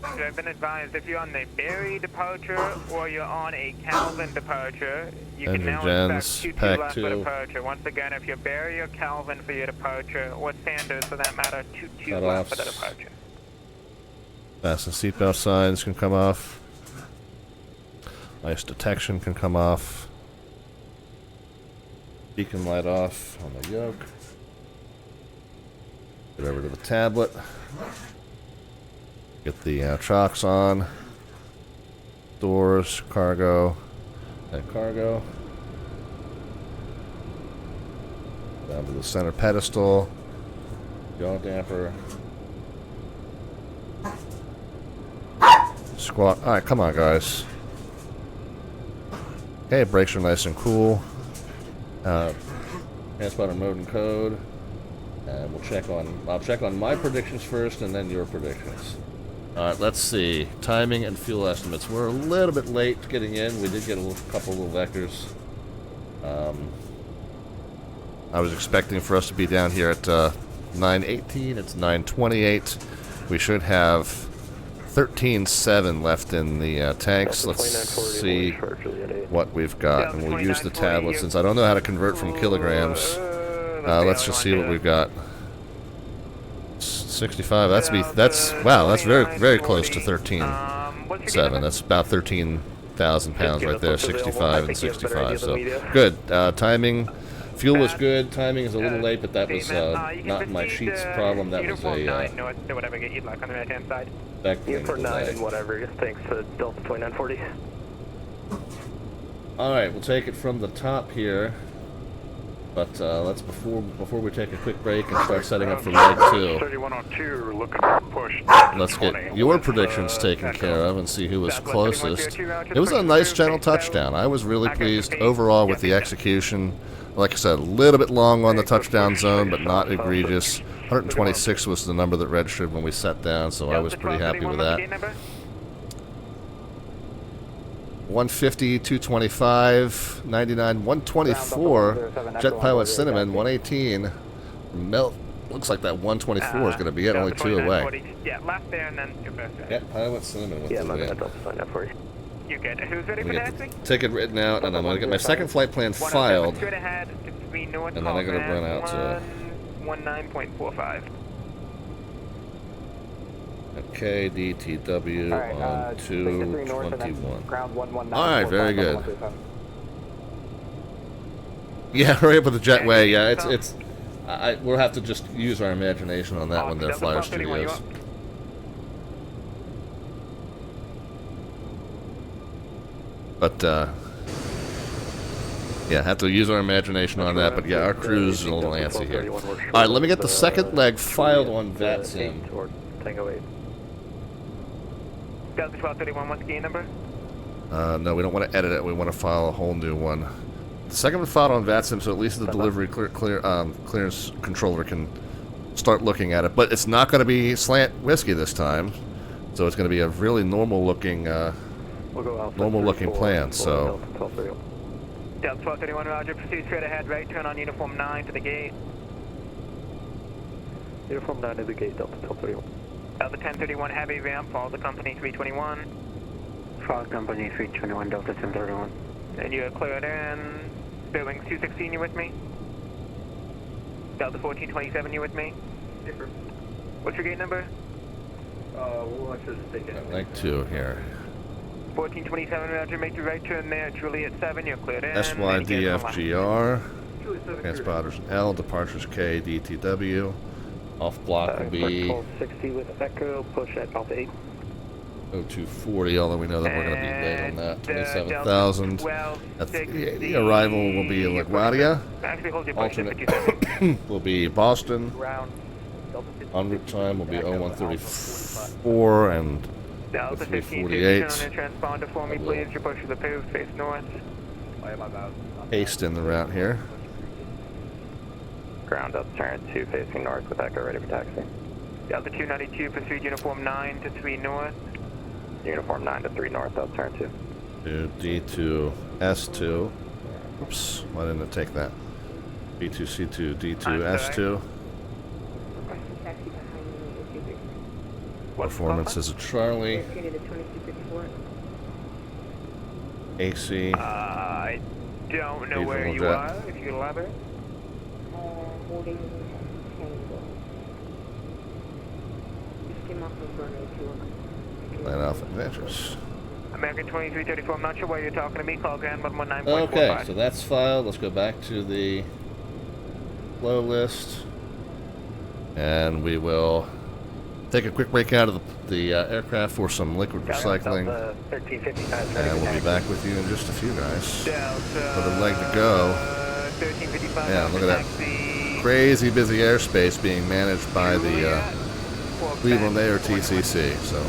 I've been advised if you're on a BAe departure or you're on a Calvin departure, you can now expect 2-2 left for departure. Once again, if you're BAe or Calvin for your departure, or Sanders for that matter, 2-2 left for the departure. Fasten seatbelt signs can come off. Ice detection can come off. Beacon light off on the yoke. Get over to the tablet. Get the chocks on. Doors, cargo, and cargo. Down to the center pedestal. Yaw damper. Squat. Alright, come on, guys. Okay, brakes are nice and cool. Transponder mode and code. And I'll check on my predictions first and then your predictions. Alright, let's see. Timing and fuel estimates. We're a little bit late getting in. We did get a couple little vectors. I was expecting for us to be down here at 9:18. It's 9:28. We should have 13.7 left in the tanks. Let's see what we've got. And we'll use the tablet since I don't know how to convert from kilograms. Let's just see what we've got. 65. Wow. That's very close to 13.7. That's about 13,000 pounds right there. 65 and 65. So good. Timing, fuel was good. Timing is a little late, but that was not my sheet's problem. That was a whatever get you like on the right hand side. Uniform 9 and whatever. Thanks to Delta 2940. All right, we'll take it from the top here. But let's before we take a quick break and start setting up for leg 2. 3102, looking for push. Let's get your predictions taken care of and see who was closest. It was a nice gentle touchdown. I was really pleased overall with the execution. Like I said, a little bit long on the touchdown zone, but not egregious. 126 was the number that registered when we sat down, so I was pretty happy with that. 150, 225, 99, 124, Jet Pilot Cinnamon, 118. Looks like that 124 is going to be it, only 2 away. Yeah, left there and then your best. Jet Pilot Cinnamon with the win. You're good. Who's ready for that? Ticket written out, and I'm going to get my second flight plan filed. And then I'm going to run out to 19.45. KDTW on 221. Ground 119. Alright, very good. Yeah, hurry up with the jetway. Yeah, we'll have to just use our imagination on that one there, Flyer Studios. But, yeah, have to use our imagination on that, but yeah, our crew's a little antsy here. Alright, let me get the second leg filed on VATSIM. Tango 8. Delta 1231, what's the key number? No, we don't want to edit it. We want to file a whole new one. The second one filed on VATSIM, so at least the delivery clearance controller can start looking at it. But it's not going to be slant whiskey this time, so it's going to be a really normal-looking, plan. So. Delta 1231, Roger. Proceed straight ahead. Right turn on uniform 9 to the gate. Uniform 9 to the gate. Delta 1231. Delta 1031 heavy ramp, follow the company 321. Follow company 321, Delta 1031. And you're cleared in. Boeing 216, you with me? Delta 1427, you with me? Yes, sir. What's your gate number? We'll actually just take it. Leg 2 here. 1427, Roger. Make the right turn there. Juliet 7, you're cleared in. SYDFGR. Transponders L, departures KDTW. Off block will be 1260 with Echo, push at Alpha 8. 0240, although we know that we're going to be late on that. 27,000. That's the arrival will be LaGuardia. Alternate will be Boston. En route time will be 0134 and Delta 348. Transponder for me, please. Your push to the poo, face north. Paste in the route here. Ground up, turn 2 facing north with Echo ready for taxi. Delta 292, proceed uniform 9 to 3 north. Uniform 9 to 3 north, up turn 2. To D2, S2. Oops, why didn't it take that? B2, C2, D2, S2. Performance is a Charlie. AC. I don't know where you are, if you could elaborate. Holding Tango. Just came off of runway 2. Land Alpha Adventures. American 2334, I'm not sure why you're talking to me. Call Grand 119.45. Okay, so that's filed. Let's go back to the flow list. And we will take a quick break out of the aircraft for some liquid recycling. And we'll be back with you in just a few, guys. Put a leg to go. Yeah, look at that crazy busy airspace being managed by the Cleveland Air TCC. So,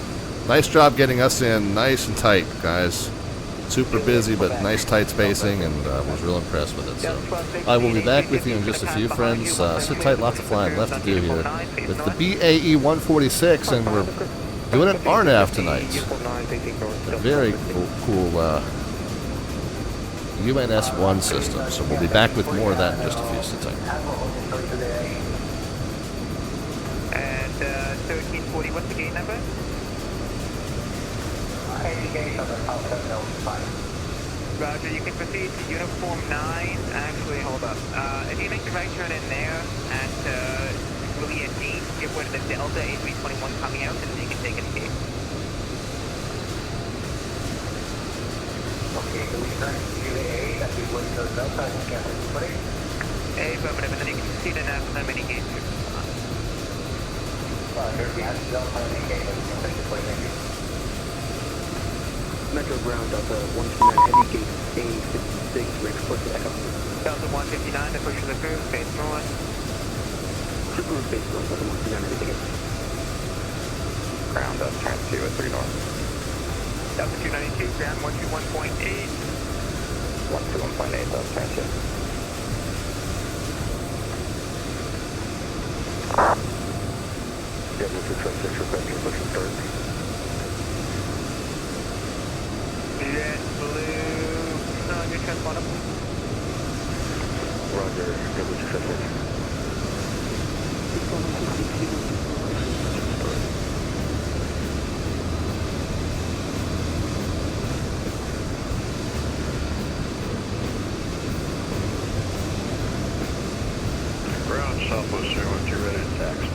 nice job getting us in nice and tight, guys. Super busy, but nice tight spacing, and was real impressed with it. So, I will be back with you in just a few, friends. Sit tight, lots of flying left to do here with the BAe146, and we're doing an RNAV tonight. A very cool UNS-1 system. So we'll be back with more of that in just a few. Sit tight. And 1340, what's the gate number? Roger, you can proceed to uniform 9. Actually, hold up. If you make the right turn in there at Juliet 8, get rid of the Delta A321 coming out, and then you can take it to gate. Okay, so we start UAA, that's the way to Delta, and cancel the footing. Affirmative, and then you can proceed in after how many gates you're on. There's the Delta and gate, and we can take the footing, thank you. Metro ground, Delta 129, heavy gate A56, ready for the Echo. Delta 159, to push to the crew, face north. Crew face north, Delta 159, heavy gate. Ground up, turn 2 at 3 north. Delta 292, ground 121.8. 121.8, up turn 2. Yeah, this is 26, requesting push and start. JetBlue, on your transponder. Roger, W276. Ground Southwest 01, you're ready to taxi.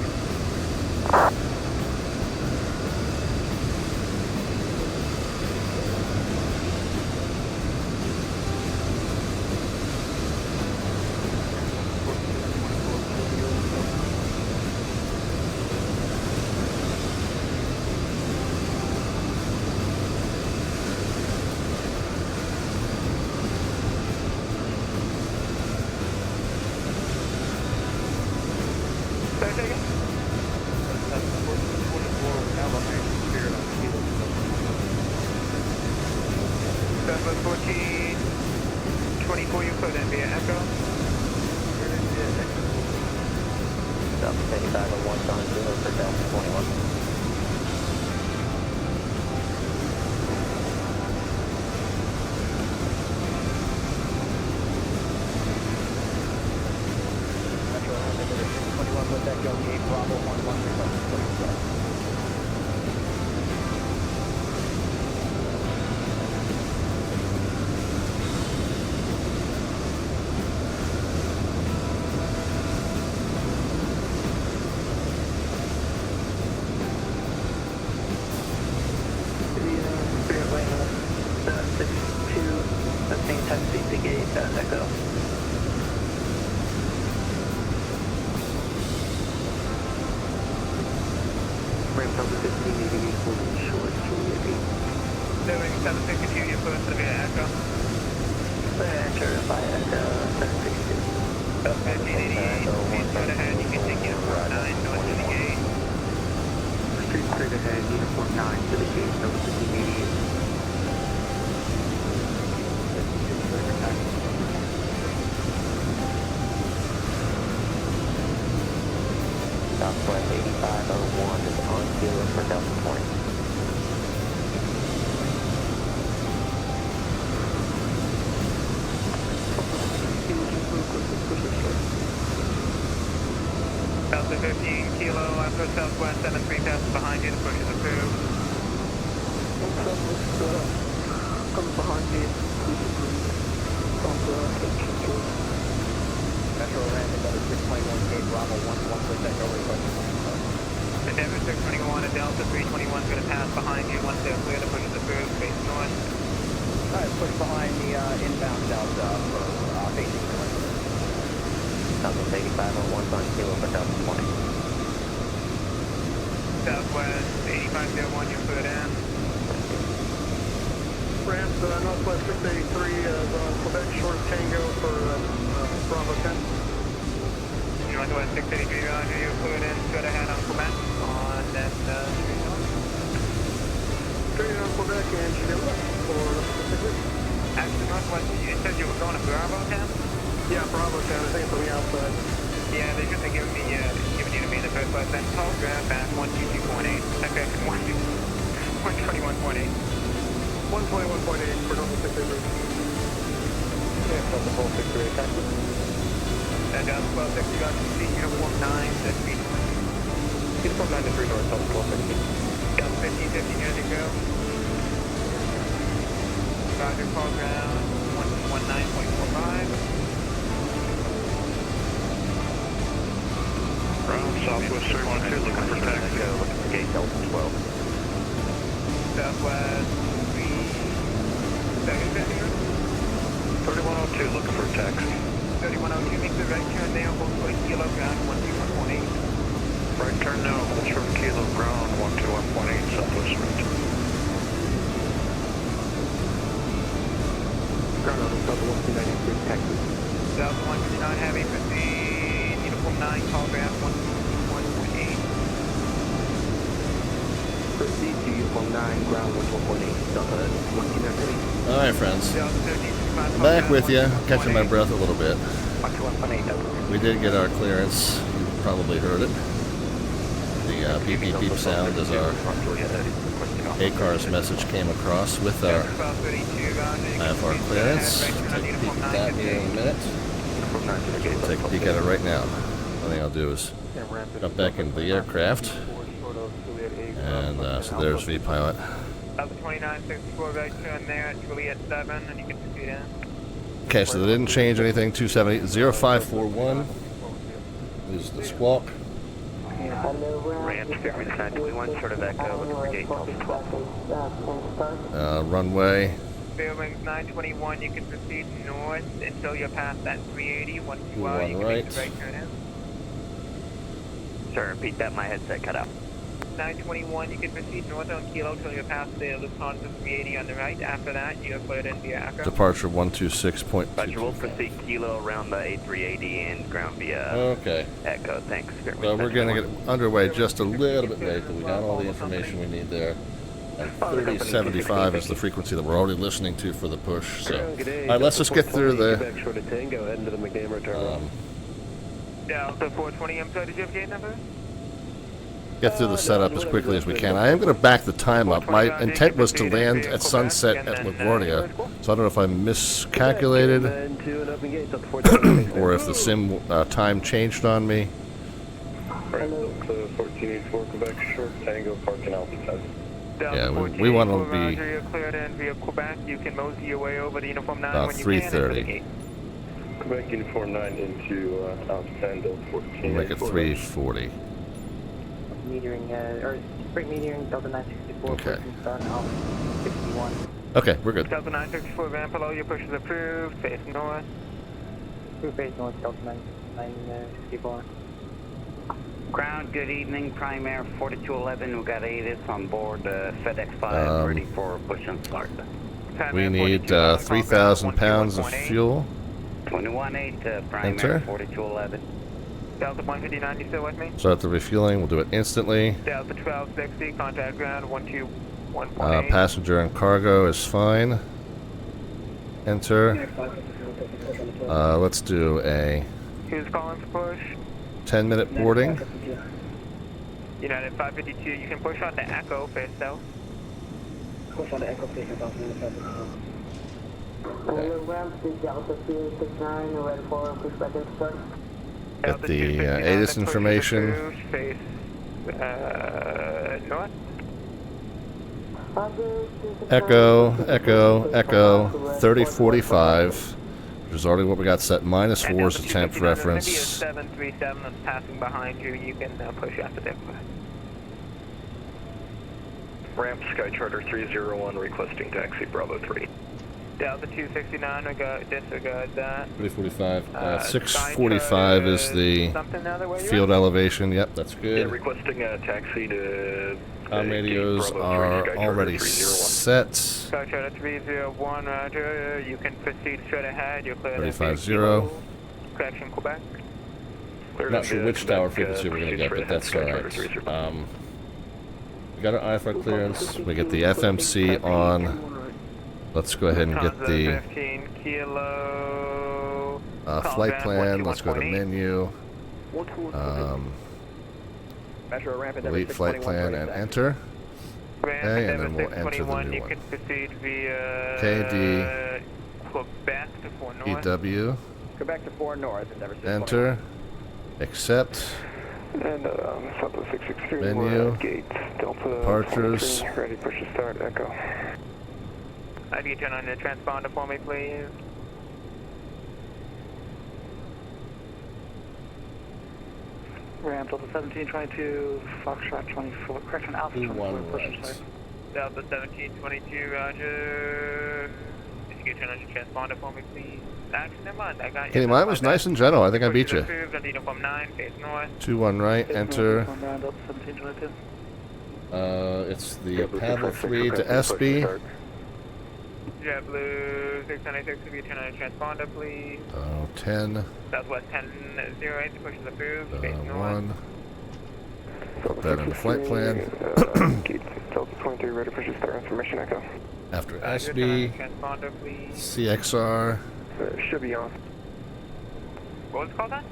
Southwest 14, 24, you put in via Echo. Delta 5501, John 0 for Delta 21. With Echo 8, Bravo 11, requesting Doing 762, you're close to the Echo. Certify Echo 762. 1588, street straight ahead, you can take uniform 9 north to the gate. Street straight ahead, uniform 9 to the gate, over 1588. Southwest 8501 is on kilo for Delta Point. Delta 15 kilo, after Southwest 73 passes behind you, the push is approved. Comes behind me, please approve. From the Metro ramp at Delta 621 gate Bravo 11% over request. The Denver 621 and Delta 321 is going to pass behind you. Once they're clear, the push is approved, face north. Alright, push behind the inbound Delta for facing north. Southwest 8501 on kilo for Delta Point. Southwest 8501, you're cleared in. Ramp Northwest 683 Quebec short Tango for Bravo 10. Northwest 683, Roger, you're cleared in. Straight ahead on Quebec on that street north. Straight on Quebec and you get left for Actually, Northwest, you said you were going to Bravo 10? Yeah, Bravo 10, I think it's on the outside. Yeah, they should have given you to me in the first place. Then call grab back 122.8. Okay, 121.8. 121.8 for Delta 683. Yeah, Delta 463, taxi. And Delta 1260, got to see uniform 9, that's speed north. Uniform 9 to 3 north, Delta 1260. Delta 1550, near to go. Roger, call ground 119.45. Ground Southwest 312, looking for taxi. Looking for gate Delta 12. Southwest 3102, looking for taxi. 3102, make the right turn now, hold for kilo ground 121.8. Right turn now, hold short kilo ground 121.8, Southwest right. Ground on Delta 193, taxi. Delta 159 heavy, proceed, uniform 9, call ground 121.8. Proceed to uniform 9, ground 121.8, Delta 193. All right, friends. Delta 1365, Back with you, catching my breath a little bit. 121.8, Delta. We did get our clearance. You probably heard it. The beep beep beep sound as our ACARS message came across with our IFR clearance. Take a peek at that here in a minute. We'll take a peek at it right now. One thing I'll do is jump back into the aircraft. And so there's V-Pilot. Delta 2964, right turn there at Juliet 7, and you can proceed in. Okay, so they didn't change anything. 270 0541 is the squawk. Ramp, Fairway 921, short of Echo, looking for gate Delta 12. Runway. Fairwings 921, you can proceed north until you're past that 380. Once you are, you can right. make the right turn in. Sorry, repeat that, my headset cut out. 921, you can proceed north on Kilo until you're past the Lufthansa 380 on the right. After that, you're cleared in via Echo. Departure 126.2. Roger, we'll proceed Kilo around the A380 and ground via Echo. Thanks. So we're going to get underway just a little bit late, but we got all the information we need there. And 3075 is the frequency that we're already listening to for the push. So, all right, let's just get through the. Delta 420, I'm sorry, did you have gate number? Get through the setup as quickly as we can. I am going to back the time up. My intent was to land at sunset at LaGuardia, so I don't know if I miscalculated or if the sim time changed on me. Right, 1484 Quebec short Tango parking altitude. Yeah, we want to be You're cleared in via Quebec. You can mosey your way over to Uniform 9 about when you 3:30. Quebec Uniform 9 into Alexander 14. Make it 3:40. Metering, or spring metering, Delta 964, okay. Sun, 61. Okay, we're good. Delta 964, ramp below, your push is approved, face north. Approved face north, Delta 964. Ground, good evening. Prime Air 4211. We got ATIS on board FedEx 5 ready for push and start. We need 3,000 pounds of fuel. 21-8, Prime Enter. Air 4211. Delta 159, you still with me? Start the refueling. We'll do it instantly. Delta 1260, contact ground 121.8. Passenger and cargo is fine. Enter. Let's do a Who's calling for push? 10-minute boarding. United 552, you can push on to Echo, face south. Push on the Echo station, Delta 269, ready for pushback and start. Get the ATIS information. Face north. Echo, 3045. Which is already what we got set. -4 is the temp reference. 737 that's passing behind you. You can push after them. Ramp Sky Charter 301 requesting taxi Bravo 3. Delta 269, disregard that. 345. 645 is the field elevation. Yep, that's good. Yeah, requesting a taxi to... radios are already set. Sky Charter 301, roger. You can proceed straight ahead. You're clear. 350. Correction, Quebec. Not sure which tower frequency we're going to get, but that's alright. We got our IFR clearance. We get the FMC on. Let's go ahead and get the flight plan. Let's go to menu. Delete flight plan and enter. Okay, and then we'll enter the new one. KBNA-KDTW. Quebec to 4 north. Enter. Accept. And Southwest 663. Menu. Gate Delta. Departures. Ready, push to start. Echo. If you turn on the transponder for me, please. Ram Delta 1722, Foxtrot 24, correction, Alpha 24, push to start. Delta 1722, roger. If you could turn on your transponder for me, please. Actually, never mind, I got you. Okay, mine was nice and gentle. I think I beat you. 2-1 right, enter. Ram Delta 1722. It's the Paddle 3 to SB. JetBlue 696, if you turn on your transponder, please. 10. Southwest 1008, the push is approved. Face north. 1. Put that in the flight plan. Delta 23, ready for start information. Echo. After SB, transponder, please. CXR. Should be on. What was it called then?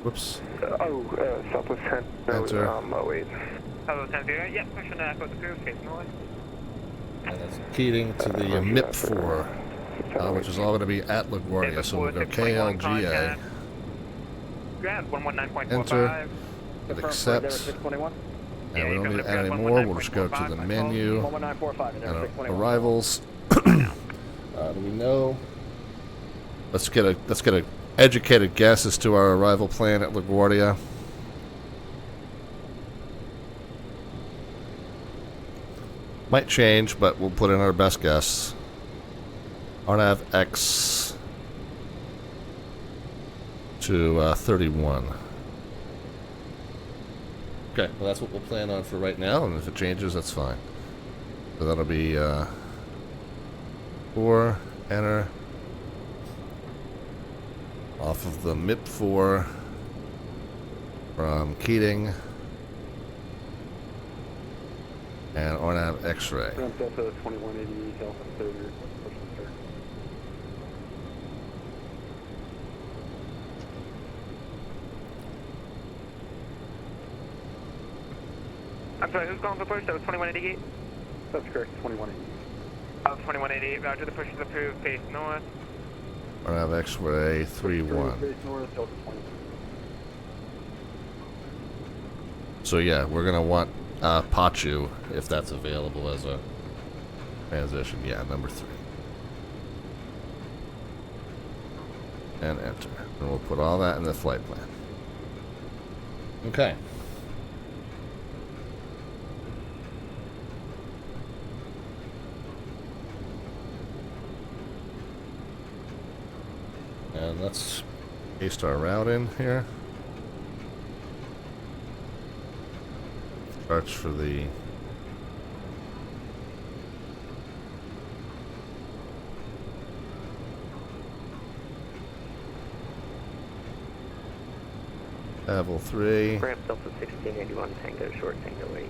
Whoops. Southwest 10. Enter. 08. Southwest 1008, yeah, push on the Echo's approved. Face north. And that's keying to the MIP4, which is all going to be at LaGuardia. So we'll go KLGA. Ground 119.45. Enter. Hit accept. And we don't need to add any more. We'll just go to the menu. And arrivals. Do we know? Let's get a educated guess as to our arrival plan at LaGuardia. Might change, but we'll put in our best guess. RNAV X to 31. Okay, well that's what we'll plan on for right now, and if it changes, that's fine. So that'll be 4, enter. Off of the MIP4 from Keating. And RNAV X-ray. Ramp Delta 2180, Delta 30, push to start. I'm sorry, who's calling for push? That was 2188? That's correct, 2180. 2188, roger, the push is approved, face north. RNAV X-ray 31. Face north, Delta 20. So yeah, we're gonna want Pachu, if that's available as a transition. Yeah, number 3. And enter. And we'll put all that in the flight plan. Okay. And let's paste our route in here. Arch for the Level 3. Ramp Delta 1681 Tango short Tango 8.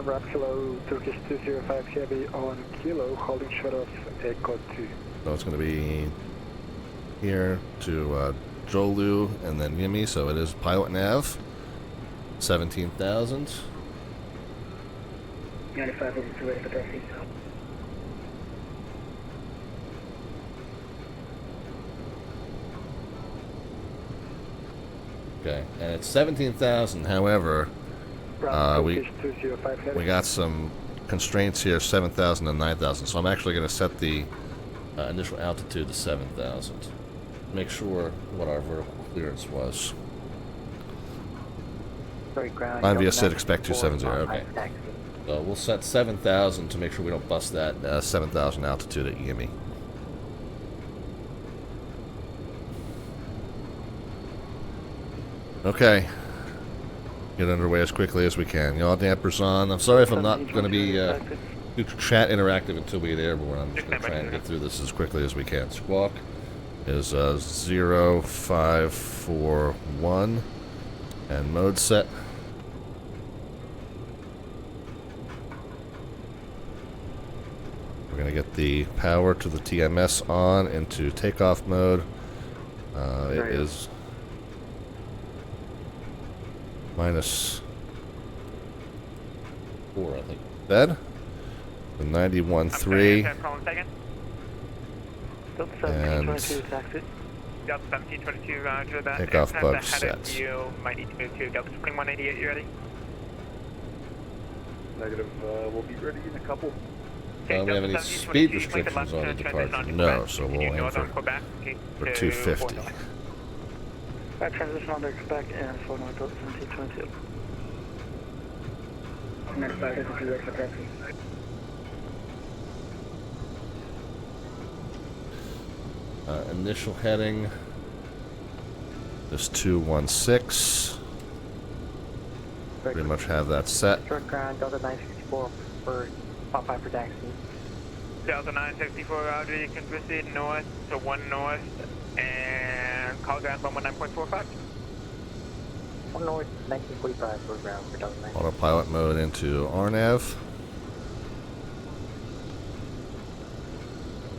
Ramp Kilo Turkish 205 Heavy on Kilo, holding short of Echo 2. So it's going to be here to Jolu and then Yimi, so it is pilot nav. 17,000. 95 over 2 for taxi. Okay, and it's 17,000. However, we got some constraints here, 7,000 and 9,000. So I'm actually going to set the initial altitude to 7,000. Make sure what our vertical clearance was. On via SID expect 270. Okay. So we'll set 7,000 to make sure we don't bust that 7,000 altitude at Yimi. Okay. Get underway as quickly as we can. Yaw dampers on. I'm sorry if I'm not going to be do chat interactive until we get airborne. I'm just going to try and get through this as quickly as we can. Squawk is 0541 and mode set. We're going to get the power to the TMS on into takeoff mode. It is -4, I think. Dead. The 91.3. And Delta 1722, roger that. takeoff bug set. You might need to move to Delta 2188, you ready? Negative, we'll be ready in a couple. Do we have any speed restrictions on the departure? No, so we'll aim for 250. Right, transition on deck back and for Delta 1722. 95 for taxi. Initial heading is 216. Pretty much have that set. Short ground, Delta 964 for Pop 5 for taxi. Delta 964, roger, you can proceed north to 1 north and call ground 119.45. 1 north, 1945 for ground for Delta 9. Autopilot mode into RNAV.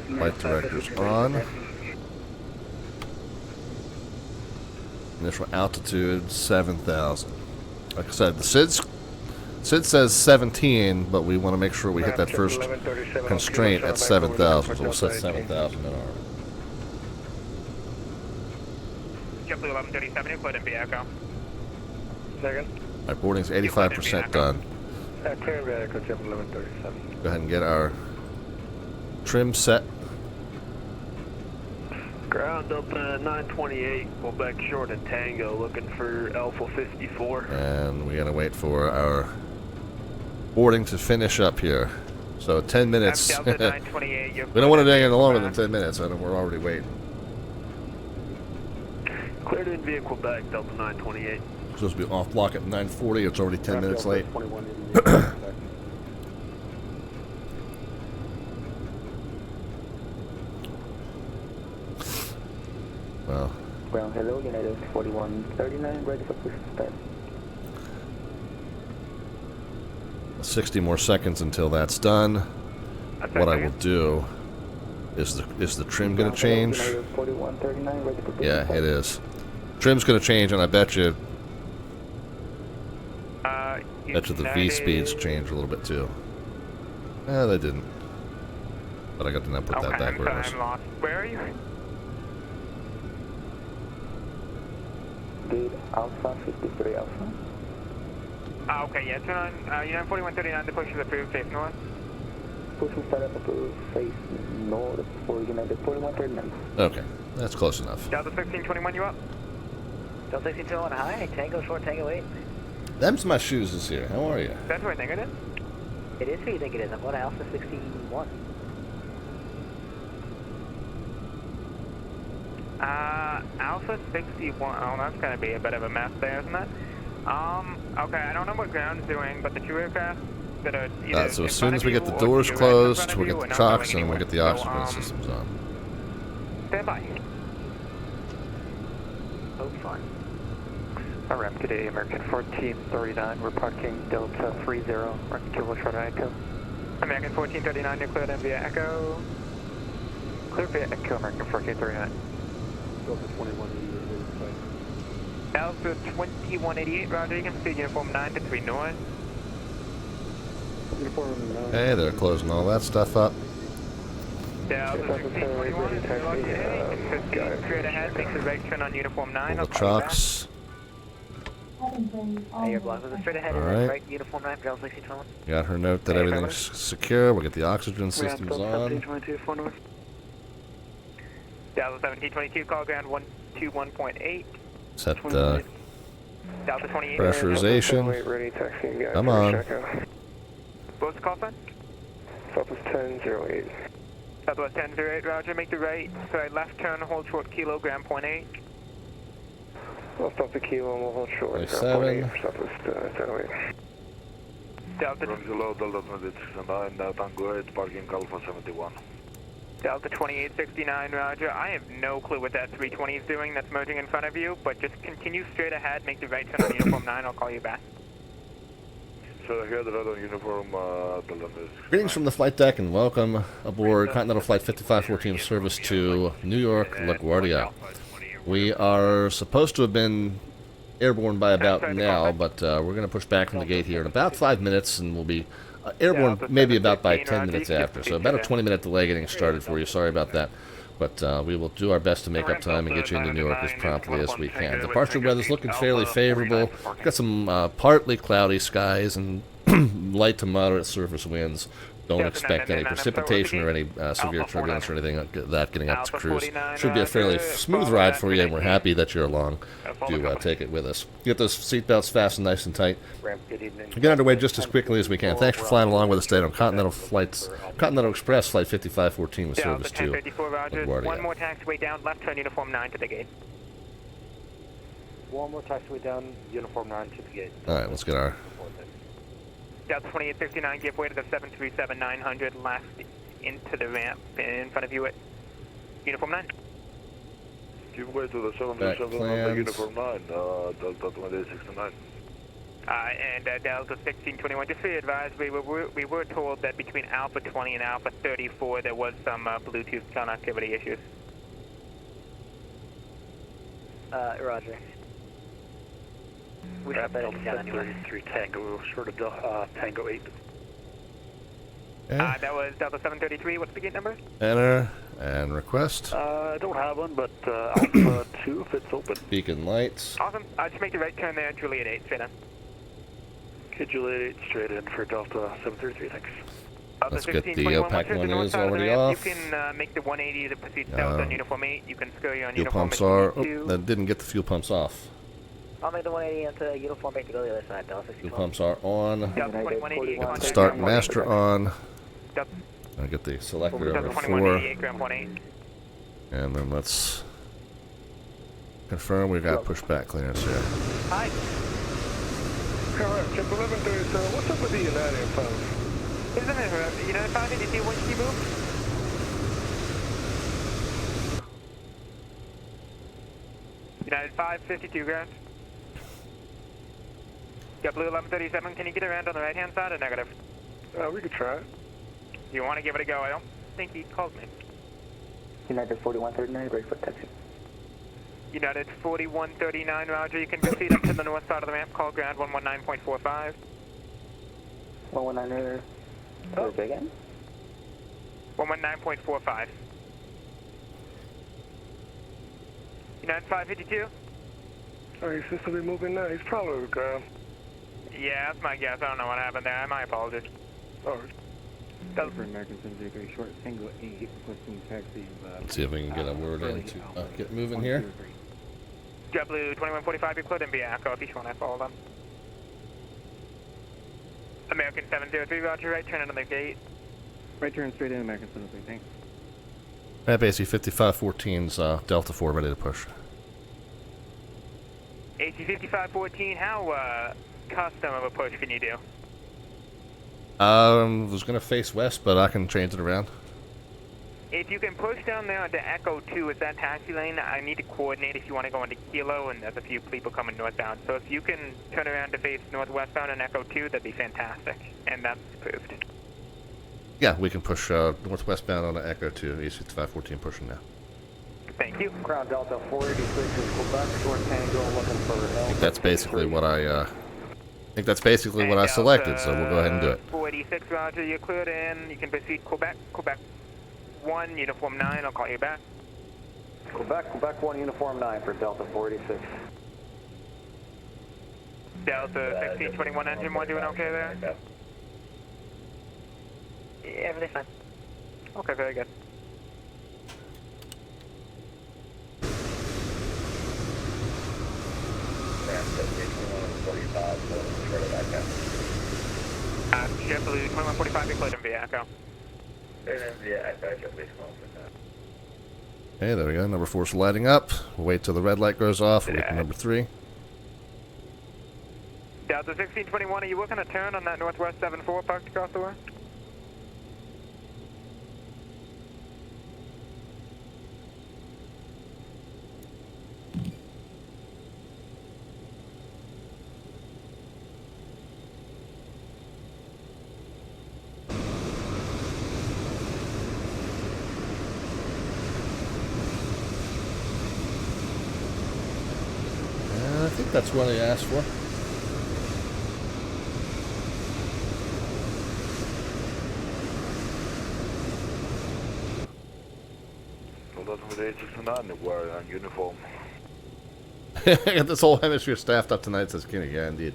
Flight directors on. Initial altitude 7,000. Like I said, the SID says 17, but we want to make sure we hit that first constraint at 7,000. So we'll set 7,000 in our. JetBlue 1137, you put in Echo. Second. My boarding's 85% done. Clear via Echo, JetBlue 1137. Go ahead and get our trim set. Ground Delta 928, well back short in Tango, looking for Alpha 54. And we gotta wait for our boarding to finish up here. So 10 minutes. We don't want it any longer than 10 minutes, and we're already waiting. Cleared in vehicle back, Delta 928. Supposed to be off block at 9:40. It's already 10 minutes late. Well. Ground hello, United 4139, ready for push start. 60 more seconds until that's done. What I will do is the trim going to change? 4139, ready for push. Yeah, it is. Trim's going to change, and I bet you the V speeds change a little bit too. They didn't. But I got to now put that back where it was. Where are you? Gate Alpha 53 Alpha. Okay, yeah, turn on United 4139, the push is approved, face north. Push will start up approved, face north for United 4139. Okay, that's close enough. Delta 1621, you up? Delta 1621, hi, Tango short, Tango 8. Them's my shoes is here. How are you? That's who I think it is. It is who you think it is. I'm going to Alpha 61. Alpha 61, oh, that's going to be a bit of a mess there, isn't it? Okay, I don't know what ground's doing, but the two aircraft that are either so as soon as we get the doors closed, we'll get the chocks and we'll get the oxygen systems on. Stand by. Oh, fine. RM today, American 1439, we're parking Delta 30, Rocket Kilo Charter Echo. American 1439, you're cleared in via Echo. Clear via Echo, American 1439. Delta 2188. Delta 2188, roger, you can proceed uniform 9 to 3 north. Uniform 9. Hey, they're closing all that stuff up. Delta 1621, proceed straight ahead, makes a right turn on uniform 9. All the chocks. You're blocked with a straight ahead, Alright. right, uniform 9, Delta 1621. Got her note that everything's secure. We'll get the oxygen systems on. Delta 1722, call ground 121.8. Set Delta 28. pressurization. Come on. What's the call sign? Southwest 1008. Southwest 1008, roger, make the right, sorry, left turn, hold short, kilogram, point 8. I'll stop the kilo and we'll hold short. 7. Southwest 1008. Delta. Hello, Delta 2669, Tango 8, parking Alpha 71. Delta 2869, roger. I have no clue what that 320 is doing that's merging in front of you, but just continue straight ahead, make the right turn on uniform 9, I'll call you back. So ahead, right on uniform, Delta. Greetings from the flight deck and welcome aboard Continental Flight 5514 service to New York, LaGuardia. We are supposed to have been airborne by about now, but we're going to push back from the gate here in about 5 minutes, and we'll be airborne maybe about by 10 minutes after. So about a 20-minute delay getting started for you. Sorry about that. But we will do our best to make up time and get you into New York as promptly as we can. Departure weather's looking fairly favorable. We've got some partly cloudy skies and light to moderate surface winds. Don't expect any precipitation or any severe turbulence or anything like that getting up to cruise. Should be a fairly smooth ride for you, and we're happy that you're along to take it with us. Get those seatbelts fastened nice and tight. Get underway just as quickly as we can. Thanks for flying along with us today on Continental Express Flight 5514 with service to LaGuardia. One more taxiway down, left turn uniform 9 to the gate. One more taxiway down, uniform 9 to the gate. Alright, let's get our... Delta 2869, give way to the 737-900 left into the ramp in front of you at uniform 9. Give way to the 737 uniform 9, Delta 2869. And Delta 1621, just so you advise, we were told that between Alpha 20 and Alpha 34 there was some Bluetooth connectivity issues. Roger. We have that down anyway. 33 Tango, short of Tango 8. That was Delta 733. What's the gate number? Enter and request. I don't have one, but Alpha 2 if it's open. Beacon lights. Awesome. Just make the right turn there, Juliet 8, straight in. Okay, Juliet 8 straight in for Delta 733, thanks. Let's get the OPAC one is already off. You can make the 180 to proceed south on uniform 8. You can scurry on fuel uniform 8. Pumps are... Oh, that didn't get the fuel pumps off. I'll make the 180 into uniform 8 to go to the other side, Delta 62. Fuel pumps are on. Delta Start master on. I'll get the selector over 4. And then let's confirm we've got pushback clearance here. Hi. Correct, Chip 1137, what's up with the United 5? Isn't it, United 5, did you see when she moved? United 5, 52 ground. Got blue 1137, can you get around on the right-hand side or negative? We could try it. You want to give it a go? I don't think he called me. United 4139, break foot taxi. United 4139, roger. You can proceed up to the north side of the ramp. Call ground 119.45. 119, say again? 119.45. United 552. Oh, he's supposed to be moving now. He's probably over ground. Yeah, that's my guess. I don't know what happened there. My apologies. Oh. For American 703, short single 8, requesting taxi. Let's see if we can get a word in to get moving here. JetBlue 2145, you're cleared in via Echo if you want to follow them. American 703, roger, right turn into the gate. Right turn straight in, American 703, thanks. Map AC 5514's Delta 4 ready to push. AC5514, how custom of a push can you do? Was gonna face west, but I can change it around. If you can push down there onto Echo 2, is that taxi lane? I need to coordinate if you want to go into Kilo, and there's a few people coming northbound. So if you can turn around to face northwestbound on Echo 2, that'd be fantastic. And that's approved. Yeah, we can push northwestbound on the Echo 2, AC5514 pushing now. Thank you. Ground Delta 486 is Quebec, short Tango, looking for I think that's basically what I selected, so we'll go ahead and do it. 486, roger, you're cleared in. You can proceed Quebec 1, uniform 9, I'll call you back. Quebec 1, uniform 9 for Delta 486. Delta 1621 engine 1 doing okay there? Yeah, everything's fine. Okay, very good. JetBlue 2145, you're cleared in via Echo. Okay, there we go. Number 4's lighting up. We'll wait till the red light goes off. We'll wait for number 3. Delta 1621, are you working a turn on that northwest 74 parked across the way? I think that's what I asked for. We're on uniform. I got this whole hemisphere staffed up tonight, says Kenny. Yeah, indeed.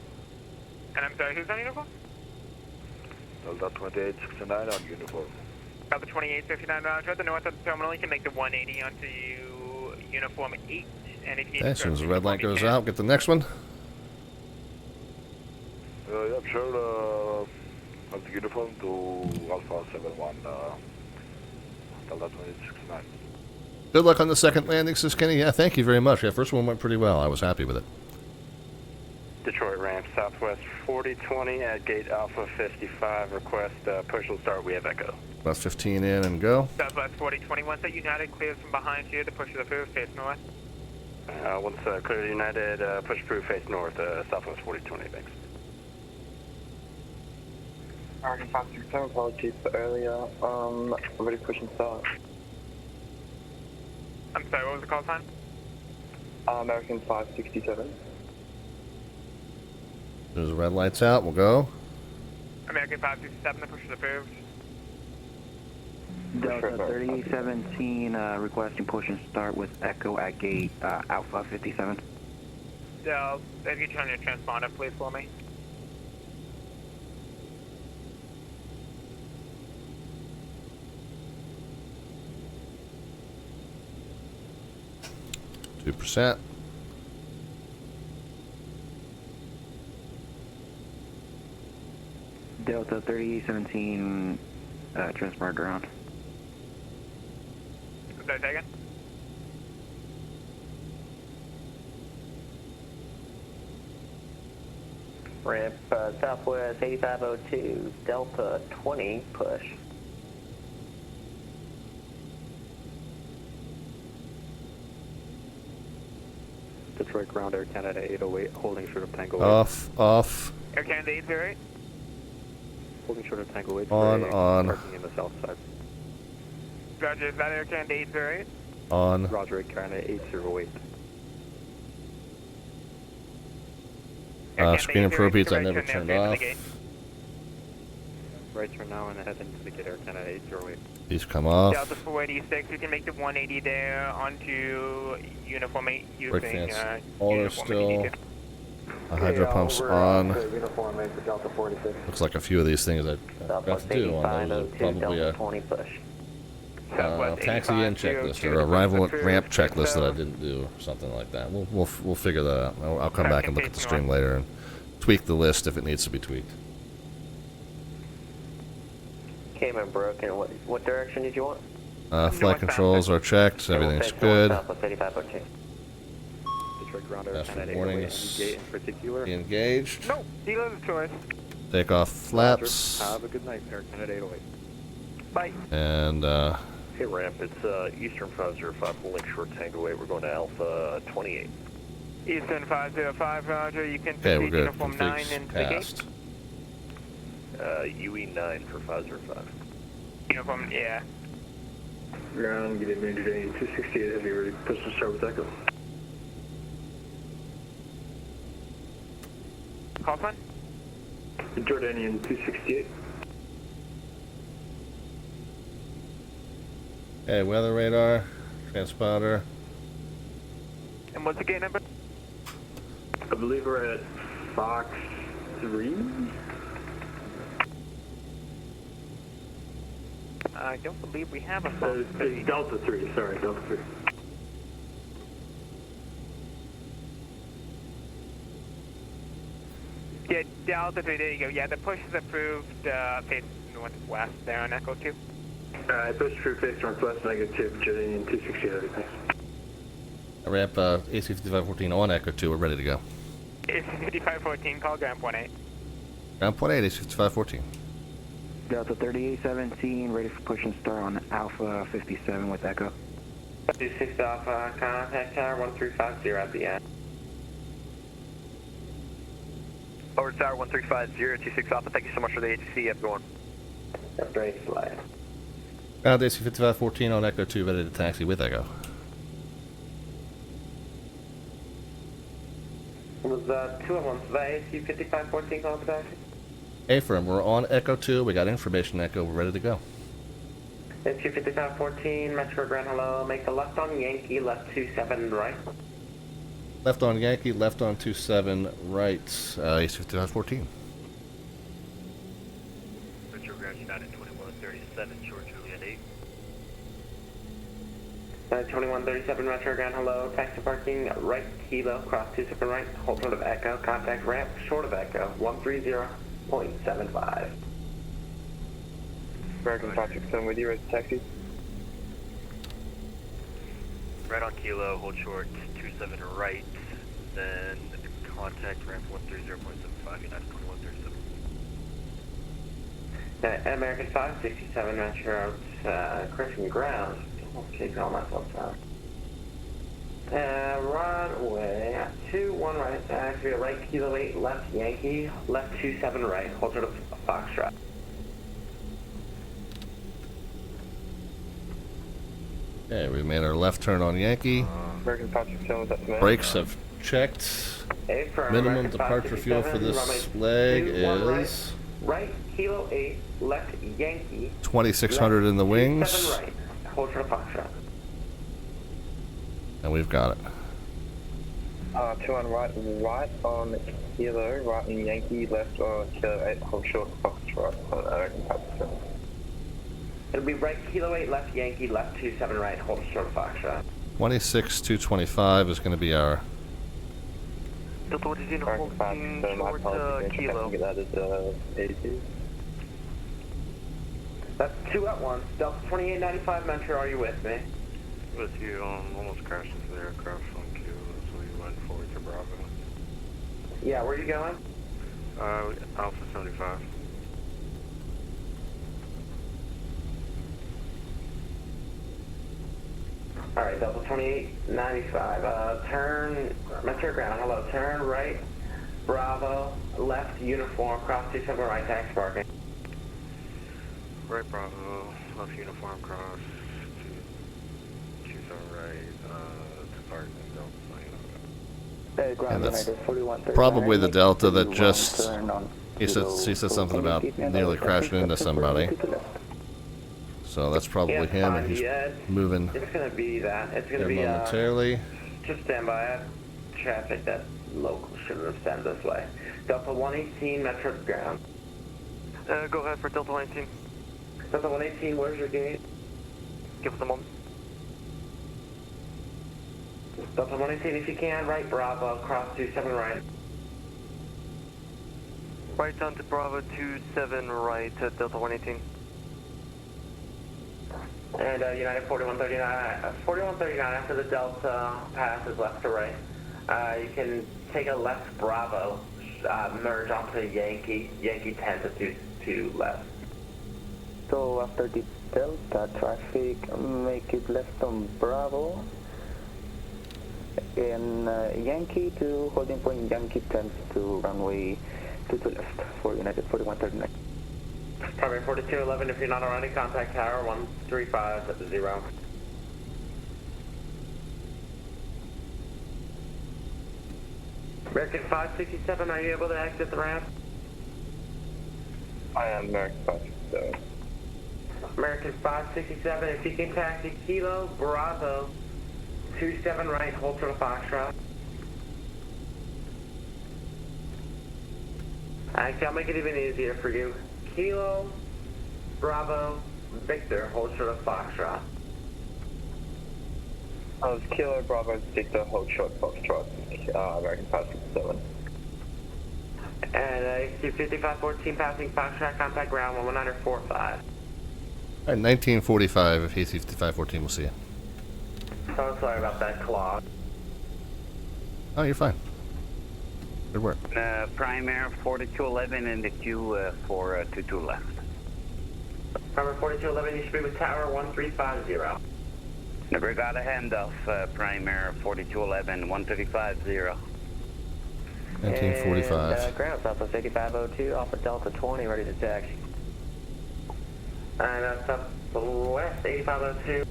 And I'm sorry, who's on uniform? Delta 2869 on uniform. Delta 2869, roger. At the north of the terminal, you can make the 180 onto uniform 8. And if you need Okay, as soon as the red light goes out, get the next one. Yep, sure. Of the uniform to Alpha 71, Delta 2869. Good luck on the second landing, says Kenny. Yeah, thank you very much. Yeah, first one went pretty well. I was happy with it. Detroit ramp, southwest 4020 at gate Alpha 55. Request push will start. We have Echo. About 15 in and go. Southwest 4020, once that United clears from behind you, the push is approved, face north. Once clear United, push approved, face north, southwest 4020, thanks. American 567, apologies for earlier. Already pushing start. I'm sorry, what was the call sign? American 567. As soon as the red light's out, we'll go. American 567, the push is approved. Delta 3817, requesting push and start with Echo at gate Alpha 57. Del, if you turn your transponder, please, for me. %. Delta 3817, transponder on. Sorry, say again? Ramp southwest 8502, Delta 20, push. Detroit ground Air Canada 808, holding short of Tango 8. Off. Air Canada 808. Holding short of Tango 8. On. Parking in the south side. Roger, is that Air Canada 808? On. Roger, Air Canada 808. Screen and probe heats I never turned off. Right turn now and head into the gate Air Canada 808. These come off. Delta 486, you can make the 180 there onto uniform 8 using Auto still. Hydro pumps on. Uniform 8 for Delta 46. Looks like a few of these things I forgot to do on those. Probably a taxi in checklist or arrival ramp checklist that I didn't do, or something like that. We'll figure that out. I'll come back and look at the stream later and tweak the list if it needs to be tweaked. Came in broken. What direction did you want? Flight controls are checked. Everything's good. Detroit Detroit ground over Nashville 10 warnings. gate in particular. Engaged. No, dealer's choice. Take off flaps. Have a good night, American at 808. Bye. And Hey ramp, it's Eastern 505, Lakeshore Tango 8. We're going to Alpha 28. Eastern 505, Roger. You can okay, we're proceed good. uniform 9 into the gate. Passed. UE9 for 505. Uniform, yeah. Ground, get in Jordanian 268, heavy ready, push and start with Echo. Call sign? Jordanian 268. Okay, weather radar, transponder. And what's the gate number? I believe we're at Fox 3? I don't believe we have a phone. Delta 3, sorry, Delta 3. Yeah, Delta 3, there you go. Yeah, the push is approved, face northwest there on Echo 2. I pushed through face northwest, negative, Jordanian 268, thanks. Ramp AC5514 on Echo 2, we're ready to go. AC5514, call ground point 8. Ground point 8, AC5514. Delta 3817, ready for push and start on Alpha 57 with Echo. 26 Alpha, contact tower 1350 at the end. Over to tower 1350, 26 Alpha, thank you so much for the ATC, have a good one. That's great flight. Ground AC5514 on Echo 2, ready to taxi with Echo. Was 201 for the AC5514 call for taxi? A-firm, we're on Echo 2, we got information Echo, we're ready to go. AC5514, Metro Grand hello, make a left on Yankee, left 27 right. Left on Yankee, left on 27 right, AC5514. Metro Grand United 2137, short Juliet 8. 2137 Metro Grand hello, taxi parking right kilo, cross 27 right, hold short of Echo, contact ramp short of Echo, 130.75. American 567 with you, ready to taxi. Right on kilo, hold short 27 right, then contact ramp 130.75, United 2137. American 567 Metro, correction ground. Okay, call myself down. Runway 21 right, taxi right kilo 8 left Yankee, left 27 right, hold short of Foxtrot. Okay, we made our left turn on Yankee. American 567 with that Brakes have checked. Minimum departure fuel for this leg is right kilo 8 left Yankee, 2600 in the wings. 7 right, hold short of Foxtrot. And we've got it. 2 on right on kilo, right in Yankee, left on kilo 8, hold short Foxtrot on American 567. It'll be right kilo 8 left Yankee, left 27 right, hold short of Foxtrot. 26225 is going to be our. Delta, what is in hold short kilo? That is 82. That's 2 at once. Delta 2895 Metro, are you with me? With you, almost crashed into the aircraft on Q, so we went forward to Bravo. Yeah, where are you going? Alpha 75. Alright, Delta 2895. Turn, Metro Ground, hello, turn right, Bravo, left uniform, cross 27 right, taxi parking. Right Bravo, left uniform, cross, 27 right, depart and Delta. And that's probably the Delta that just. He said something about nearly crashing into somebody. So that's probably him, and he's moving It's going to be that. It's going to be momentarily. Just stand by. I have traffic that local shouldn't have sent this way. Delta 118, Metro Ground. Go ahead for Delta 118. Delta 118, where's your gate? Give us a moment. Delta 118, if you can, right Bravo, cross 27 right. Right down to Bravo 27 right at Delta 118. And United 4139 after the Delta passes left to right. You can take a left Bravo, merge onto Yankee 10 to 2 left. So after the Delta traffic, make it left on Bravo. And Yankee to holding point Yankee 10 to runway 22 left for United 4139. Primary 4211, if you're not already, contact tower 1350. American 567, are you able to exit the ramp? I am American 567. American 567, if you can taxi Kilo Bravo 27 right, hold short of Foxtrot. Actually, I'll make it even easier for you. Kilo Bravo Victor, hold short of Foxtrot. Kilo Bravo Victor, hold short Foxtrot, American 567. And AC-5514 passing Foxtrot, contact ground 11945. All right, 1945, if AC-5514 will see you. Oh, sorry about that, Claude. Oh, you're fine. Good work. Primary 4211 in the queue for 22 left. Primary 4211, you should be with tower 1350. Never got a handoff, Primary 4211, 1350. 1945. And ground, Southwest 8502, Alpha Delta 20, ready to taxi. And Southwest 8502.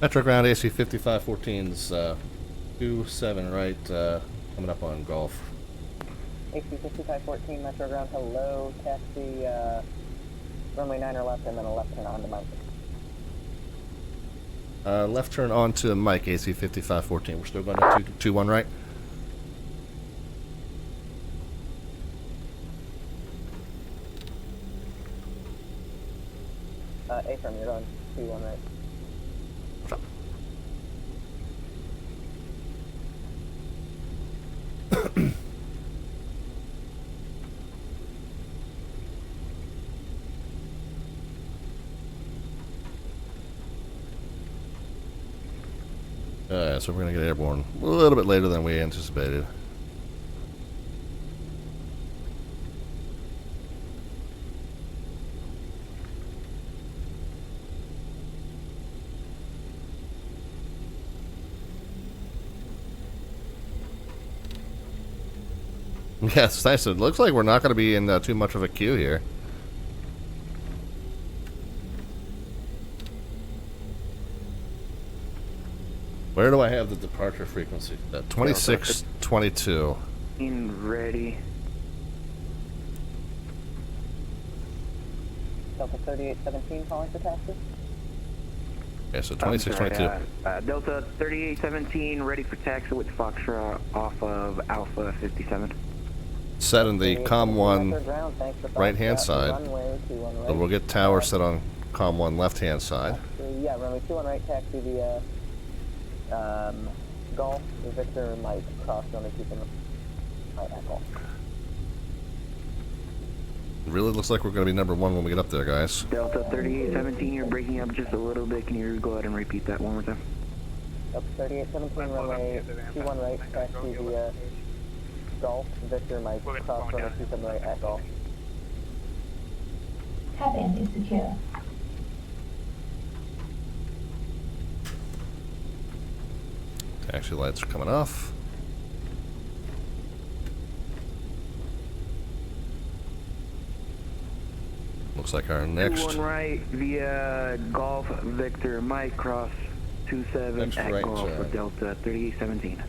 Metro ground AC 5514's 27 right, coming up on Gulf. AC 5514 Metro ground, hello, taxi runway 9 left and then a left turn on to Mike. Left turn on to Mike, AC 5514. We're still going to 21 right. A-firm, you're on 21 right. So we're going to get airborne a little bit later than we anticipated. Yeah, it's nice. It looks like we're not going to be in too much of a queue here. Where do I have the departure frequency? 2622. Ready. Delta 3817 calling for taxi. Yeah, so 2622. Delta 3817 ready for taxi with Foxtrot off of Alpha 57. Set in the COM 1 right hand side. So we'll get tower set on COM 1 left hand side. Yeah, runway 21 right, taxi via Golf, Victor, Mike, cross runway 21 right at Golf. Really looks like we're going to be number 1 when we get up there, guys. Delta 3817, you're breaking up just a little bit. Can you go ahead and repeat that one more time? Delta 3817, runway 21 right, taxi via Golf, Victor, Mike, cross runway 27 right at Golf. Cabin is secure. Taxi lights are coming off. Looks like our next... 21 right via Golf, Victor, Mike, cross 27 at right Golf side. for Delta 3817.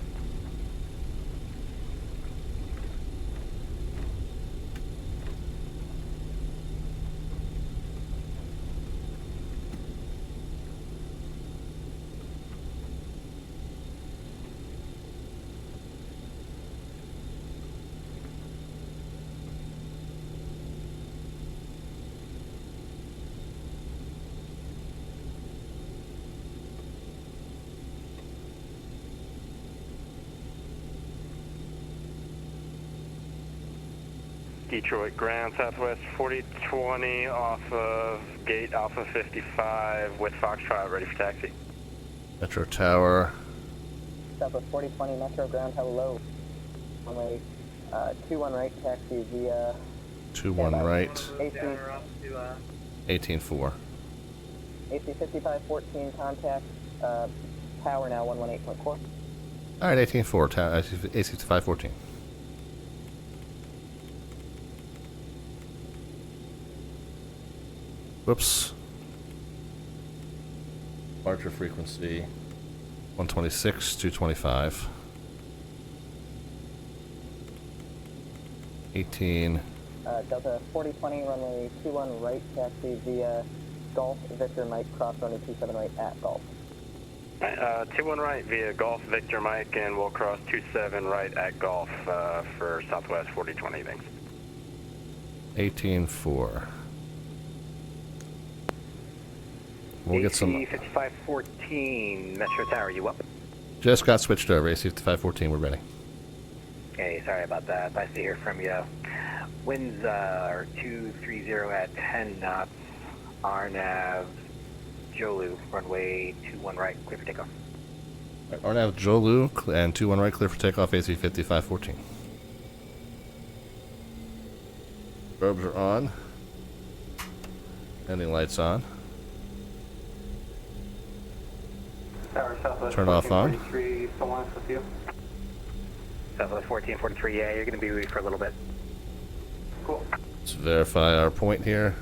Detroit ground, Southwest 4020 off of gate Alpha 55 with Foxtrot ready for taxi. Metro Tower. Southwest 4020 Metro ground, hello. Runway 21 right, taxi via... 21 right. AC. 18-4. AC 5514 contact, tower now 118.4. All right, 18-4, AC 5514. Whoops. Departure frequency 126, 225. 18. Delta 4020, runway 21 right, taxi via Golf, Victor Mike, cross runway 27 right at Golf. 21 right via Golf, Victor Mike, and we'll cross 27 right at Golf for Southwest 4020, thanks. 18-4. We'll get some... AC 5514, Metro Tower, you up? Just got switched over. AC 5514, we're ready. Okay, sorry about that. Nice to hear from you. Winds are 230 at 10 knots. RNAV, Jolu, runway 21 right, clear for takeoff. RNAV, Jolu, and 21 right, clear for takeoff, AC 5514. Probes are on. Ending lights on. Tower Southwest Turn off on. 1443, still lines with you. Southwest 1443, yeah, you're going to be with for a little bit. Cool. Let's verify our point here.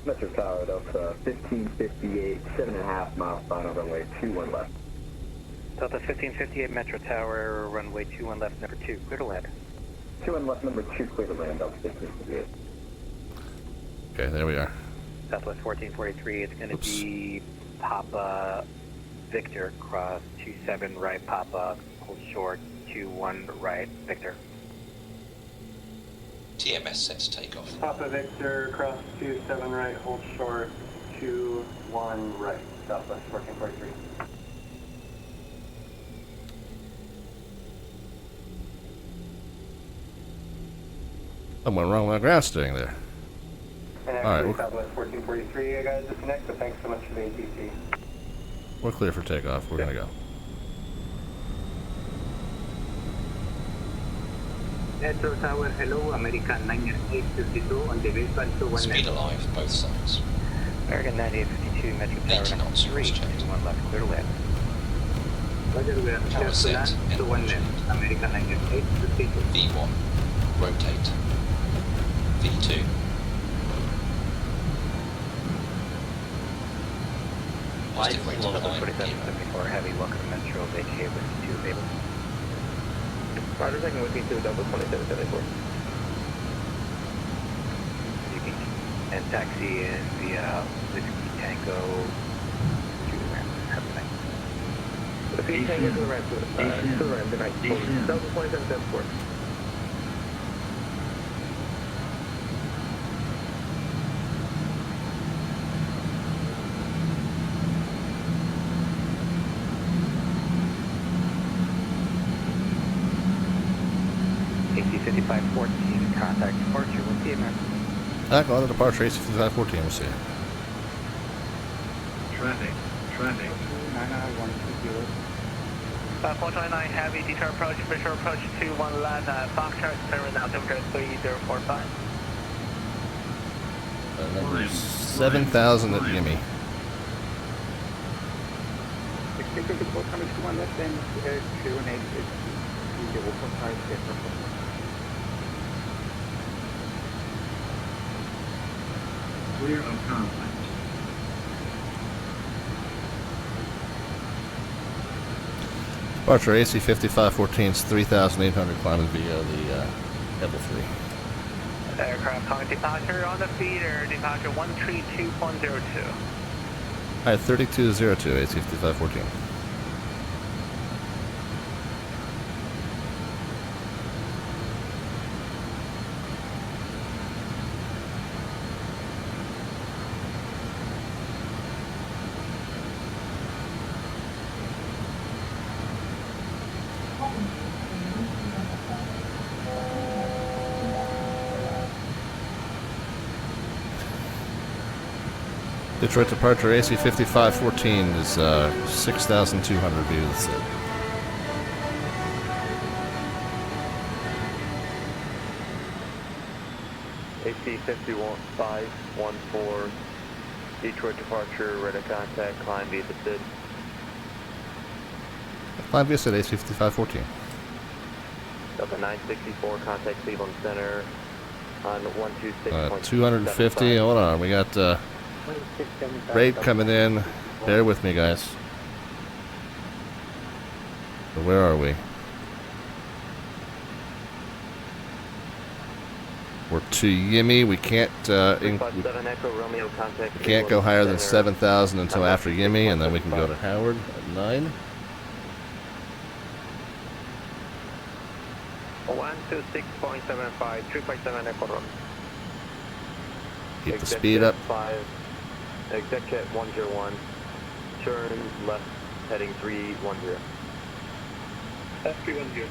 Metro Tower, Delta 1558, 7.5 miles final runway 21 left. Delta 1558, Metro Tower, runway 21 left, number 2, clear to land. 21 left, number 2, clear to land, Delta 1558. Okay, there we are. Southwest 1443, it's going to be Papa Victor, cross 27 right, Papa, hold short, 21 right, Victor. TMS set to take off. Papa Victor, cross 27 right, hold short, 21 right, Southwest 1443. Someone wrong with my ground steering there. And All right, actually, Southwest 1443, I got to disconnect, so thanks so much for the ATC. We're clear for takeoff. We're going to go. Metro Tower, hello, American 9852 on the way back to 1. Speed alive, both sides. American 9852, Metro Tower, 80 knots, 3, checked. 1 left, clear to land. Roger, we are Tower set, to 1 left, American 9852. V1, rotate. V2. Positive rate to climb, gear up. 4774, heavy, welcome to Metro, vacate with 2 available. Roger, taking with me to Delta 2774. You can and taxi in via Whiskey Tango to the ramp. Have a night. Whiskey Tango to the ramp, good night. Delta 2774. AC 5514, contact departure, we'll see you, man. Back on the departure, AC 5514, we'll see you. Traffic. 99120. 429 heavy, detour approach, visual approach 21 land, Foxtrot, clear now, temperature 3045. Number 7,000 at Gimme. 654 coming to 1 left end, 2 and 8 is 0.5. Clear of conflict. Departure AC 5514 is 3,800 climbing via the Level 3. Aircraft calling departure on the feeder, departure 132.02. Alright, 3202 AC 5514. Detroit departure AC 5514 is 6,200 views. AC 514, Detroit departure, radar contact, climb via the SID. Climb via SID, AC 5514. Delta 964, contact Cleveland Center on 126.7. 250, hold on, we got raid coming in. Bear with me, guys. So where are we? We're to Yimmy. We can't we can't go higher than 7,000 until after Yimmy, and then we can go to Howard at 9. 126.75, 357 Echo Room. Keep the speed up. Exec jet 101, turn left heading 310. That's 310,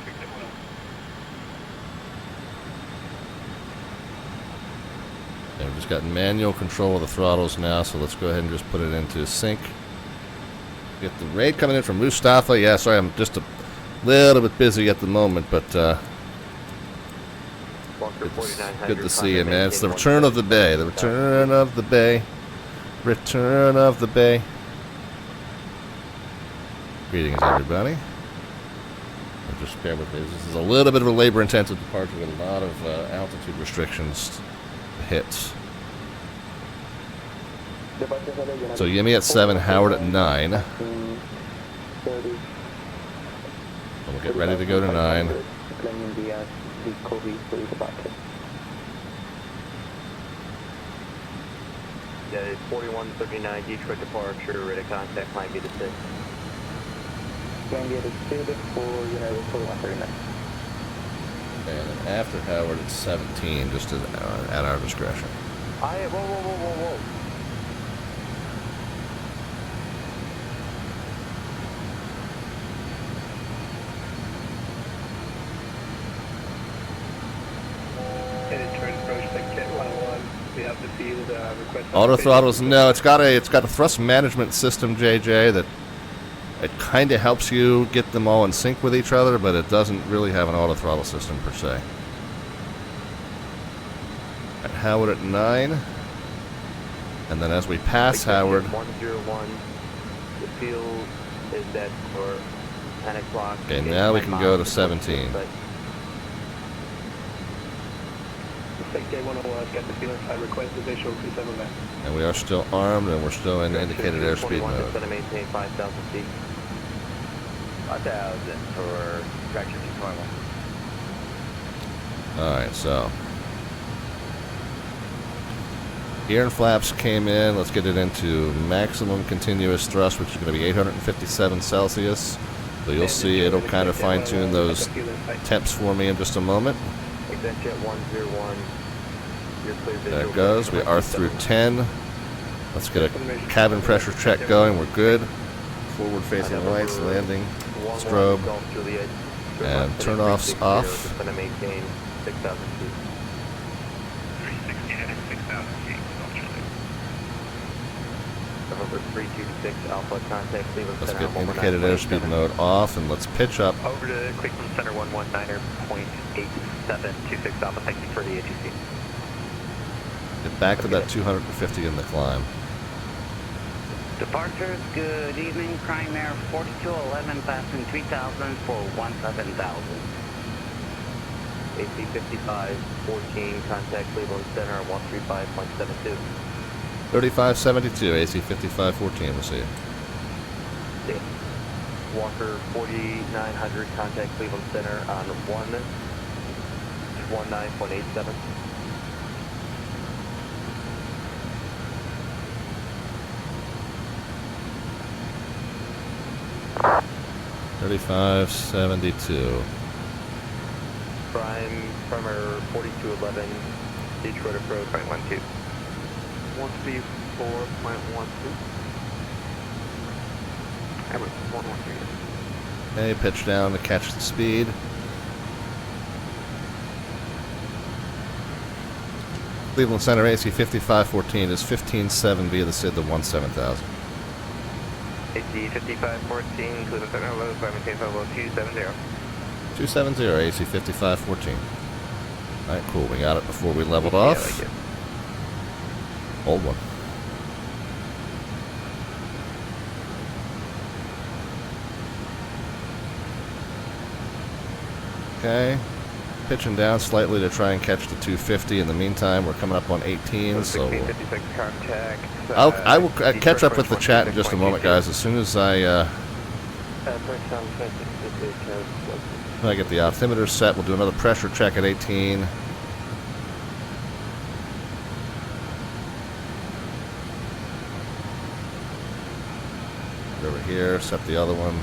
Yeah, we've just got manual control of the throttles now, so let's go ahead and just put it into sync. Get the raid coming in from Mustafa. Yeah, sorry, I'm just a little bit busy at the moment, but good to see you, man. It's the return of the Bay. The return of the Bay. Return of the Bay. Greetings, everybody. Just bear with me. This is a little bit of a labor-intensive departure with a lot of altitude restrictions hits. So Yimmy at 7, Howard at 9. And we'll get ready to go to 9. Yeah, 4139 Detroit departure, radar contact, climb via the SID. Climb via the SID for United 4139. And then after Howard it's 17, just at our discretion. Whoa. Auto throttles, no. It's got a thrust management system, JJ, that it kind of helps you get them all in sync with each other, but it doesn't really have an auto throttle system per se. At Howard at 9, and then as we pass Howard, 101. The field is set for 10 o'clock. Okay, now we can go to 17. And we are still armed, and we're still in indicated airspeed mode. Going to maintain 5,000 feet. 5,000 for traction control. Alright, so gear and flaps came in. Let's get it into maximum continuous thrust, which is going to be 857 Celsius. So you'll see it'll kind of fine-tune those temps for me in just a moment. Exec jet 101. There it goes. We are through 10. Let's get a cabin pressure check going. We're good. Forward-facing lights, landing, strobe, and turn-offs off. Going to maintain 6,000 feet. 360 heading 6,000 feet. November 326 Alpha contact Cleveland Let's Center. get indicated airspeed mode off, and let's pitch up. Over to Cleveland Center 119.8726 Alpha, thank you for the ATC. Get back to that 250 in the climb. Departures, good evening. Prime Air 4211 passing 3000 for 17,000. AC 5514, contact Cleveland Center 135.72. 3572, AC 5514, received. Walker 4900, contact Cleveland Center on 119.87. $35.72. Primer 4211, Detroit approach. 0.12. 134.12. Average 113. Okay, pitch down to catch the speed. Cleveland Center AC 5514 is 15.7 via the SID to 17,000. AC 5514, Cleveland Center, hello, flight maintains level 270. 270 AC 5514. Alright, cool. We got it before we leveled off. I like it. Old one. Okay. Pitching down slightly to try and catch the 250. In the meantime, we're coming up on 18, so... 1656 contact. I will catch up with the chat in just a moment, guys. As soon as I get the altimeter set, we'll do another pressure check at 18. Get over here, set the other one.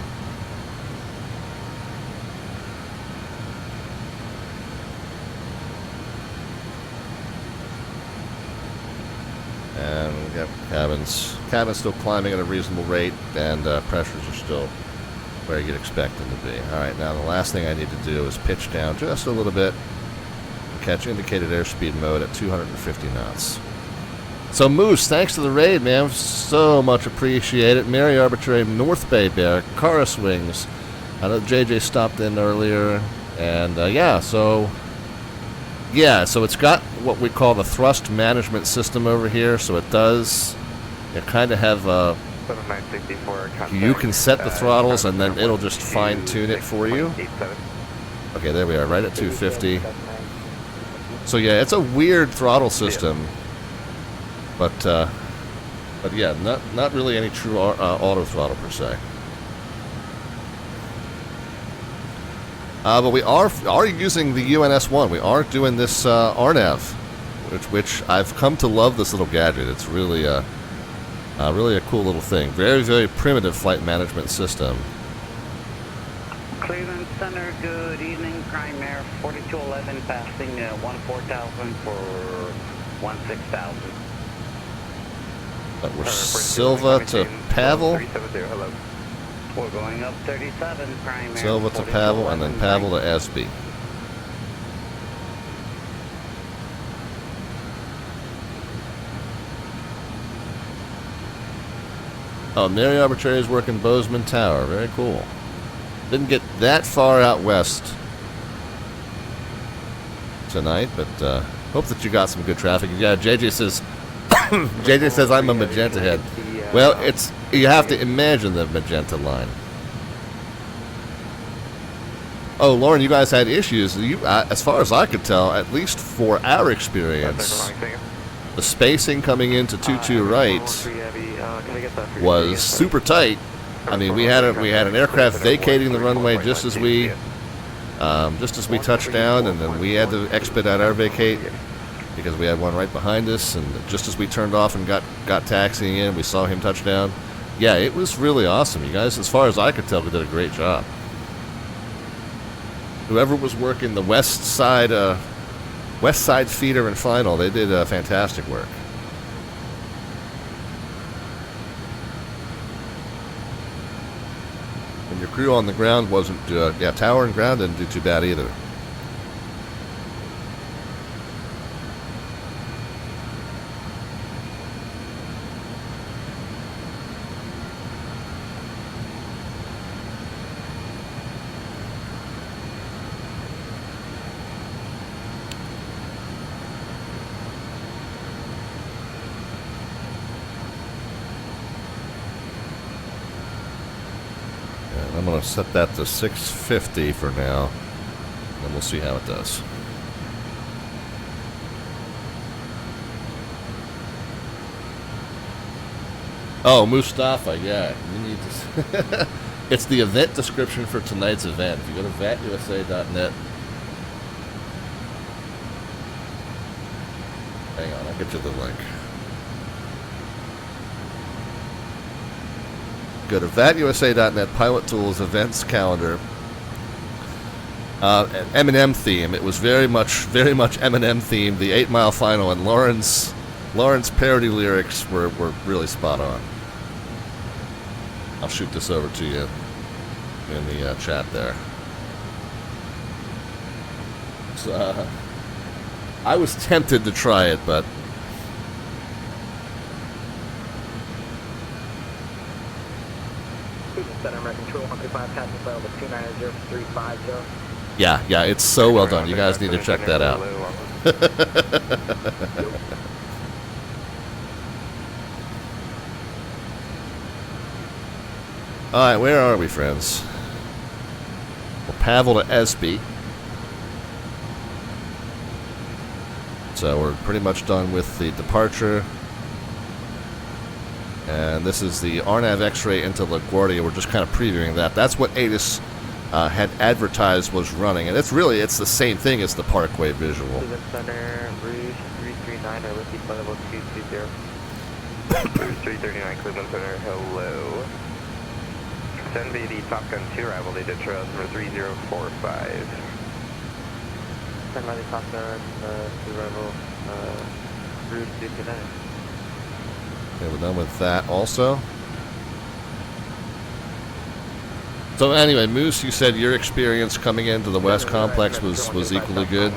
And yep, cabin's still climbing at a reasonable rate, and pressures are still where you'd expect them to be. Alright, now the last thing I need to do is pitch down just a little bit and catch indicated airspeed mode at 250 knots. So Moose, thanks to the raid, man. So much appreciated. Mary Arbitrary, North Bay Bear, Chorus Wings. I know JJ stopped in earlier, and so it's got what we call the thrust management system over here. So it does, kind of have a... 7964 contact. You can set the throttles, and then it'll just fine-tune it for you. Okay, there we are, right at 250. So yeah, it's a weird throttle system, but yeah, not really any true auto throttle per se. But we are using the UNS-1. We are doing this RNAV, which I've come to love this little gadget. It's really really a cool little thing. Very, very primitive flight management system. Cleveland Center, good evening. Prime Air 4211 passing 14,000 for 16,000. We're Silva to Pavel. Hello. We're going up 37, Prime Air. Silva to Pavel, and then Pavel to SB. Oh, Mary Arbitrary is working Bozeman Tower. Very cool. Didn't get that far out west tonight, but hope that you got some good traffic. Yeah, JJ says JJ says I'm a magenta head. Well, you have to imagine the magenta line. Oh, Lauren, you guys had issues. As far as I could tell, at least for our experience, the spacing coming into 22 right was super tight. I mean, we had an aircraft vacating the runway just as we touched down, and then we had to expedite our vacate because we had one right behind us. And just as we turned off and got taxiing in, we saw him touch down. Yeah, it was really awesome. You guys, as far as I could tell, we did a great job. Whoever was working the west side feeder and final, they did fantastic work. And your crew on the ground wasn't, tower and ground didn't do too bad either. I'm going to set that to 650 for now, and we'll see how it does. Oh, Mustafa, yeah. You need to it's the event description for tonight's event. If you go to VATUSA.net. Hang on, I'll get you the link. Go to VATUSA.net, Pilot Tools, Events Calendar. M&M theme. It was very much M&M themed. The 8 Mile Final, and Lauren's parody lyrics were really spot on. I'll shoot this over to you. in the chat there. So, I was tempted to try it, but Center, American Control 135, passing file with 290-350. yeah, it's so well done. You guys need to check that out. Alright, where are we, friends? Well, Pavel to Esby. So we're pretty much done with the departure. And this is the RNAV X-ray into LaGuardia. We're just kind of previewing that. That's what ATIS had advertised was running. And it's the same thing as the Parkway visual. Cleveland Center, Rouge 339, or Whiskey Flight Level 220. Rouge 339, Cleveland Center, hello. Send me the Top Gun 2 arrival data trails for 3045. Send by the Top Gun 2 arrival, Rouge 339. Okay, we're done with that also. So anyway, Moose, you said your experience coming into the West Complex was equally good.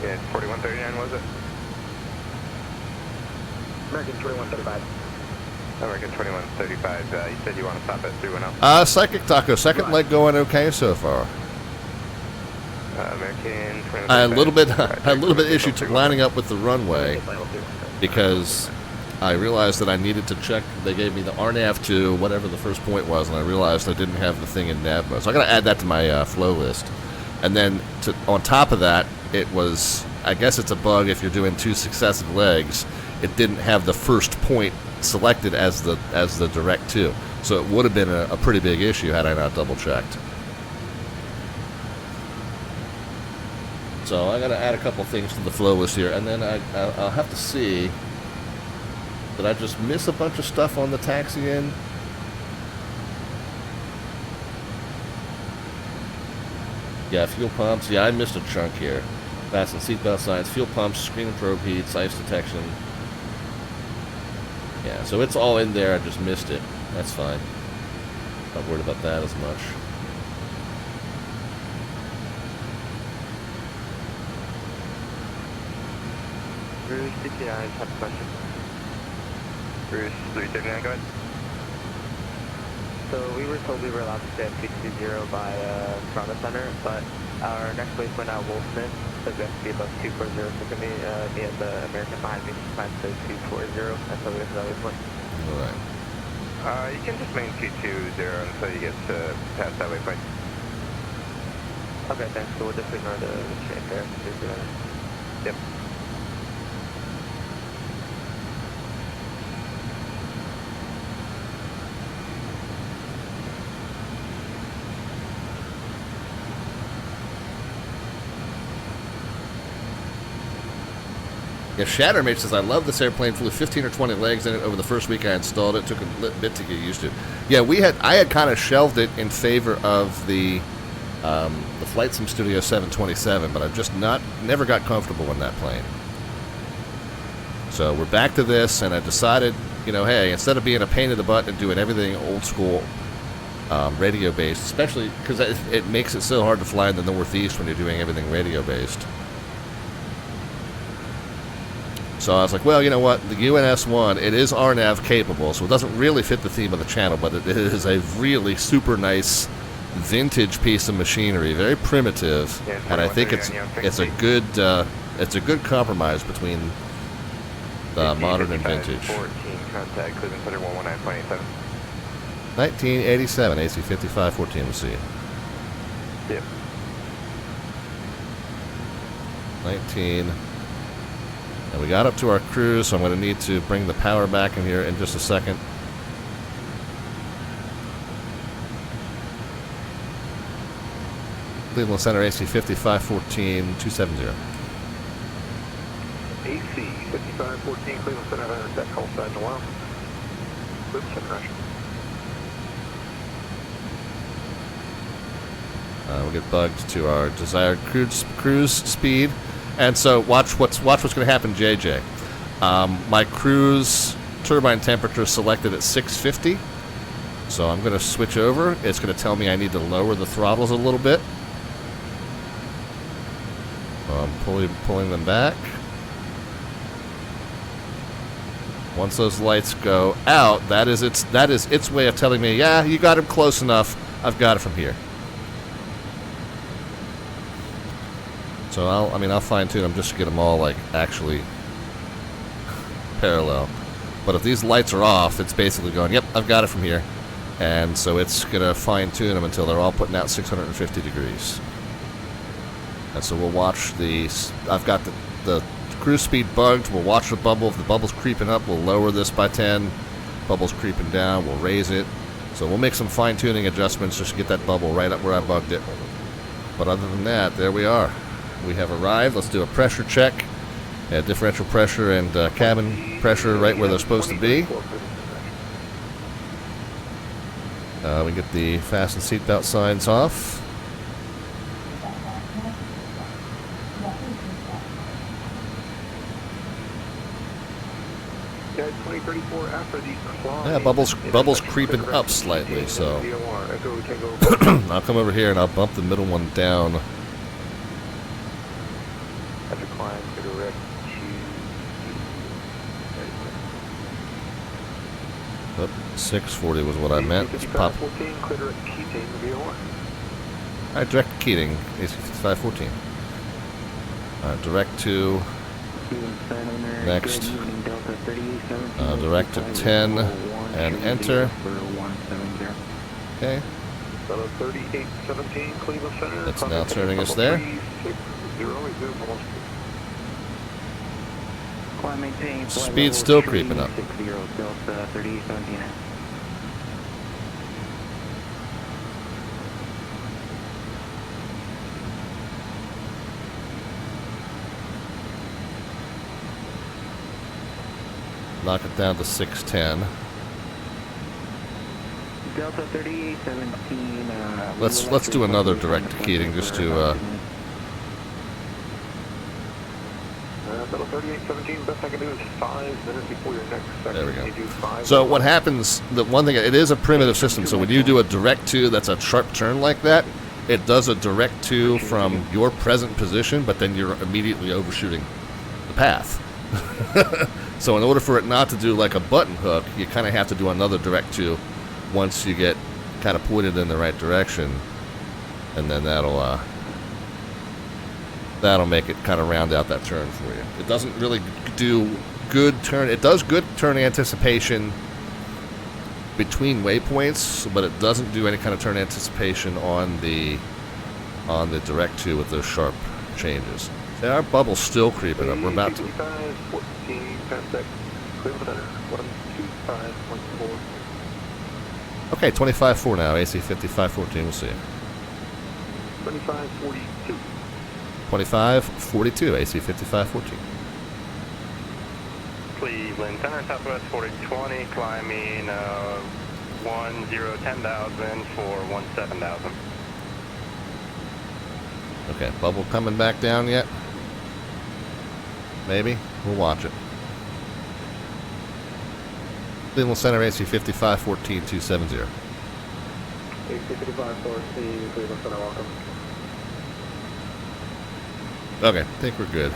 Yeah, 4139 was it? American 2135. American 2135, you said you want to stop at 310? Psychic Taco, second leg going okay so far. American 2135. I had a little bit issue lining up with the runway because I realized that I needed to check. They gave me the RNAV to whatever the first point was, and I realized I didn't have the thing in nav mode. So I got to add that to my flow list. And then on top of that, it was, I guess it's a bug if you're doing two successive legs. It didn't have the first point selected as the direct to. So it would have been a pretty big issue had I not double checked. So I got to add a couple things to the flow list here, and then I'll have to see. Did I just miss a bunch of stuff on the taxi in? Yeah, fuel pumps. Yeah, I missed a chunk here. Fasten seatbelt signs, fuel pumps, screen and probe heats, ice detection. Yeah, so it's all in there. I just missed it. That's fine. Not worried about that as much. Rouge 339, have a question. Rouge 339, go ahead. So we were told we were allowed to stay at 320 by Toronto Center, but our next waypoint at Wolfsmith says we have to be above 240, so can we be at the American behind me plan to 240, that's how we get to that waypoint. Alright. You can just main 220 until you get past that waypoint. Okay, thanks, so we'll just ignore the change there. Yep. Yeah, Shattermate says, I love this airplane, flew 15 or 20 legs in it over the first week I installed it. Took a bit to get used to. Yeah, I had kind of shelved it in favor of the Flight Sim Studio 727, but I've just never got comfortable in that plane. So we're back to this, and I decided, hey, instead of being a pain in the butt and doing everything old school radio-based, especially because it makes it so hard to fly in the Northeast when you're doing everything radio-based. So I was like, well, you know what? The UNS-1, it is RNAV capable, so it doesn't really fit the theme of the channel, but it is a really super nice vintage piece of machinery, very primitive, and I think it's a good compromise between modern and vintage. 14, contact Cleveland Center 119.87. 1987, AC 5514, we'll see you. Yep. 19. And we got up to our cruise, so I'm going to need to bring the power back in here in just a second. Cleveland Center AC 5514, 270. AC 5514, Cleveland Center, that call sign Noel. Cleveland Center, Russia. We'll get bugged to our desired cruise speed. And so watch what's going to happen, JJ. My cruise turbine temperature is selected at 650. So I'm going to switch over. It's going to tell me I need to lower the throttles a little bit. So I'm pulling them back. Once those lights go out, that is its way of telling me, yeah, you got him close enough. I've got it from here. So I'll fine tune them just to get them all like actually parallel. But if these lights are off, it's basically going, yep, I've got it from here. And so it's gonna fine tune them until they're all putting out 650 degrees. And so we'll watch I've got the cruise speed bugged. We'll watch the bubble. If the bubble's creeping up, we'll lower this by 10. Bubble's creeping down, we'll raise it. So we'll make some fine tuning adjustments just to get that bubble right up where I bugged it. But other than that, there we are. We have arrived. Let's do a pressure check. Differential pressure and cabin pressure right where they're supposed to be. We get the fasten seatbelt signs off. Yeah, bubbles creeping up slightly, so I'll come over here and I'll bump the middle one down. After climb, direct to 640 was what I meant. Let's pop. Alright, direct to Keating, AC-5514. Direct to next. Direct to 10 and enter. Okay. That's now turning us there. Speed's still creeping up. Knock it down to 610. Delta 3817. Let's do another direct to Keating just to. Delta 3817. Best I can do is 5 minutes before your next section. There we go. You do 5. So what happens? The one thing, it is a primitive system. So when you do a direct to, that's a sharp turn like that. It does a direct to from your present position, but then you're immediately overshooting the path. So in order for it not to do like a button hook, you kind of have to do another direct to once you get kind of pointed in the right direction, and then that'll make it kind of round out that turn for you. It doesn't really do good turn. It does good turn anticipation between waypoints, but it doesn't do any kind of turn anticipation on the direct to with those sharp changes. See, our bubble's still creeping up. We're about to. 14, 10 seconds. Clear the center. 125.4. Okay, 25.4 now. AC 5514. We'll see. 25.42. 25.42. AC 5514. Cleveland Center, Southwest 4020, climbing 10,000 for 17,000. Okay, bubble coming back down yet? Maybe. We'll watch it. Cleveland Center, AC 5514 270. AC 5514, Cleveland Center, welcome. Okay, I think we're good.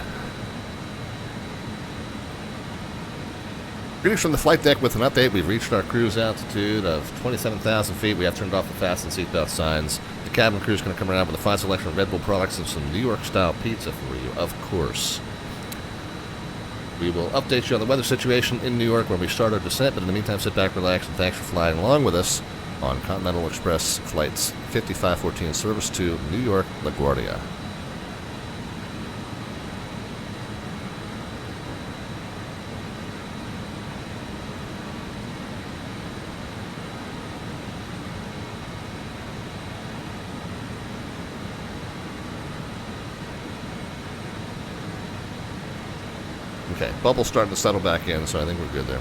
Greetings from the flight deck with an update. We've reached our cruise altitude of 27,000 feet. We have turned off the fasten seatbelt signs. The cabin crew is going to come around with a fine selection of Red Bull products and some New York-style pizza for you, of course. We will update you on the weather situation in New York when we start our descent, but in the meantime, sit back, relax, and thanks for flying along with us on Continental Express Flights 5514 service to New York, LaGuardia. Okay, bubble's starting to settle back in, so I think we're good there.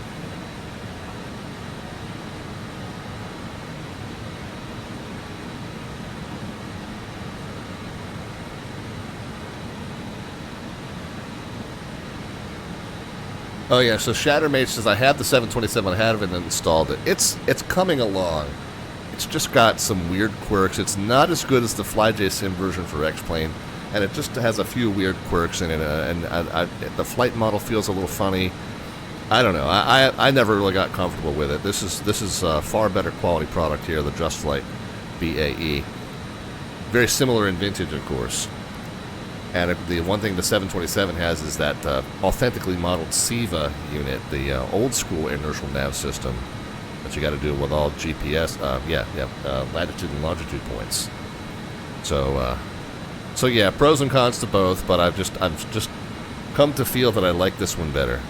Oh yeah, so Shattermate says I have the 727, I haven't installed it. It's coming along. It's just got some weird quirks. It's not as good as the FlyJSim version for X-Plane, and it just has a few weird quirks in it, and the flight model feels a little funny. I don't know. I never really got comfortable with it. This is a far better quality product here, the JustFlight BAe. Very similar in vintage, of course. And the one thing the 727 has is that authentically modeled SIVA unit, the old school inertial nav system that you got to do with all GPS, latitude and longitude points. So yeah, pros and cons to both, but I've just come to feel that I like this one better.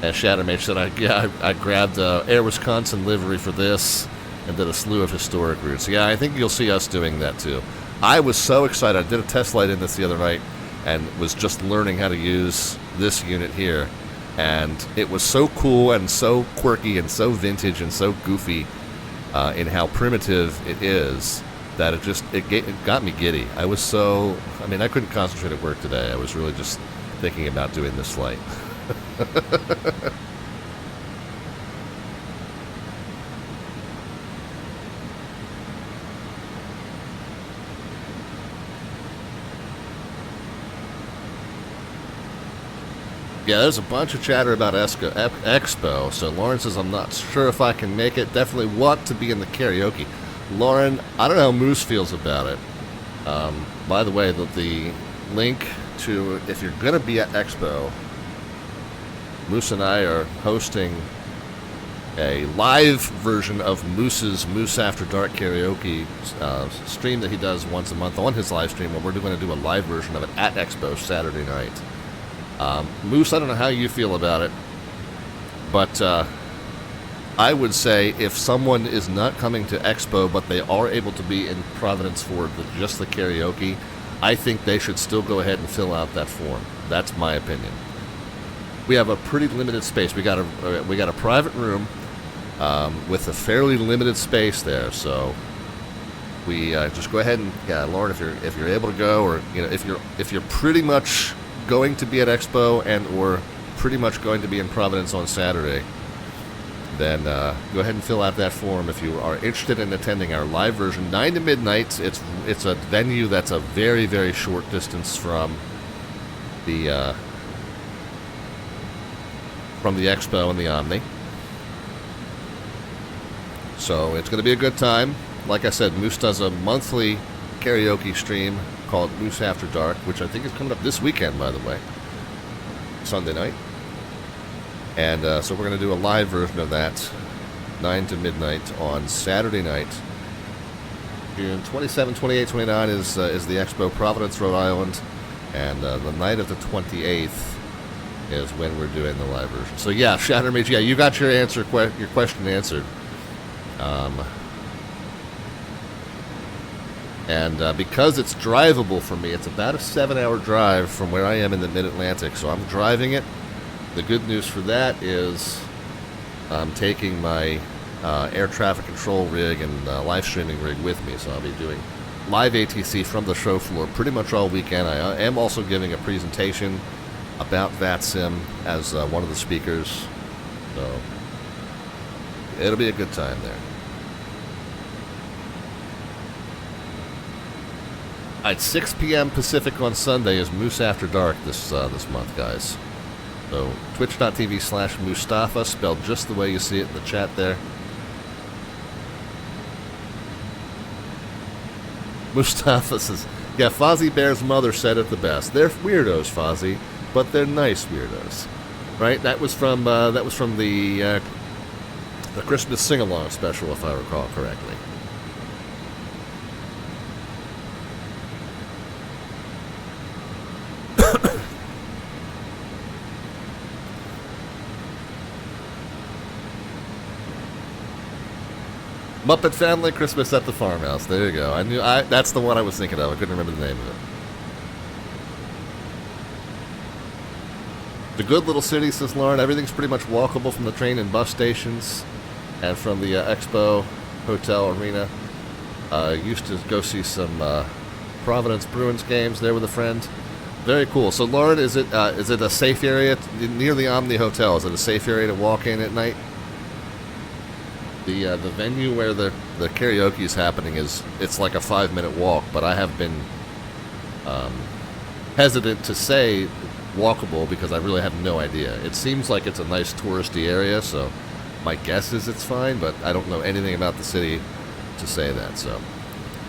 And Shattermate said, I grabbed Air Wisconsin livery for this and did a slew of historic routes. Yeah, I think you'll see us doing that too. I was so excited. I did a test flight in this the other night and was just learning how to use this unit here. And it was so cool and so quirky and so vintage and so goofy in how primitive it is that it got me giddy. I couldn't concentrate at work today. I was really just thinking about doing this flight. Yeah, there's a bunch of chatter about Expo. So Lauren says, I'm not sure if I can make it. Definitely want to be in the karaoke. Lauren, I don't know how Moose feels about it. By the way, the link to, if you're going to be at Expo, Moose and I are hosting a live version of Moose's Moose After Dark karaoke stream that he does once a month on his live stream, and we're going to do a live version of it at Expo Saturday night. Moose, I don't know how you feel about it, but I would say if someone is not coming to Expo, but they are able to be in Providence for just the karaoke, I think they should still go ahead and fill out that form. That's my opinion. We have a pretty limited space. We got a private room with a fairly limited space there, so we just go ahead and Lauren, if you're able to go, or if you're pretty much going to be at Expo and or pretty much going to be in Providence on Saturday, then go ahead and fill out that form if you are interested in attending our live version, 9 to midnight. It's a venue that's a very, very short distance from the Expo and the Omni. So it's going to be a good time. Like I said, Moose does a monthly karaoke stream called Moose After Dark, which I think is coming up this weekend, by the way, Sunday night. And so we're going to do a live version of that, 9 to midnight on Saturday night. June 27, 28, 29 is the Expo, Providence, Rhode Island, and the night of the 28th is when we're doing the live version. So yeah, Shattermage, yeah, you got your question answered. And because it's drivable for me, it's about a 7-hour drive from where I am in the Mid-Atlantic, so I'm driving it. The good news for that is I'm taking my air traffic control rig and live streaming rig with me, so I'll be doing live ATC from the show floor pretty much all weekend. I am also giving a presentation about VATSIM as one of the speakers, so it'll be a good time there. At 6 p.m. Pacific on Sunday is Moose After Dark this month, guys. So twitch.tv/Mustafa, spelled just the way you see it in the chat there. Mustafa says, yeah, Fozzie Bear's mother said it the best. They're weirdos, Fozzie, but they're nice weirdos, right? That was from the Christmas sing-along special, if I recall correctly. Muppet Family Christmas at the Farmhouse. There you go. That's the one I was thinking of. I couldn't remember the name of it. The good little city, says Lauren. Everything's pretty much walkable from the train and bus stations and from the Expo Hotel Arena. Used to go see some Providence Bruins games there with a friend. Very cool. So, Lauren, is it a safe area near the Omni Hotel? Is it a safe area to walk in at night? The venue where the karaoke is happening it's like a 5-minute walk, but I have been hesitant to say walkable because I really have no idea. It seems like it's a nice touristy area, so my guess is it's fine, but I don't know anything about the city to say that. So,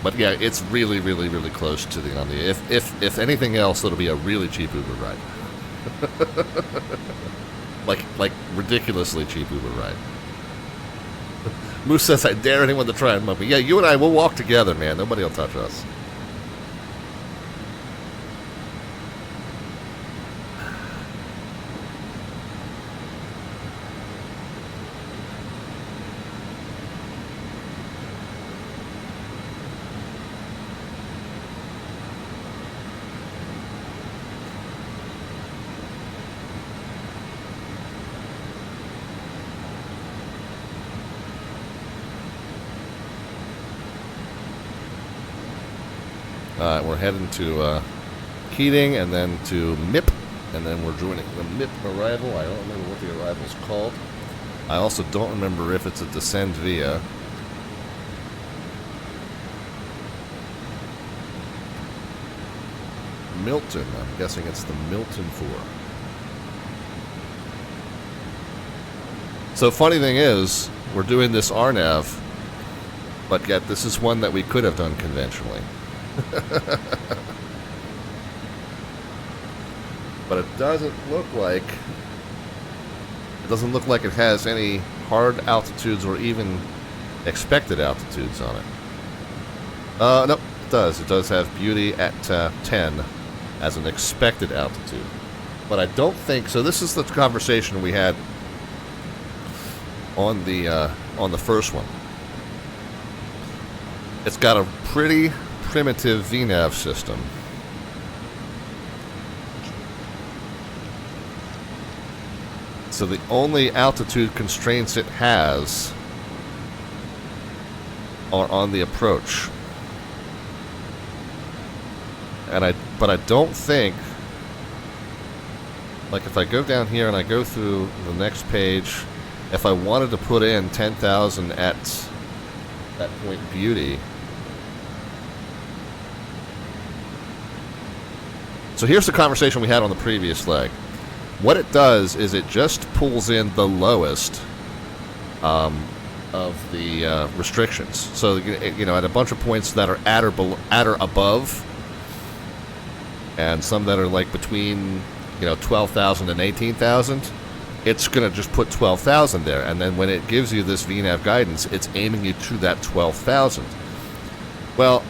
but yeah, it's really, really, really close to the Omni. If anything else, it'll be a really cheap Uber ride. like ridiculously cheap Uber ride. Moose says, I dare anyone to try and mug me. Yeah, you and I will walk together, man. Nobody will touch us. We're heading to Keating and then to MIP, and then we're joining the MIP arrival. I don't remember what the arrival's called. I also don't remember if it's a descend via. Milton. I'm guessing it's the Milton 4. So funny thing is, we're doing this RNAV, but yet this is one that we could have done conventionally. But it doesn't look like it has any hard altitudes or even expected altitudes on it. Nope, it does. It does have Beauty at 10 as an expected altitude. But I don't think so. This is the conversation we had on the first one. It's got a pretty primitive VNAV system. So the only altitude constraints it has are on the approach. But I don't think, like if I go down here and I go through the next page, if I wanted to put in 10,000 at that point Beauty. So here's the conversation we had on the previous leg. What it does is it just pulls in the lowest of the restrictions. So, you know, at a bunch of points that are at or above, and some that are like between, you know, 12,000 and 18,000, it's going to just put 12,000 there. And then when it gives you this VNAV guidance, it's aiming you to that 12,000. Well,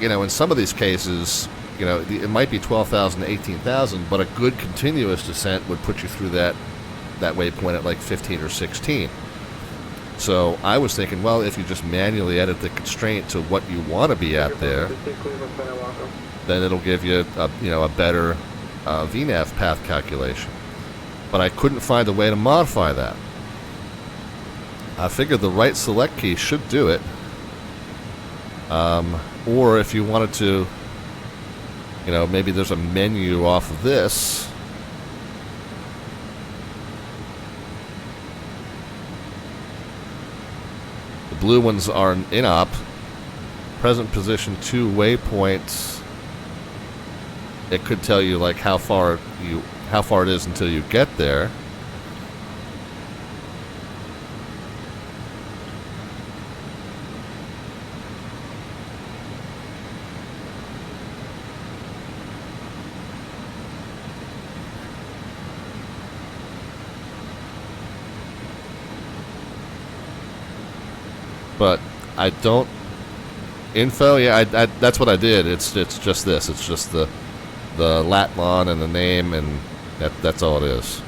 you know, in some of these cases, you know, it might be 12,000 to 18,000, but a good continuous descent would put you through that waypoint at like 15 or 16. So I was thinking, well, if you just manually edit the constraint to what you want to be at there, then it'll give you a better VNAV path calculation. But I couldn't find a way to modify that. I figured the right select key should do it. Or if you wanted to, you know, maybe there's a menu off of this. The blue ones are in op. Present position 2 waypoints. It could tell you like how far it is until you get there. But I don't info. Yeah, that's what I did. It's just this. It's just the Latlon and the name, and that's all it is.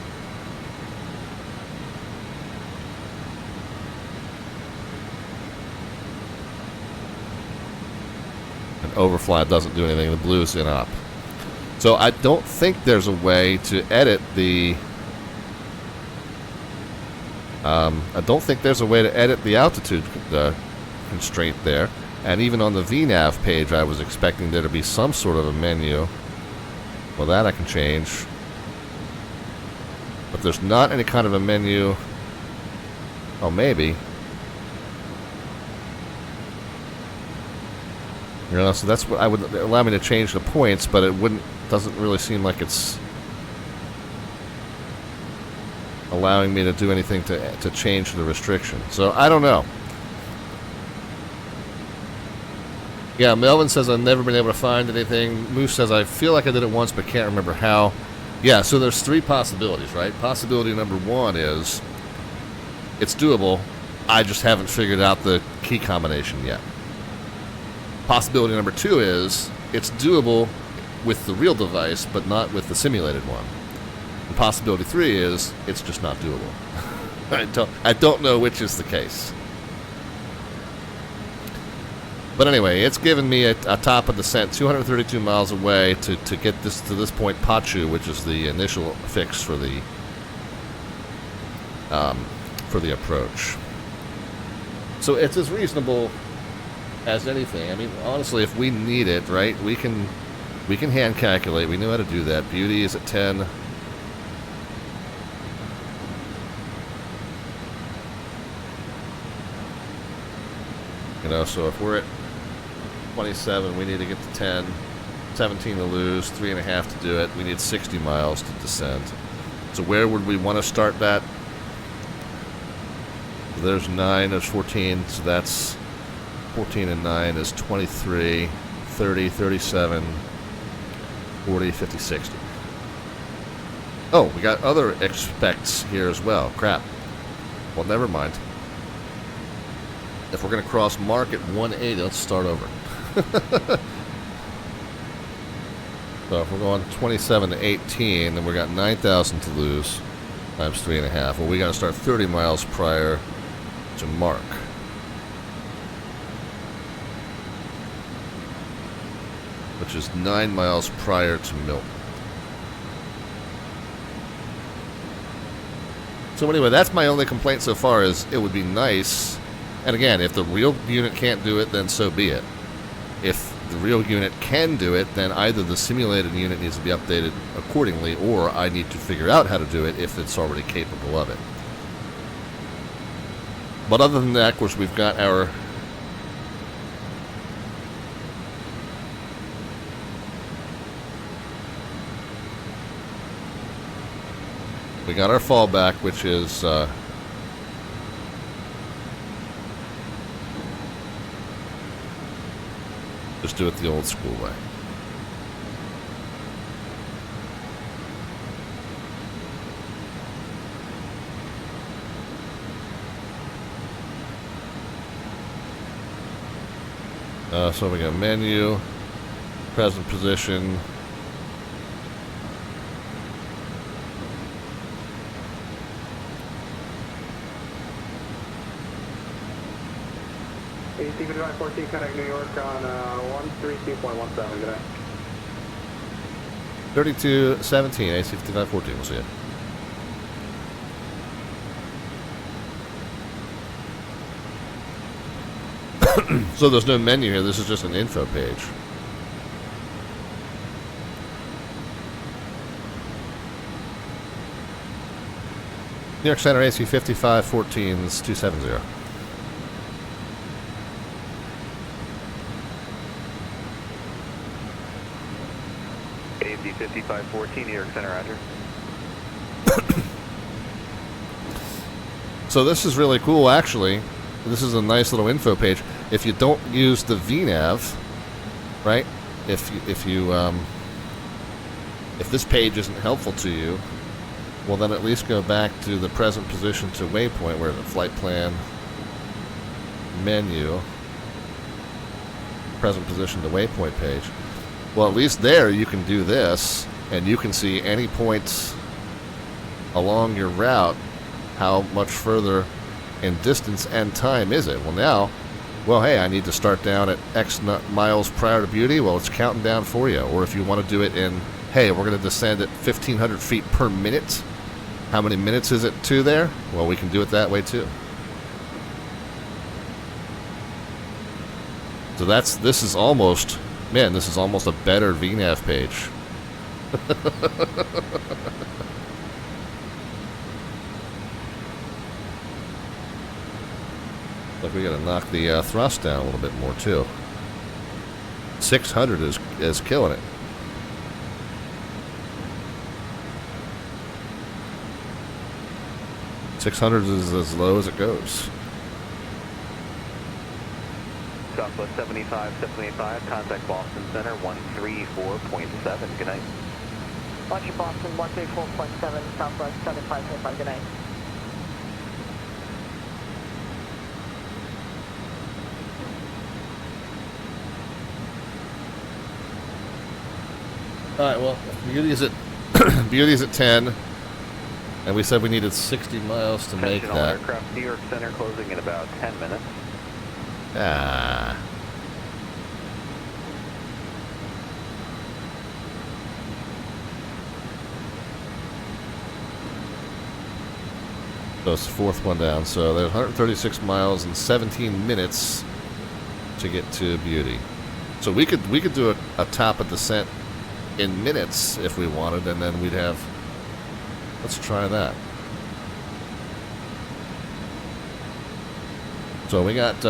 And overfly doesn't do anything. The blue's in op. So I don't think there's a way to edit the. I don't think there's a way to edit the altitude constraint there. And even on the VNAV page, I was expecting there to be some sort of a menu. Well, that I can change. But there's not any kind of a menu. Oh, maybe. You know, so that's what I would allow me to change the points, but it doesn't really seem like it's allowing me to do anything to change the restriction. So I don't know. Yeah, Melvin says I've never been able to find anything. Moose says I feel like I did it once but can't remember how. Yeah, so there's three possibilities, right? Possibility number one is it's doable. I just haven't figured out the key combination yet. Possibility number two is it's doable with the real device but not with the simulated one. And possibility three is it's just not doable. I don't know which is the case. But anyway, it's given me a top of descent 232 miles away to get this to this point, Pachu, which is the initial fix for the approach. So it's as reasonable as anything. I mean, honestly, if we need it, right, we can hand calculate. We know how to do that. Beauty is at 10. You know, so if we're at 27, we need to get to 10, 17 to lose, 3.5 to do it. We need 60 miles to descend. So where would we want to start that? There's 9, there's 14, so that's 14 and 9 is 23, 30, 37, 40, 50, 60. Oh, we got other expects here as well. Crap. Well, never mind. If we're going to cross mark at 180, let's start over. So if we're going 27 to 18, then we got 9,000 to lose times 3.5. Well, we got to start 30 miles prior to mark. Which is 9 miles prior to Milton. So anyway, that's my only complaint so far, is it would be nice. And again, if the real unit can't do it, then so be it. If the real unit can do it, then either the simulated unit needs to be updated accordingly, or I need to figure out how to do it if it's already capable of it. But other than that, of course, we've got our fallback, which is just do it the old school way. So we got menu, present position. AC-5514, connect New York on 132.17 today. 3217, AC-5514, we'll see it. So there's no menu here, this is just an info page. New York Center, AC-5514, 270. AC-5514, New York Center, roger. So this is really cool, actually. This is a nice little info page. If you don't use the VNAV, right? If this page isn't helpful to you, well, then at least go back to the present position to waypoint, where the flight plan menu, present position to waypoint page. Well, at least there you can do this, and you can see any points along your route, how much further in distance and time is it. Well, now, well, hey, I need to start down at X miles prior to Beauty. Well, it's counting down for you. Or if you want to do it in, hey, we're going to descend at 1,500 feet per minute. How many minutes is it to there? Well, we can do it that way too. So this is almost a better VNAV page Like we gotta knock the thrust down a little bit more too. 600 is killing it. .600 is as low as it goes. Southwest 75, contact Boston Center 134.7. Good night. Roger, Boston 134.7, Southwest 75, good night. Alright, well, Beauty's at Beauty's at 10. And we said we needed 60 miles to make Attention all that. aircraft, New York Center closing in about 10 minutes. Ah. So it's the fourth one down. So there's 136 miles and 17 minutes to get to Beauty. So we could do a top of descent in minutes if we wanted, and then we'd have. Let's try that. So we got.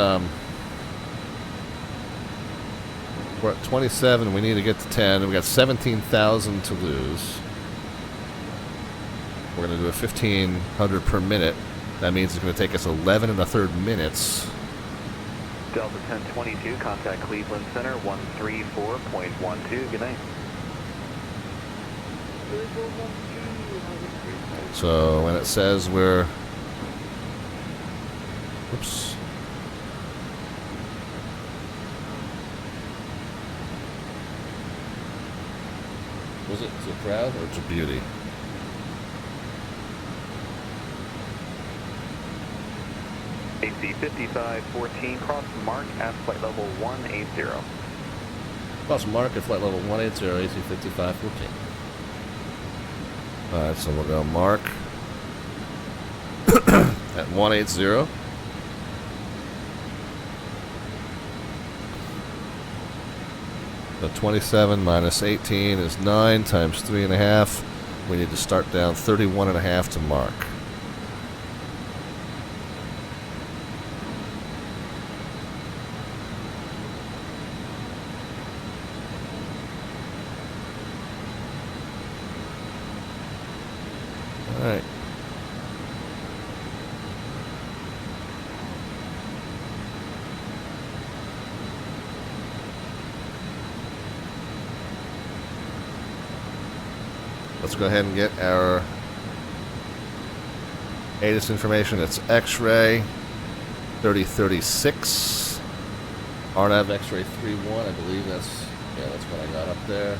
We're at 27. We need to get to 10. We got 17,000 to lose. We're going to do a 1,500 per minute. That means it's going to take us 11 1/3 minutes. Delta 1022, contact Cleveland Center 134.12. Good night. So when it says we're. Oops. Was it to Proud or to Beauty? AC 5514, cross mark at flight level 180. Cross mark at flight level 180, AC 5514. Alright, so we'll go mark at 180. So 27 minus 18 is 9 times 3.5. We need to start down 31.5 to mark. Alright. Let's go ahead and get our ATIS information. It's X-ray 3036. RNAV X-ray 31, I believe that's what I got up there.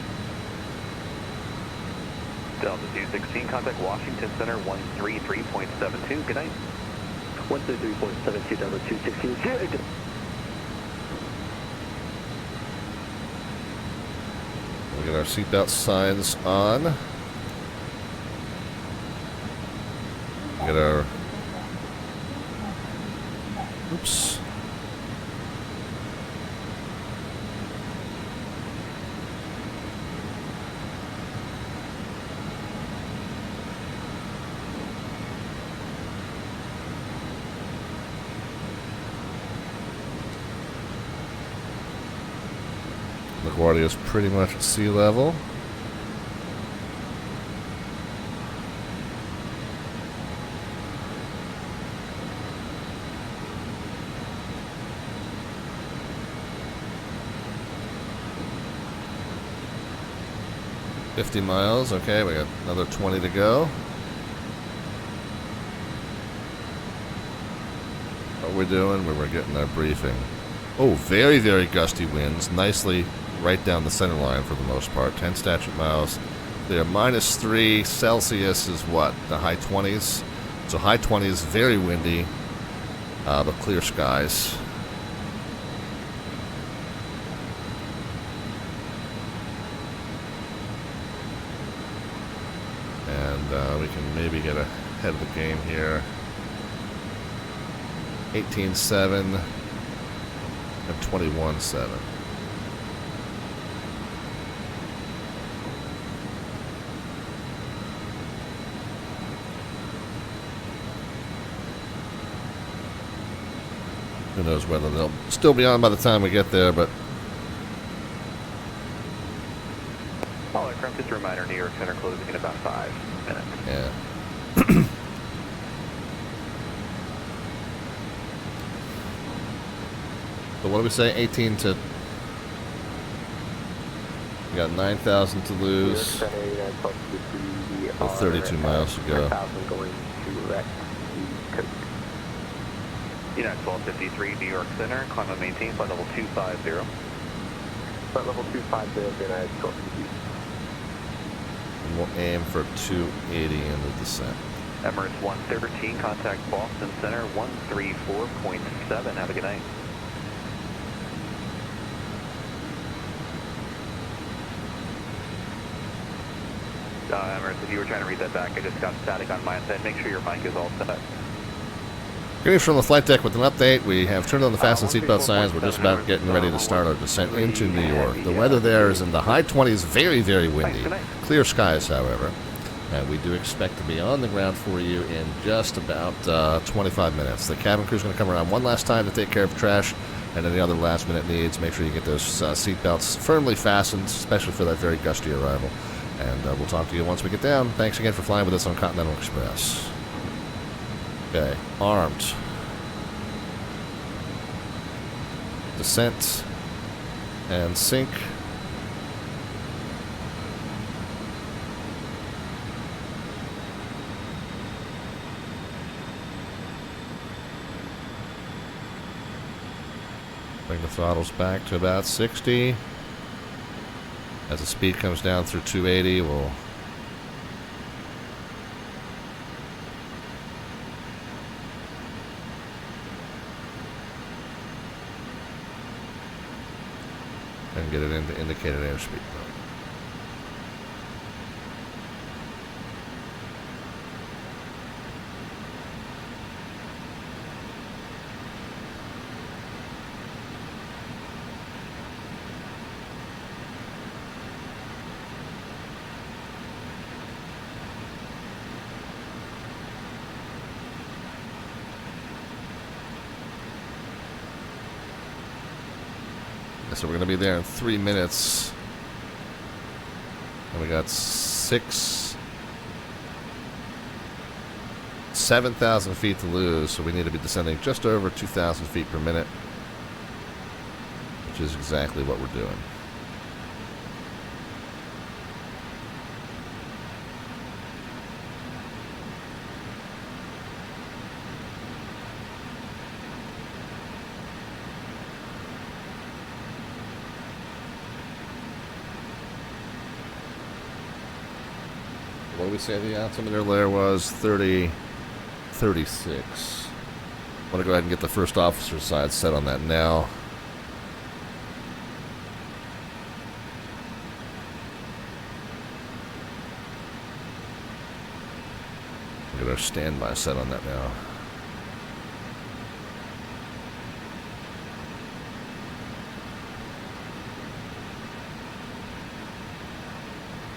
Delta 216, contact Washington Center 133.72. Good night. 133.72, Delta 216. We'll get our seatbelt signs on. Get our. Oops. LaGuardia is pretty much at sea level. $50 miles. Okay, we got another 20 to go. What we're doing, we're getting our briefing. Oh, very, very gusty winds. Nicely right down the center line for the most part. 10 statute miles. They're -3 Celsius is what? The high 20s. So high 20s, very windy, but clear skies. And we can maybe get ahead of the game here. 18.7 and 21.7. Who knows whether they'll still be on by the time we get there, but... All aircraft, just a reminder, New York Center closing in about 5 minutes. Yeah. So what do we say? 18 to... We got 9,000 to lose. Well, 32 miles to go. United 1253, New York Center, climb and maintain flight level 250. Flight level 250, United 1253. And we'll aim for 280 in the descent. Emirates 113, contact Boston Center 134.7. Have a good night. Emirates, if you were trying to read that back, I just got static on my side. Make sure your mic is all set. Greetings from the flight deck with an update. We have turned on the fasten seatbelt signs. We're just about getting ready to start our descent into New York. The weather there is in the high 20s, very, very windy. Clear skies, however. And we do expect to be on the ground for you in just about 25 minutes. The cabin crew is going to come around one last time to take care of trash and any other last-minute needs. Make sure you get those seatbelts firmly fastened, especially for that very gusty arrival. And we'll talk to you once we get down. Thanks again for flying with us on Continental Express. Okay, armed. Descent and sink. Bring the throttles back to about 60. As the speed comes down through 280, we'll and get it into indicated airspeed. So we're going to be there in 3 minutes. And we got 7,000 feet to lose, so we need to be descending just over 2,000 feet per minute, which is exactly what we're doing. What did we say the altimeter there was? 36. I'm going to go ahead and get the first officer's side set on that now. Get our standby set on that now.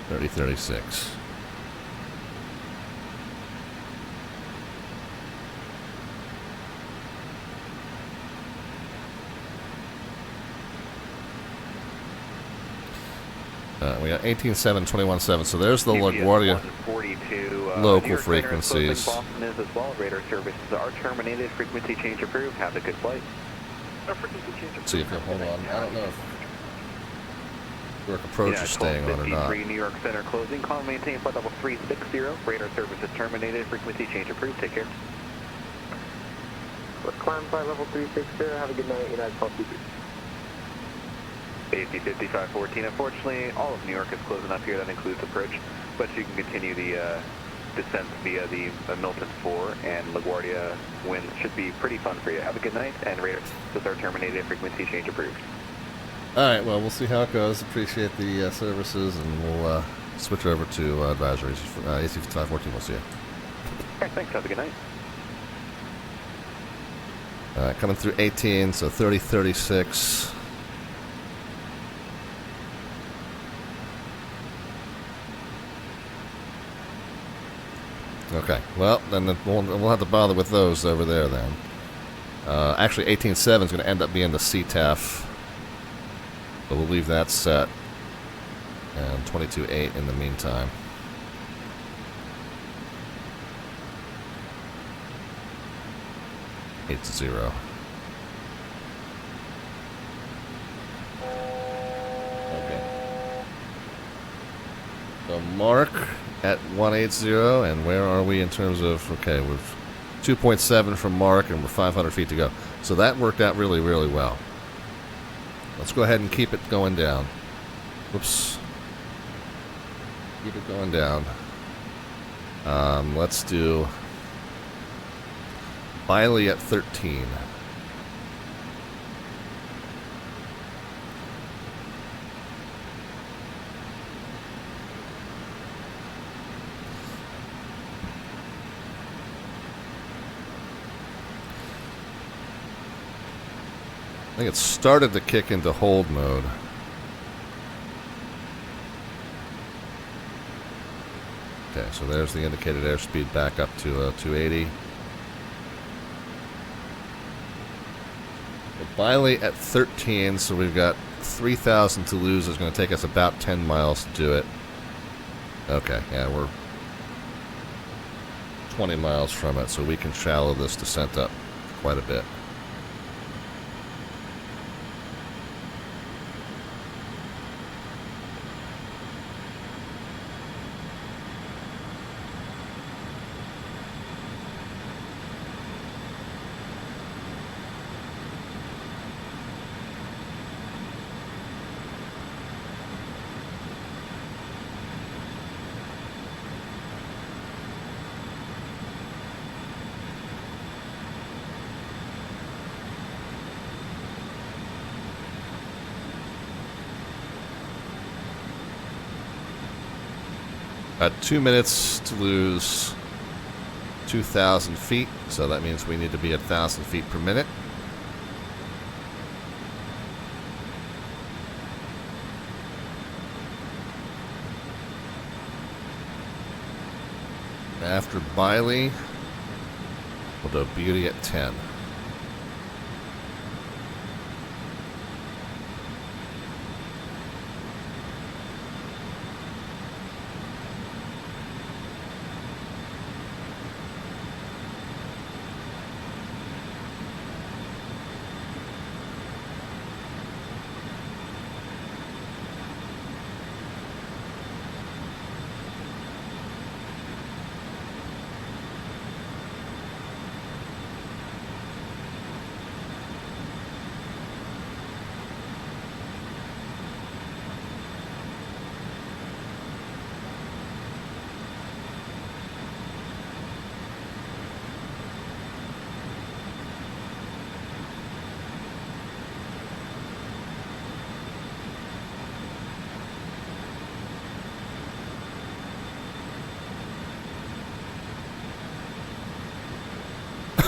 $30.36. We got 18.7, 21.7, so there's the LaGuardia local frequencies. Boston is as well. Radar services are terminated. Frequency change approved. Have a good flight. Let's see if you'll hold on. I don't know if work approach is staying on or not. New York Center closing. Call and maintain flight level 360. Radar services terminated. Frequency change approved. Take care. Let's climb flight level 360. Have a good night, United 1223. AC 5514. Unfortunately, all of New York is closing up here. That includes approach, but you can continue the descent via the Milton 4 and LaGuardia winds. Should be pretty fun for you. Have a good night, and radar services are terminated. Frequency change approved. All right, well, we'll see how it goes. Appreciate the services, and we'll switch over to advisories. AC 5514, we'll see you. All right, thanks. Have a good night. Coming through 18, so 30.36. Okay, well, then we'll have to bother with those over there then. Actually, 18.7 is going to end up being the CTAF. But we'll leave that set. And 22.8 in the meantime. It's 0. Okay. So Mark at 180, and where are we in terms of, okay, we're 2.7 from Mark, and we're 500 feet to go. So that worked out really, really well. Let's go ahead and keep it going down. Whoops. Keep it going down. Let's do Biley at 13. I think it started to kick into hold mode. Okay, so there's the indicated airspeed back up to 280. Biley at 13, so we've got 3,000 to lose. It's going to take us about 10 miles to do it. Okay, yeah, we're 20 miles from it, so we can shallow this descent up quite a bit. Got 2 minutes to lose 2,000 feet, so that means we need to be at 1,000 feet per minute. After Biley, we'll do Beauty at 10.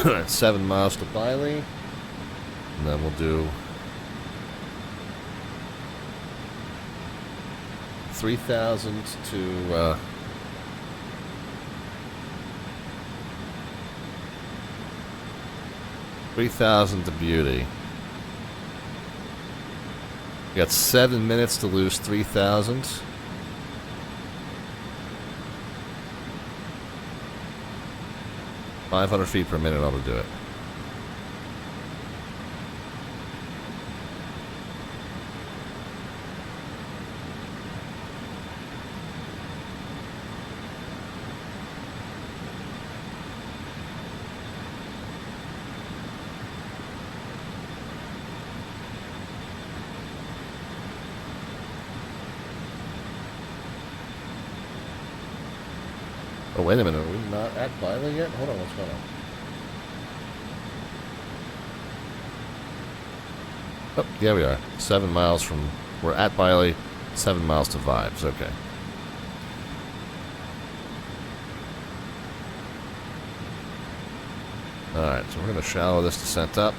Alright, 7 miles to Biley. And then we'll do 3,000 to 3,000 to Beauty. We got 7 minutes to lose 3,000. $500 feet per minute ought to do it. Oh, wait a minute. Are we not at Biley yet? Hold on, what's going on? Oh, yeah, we are. 7 miles from... We're at Biley, 7 miles to Vibes. Okay. Alright, so we're going to shallow this descent up.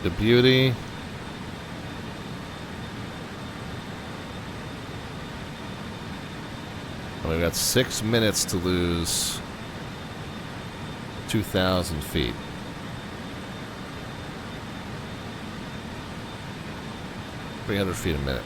to Beauty. And we've got 6 minutes to lose 2,000 feet. 300 feet a minute.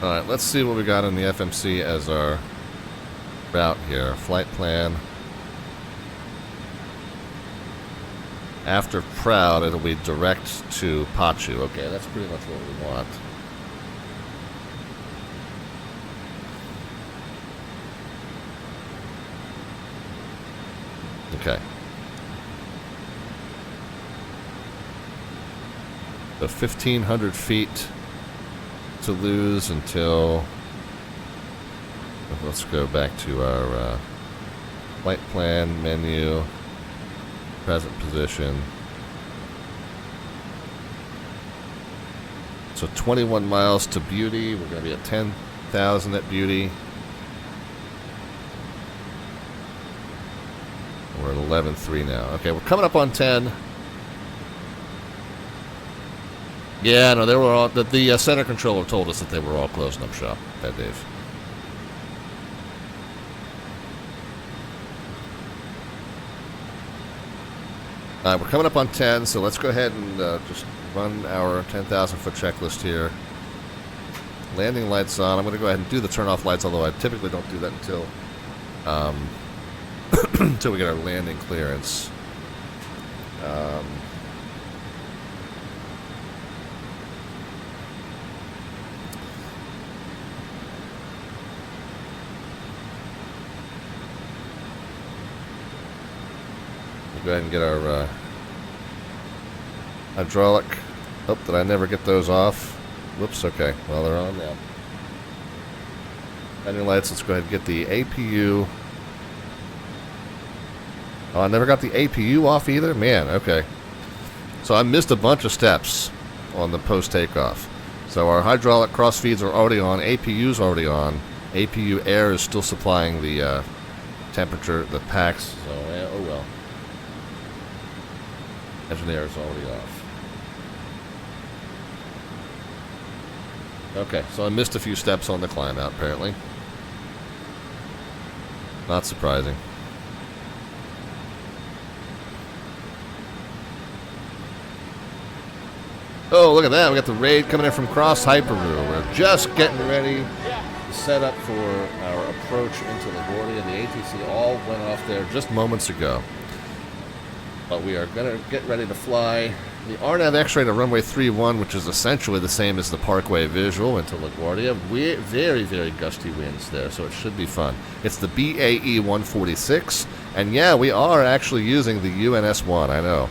Alright, let's see what we got in the FMC as our route here. Flight plan. After Proud, it'll be direct to Pachu. Okay, that's pretty much what we want. Okay. So 1,500 feet to lose until, let's go back to our flight plan menu, present position. So 21 miles to Beauty. We're going to be at 10,000 at Beauty. We're at 11.3 now. Okay, we're coming up on 10. Yeah, no, they were all. The center controller told us that they were all closing up shop that day. We're coming up on 10, so let's go ahead and just run our 10,000 foot checklist here. Landing lights on. I'm going to go ahead and do the turn off lights, although I typically don't do that until until we get our landing clearance. Go ahead and get our hydraulic. Oh, did I never get those off? Whoops, okay. Well, they're on now. Landing lights, let's go ahead and get the APU. Oh, I never got the APU off either? Man, okay. So I missed a bunch of steps on the post-takeoff. So our hydraulic cross feeds are already on. APU's already on. APU air is still supplying the temperature, the packs. So, oh well. Engine air is already off. Okay, so I missed a few steps on the climb out, apparently. Not surprising. Oh, look at that. We got the raid coming in from Cross Hyperu. We're just getting ready to set up for our approach into LaGuardia. The ATC all went off there just moments ago. But we are going to get ready to fly the RNAV X-ray to runway 31, which is essentially the same as the Parkway visual into LaGuardia. Very, very gusty winds there, so it should be fun. It's the BAe146, and yeah, we are actually using the UNS-1, I know.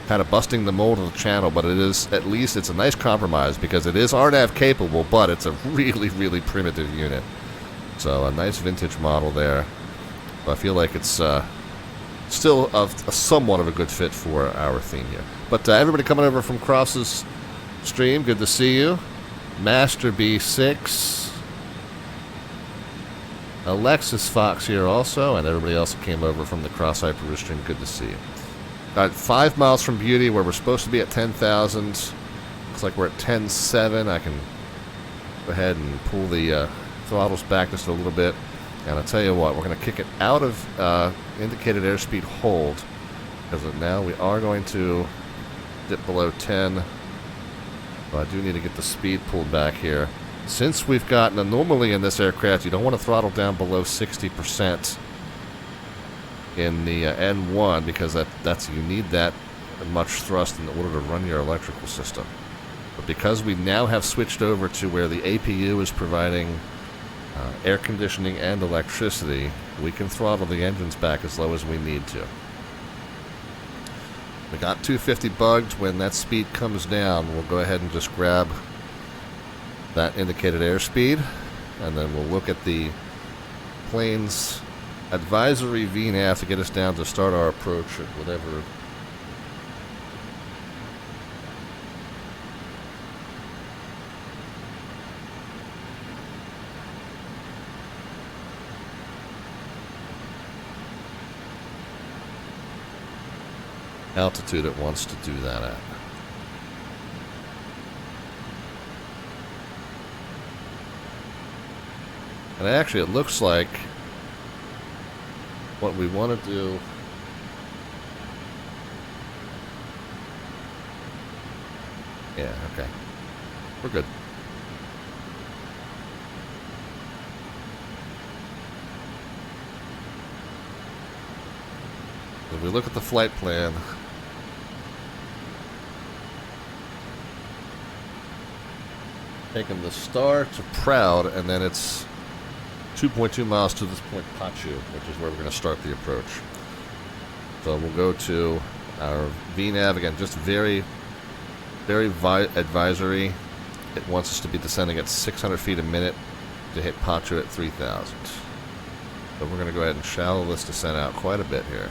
Kind of busting the mold of the channel, but it is, at least, it's a nice compromise because it is RNAV capable, but it's a really, really primitive unit. So a nice vintage model there. But I feel like it's still somewhat of a good fit for our theme here. But everybody coming over from Cross's stream, good to see you. Master B6. Alexis Fox here also, and everybody else that came over from the Cross Hyper stream, good to see you. All right, 5 miles from Beauty, where we're supposed to be at 10,000. Looks like we're at 10.7. I can go ahead and pull the throttles back just a little bit. And I'll tell you what, we're going to kick it out of indicated airspeed hold, because now we are going to dip below 10. But I do need to get the speed pulled back here. Since we've gotten, normally in this aircraft, you don't want to throttle down below 60% in the N1, because you need that much thrust in order to run your electrical system. But because we now have switched over to where the APU is providing air conditioning and electricity, we can throttle the engines back as low as we need to. We got 250 bugged. When that speed comes down, we'll go ahead and just grab that indicated airspeed, and then we'll look at the plane's advisory VNAV to get us down to start our approach at whatever altitude it wants to do that at. And actually, it looks like what we want to do yeah, okay. We're good. If we look at the flight plan, taking the star to Proud, and then it's 2.2 miles to this point, Pachu, which is where we're going to start the approach. So we'll go to our VNAV again, just very advisory. It wants us to be descending at 600 feet a minute to hit Pachu at 3,000. So we're going to go ahead and shallow this descent out quite a bit here.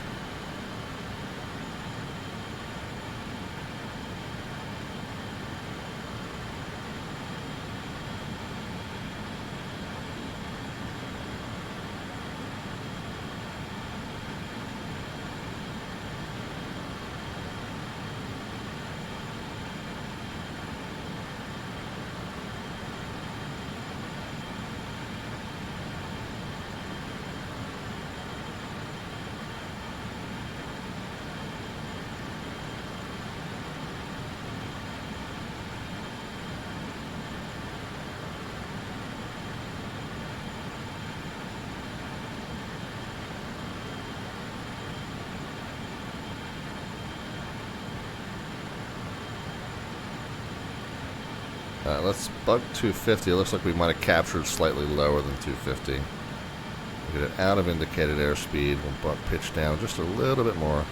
Let's bug 250. It looks like we might have captured slightly lower than 250. We'll get it out of indicated airspeed. We'll bump pitch down just a little bit more.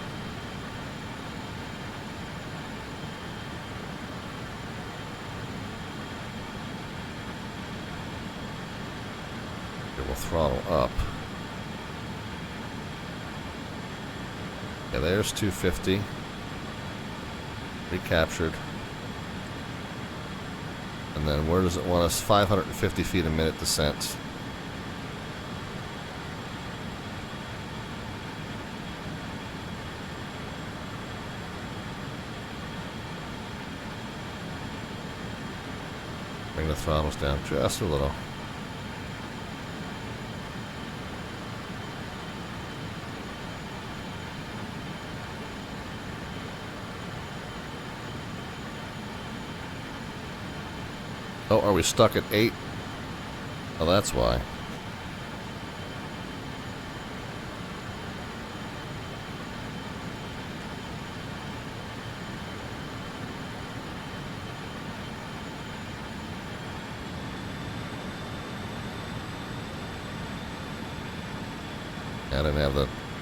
Okay, we'll throttle up. Yeah, there's 250. Recaptured. And then where does it want us? 550 feet a minute descent. Bring the throttles down just a little. Oh, are we stuck at 8? Oh, that's why.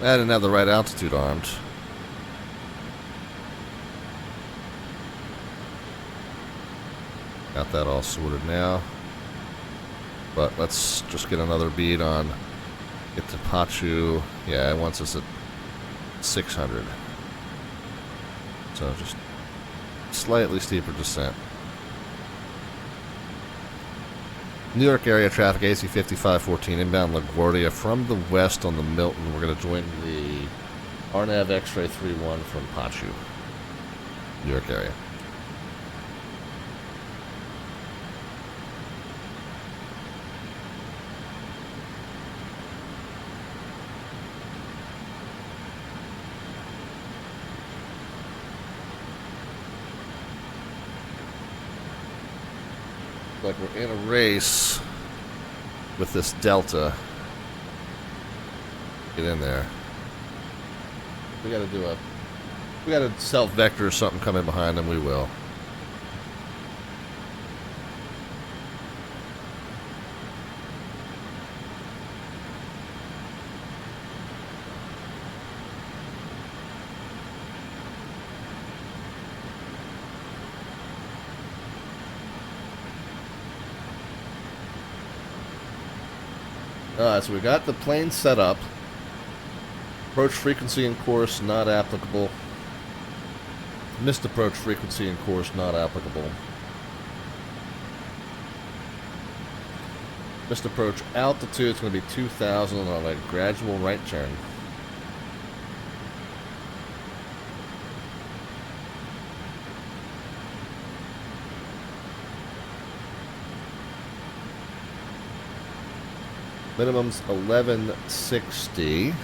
I didn't have the right altitude armed. Got that all sorted now. But let's just get another bead on. Get to Pachu. Yeah, it wants us at 600. So just slightly steeper descent. New York area traffic, AC 5514, inbound LaGuardia from the west on the Milton. We're going to join the RNAV X-ray 31 from Pachu, New York area. like we're in a race with this delta. Get in there. We got to self-vector or something come in behind them, we will. So we got the plane set up. Approach frequency and course not applicable. Missed approach frequency and course not applicable. Missed approach altitude is going to be 2,000 on a gradual right turn. Minimum's 1160.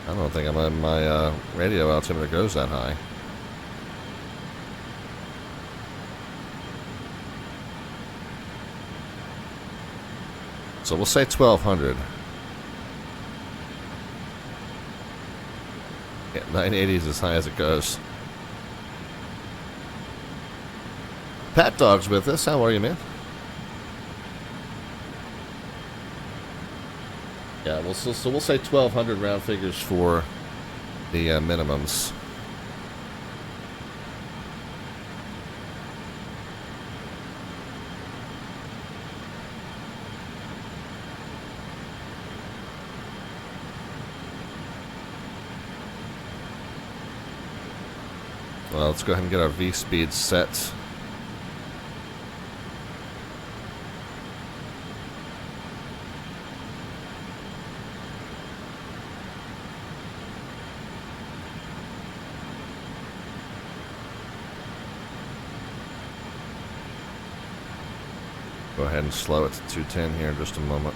I don't think my radio altimeter goes that high. So we'll say 1200. Yeah, 980 is as high as it goes. Pat Dog's with us. How are you, man? Yeah, we'll say 1,200 round figures for the minimums. Well, let's go ahead and get our V-speed set. Go ahead and slow it to 210 here in just a moment.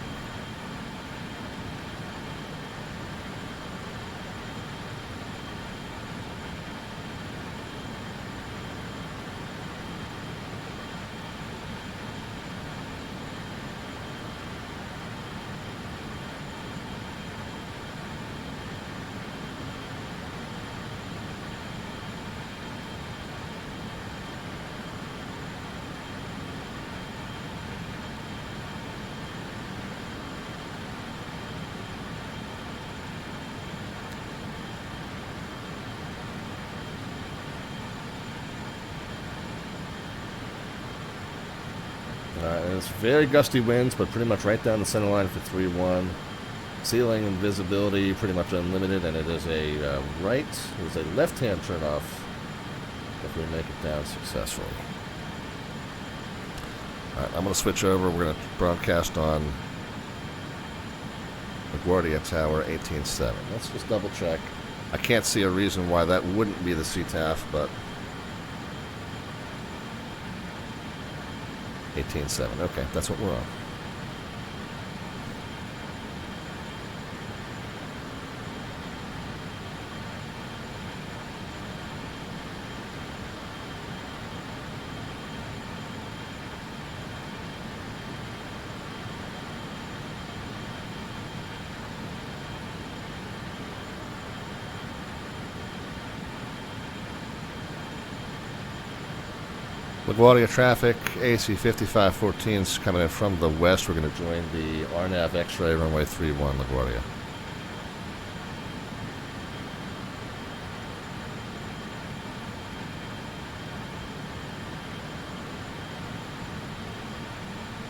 It's very gusty winds, but pretty much right down the center line for 3-1. Ceiling and visibility pretty much unlimited, and it is a left-hand turnoff if we make it down successfully. Alright, I'm going to switch over. We're going to broadcast on LaGuardia Tower 18.7. Let's just double check. I can't see a reason why that wouldn't be the CTAF, but 18.7. Okay, that's what we're on. LaGuardia traffic, AC 5514 is coming in from the west. We're going to join the RNAV X-ray runway 31 LaGuardia.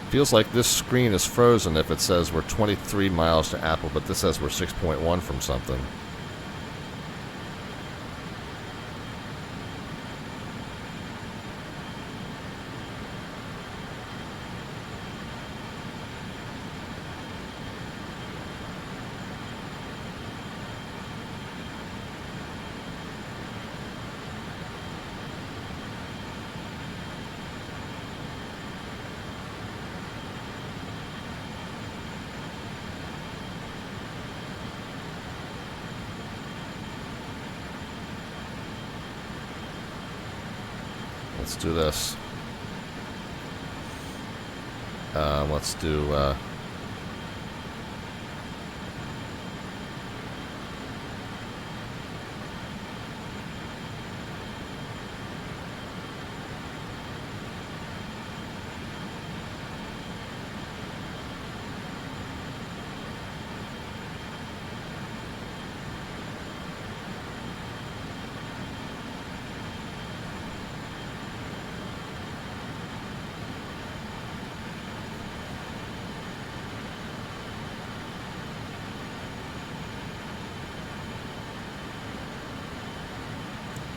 Feels like this screen is frozen if it says we're 23 miles to Apple, but this says we're 6.1 from something. Let's do this. Let's do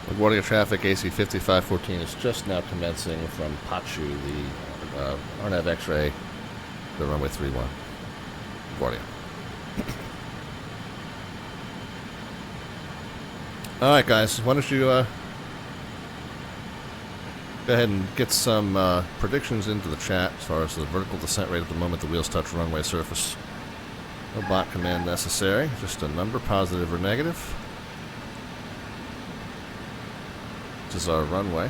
LaGuardia traffic. AC 5514 is just now commencing from Pachu, the RNAV X-ray, the runway 31. LaGuardia. All right, guys. Why don't you go ahead and get some predictions into the chat as far as the vertical descent rate at the moment the wheels touch runway surface. No bot command necessary. Just a number, positive or negative. This is our runway.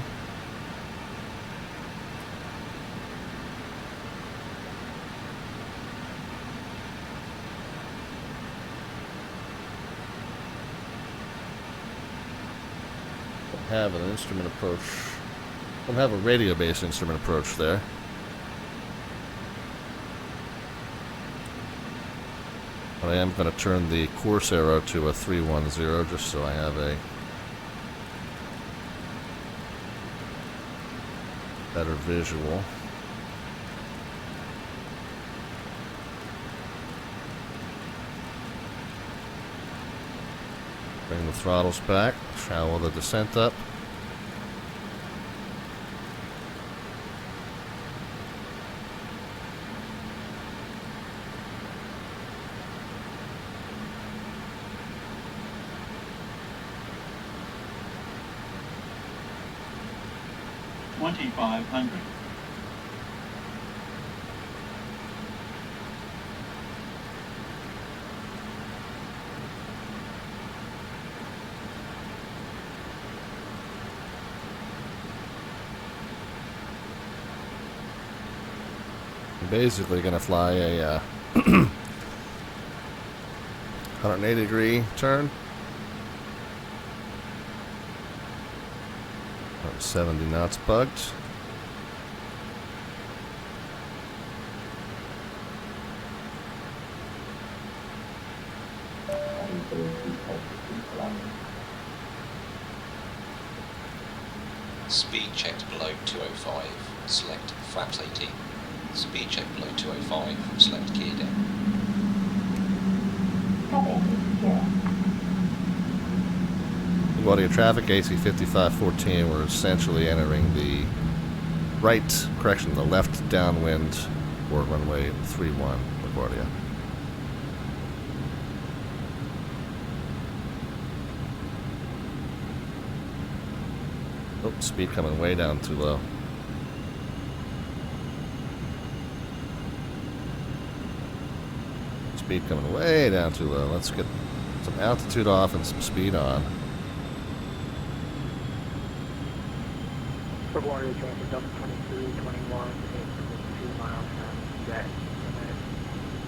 Don't have an instrument approach. Don't have a radio-based instrument approach there. But I am going to turn the course arrow to a 310 just so I have a better visual. Bring the throttles back, travel the descent up. Basically going to fly a 180-degree turn. 70 knots bugged. Speed checked below 205. Select flaps 18. Speed check below 205. Select gear down. LaGuardia traffic, AC 5514. We're essentially entering the the left downwind for runway 31, LaGuardia. Oh, speed coming way down too low. Speed coming way down too low. Let's get some altitude off and some speed on. LaGuardia traffic up 23, 21, 2 miles from that.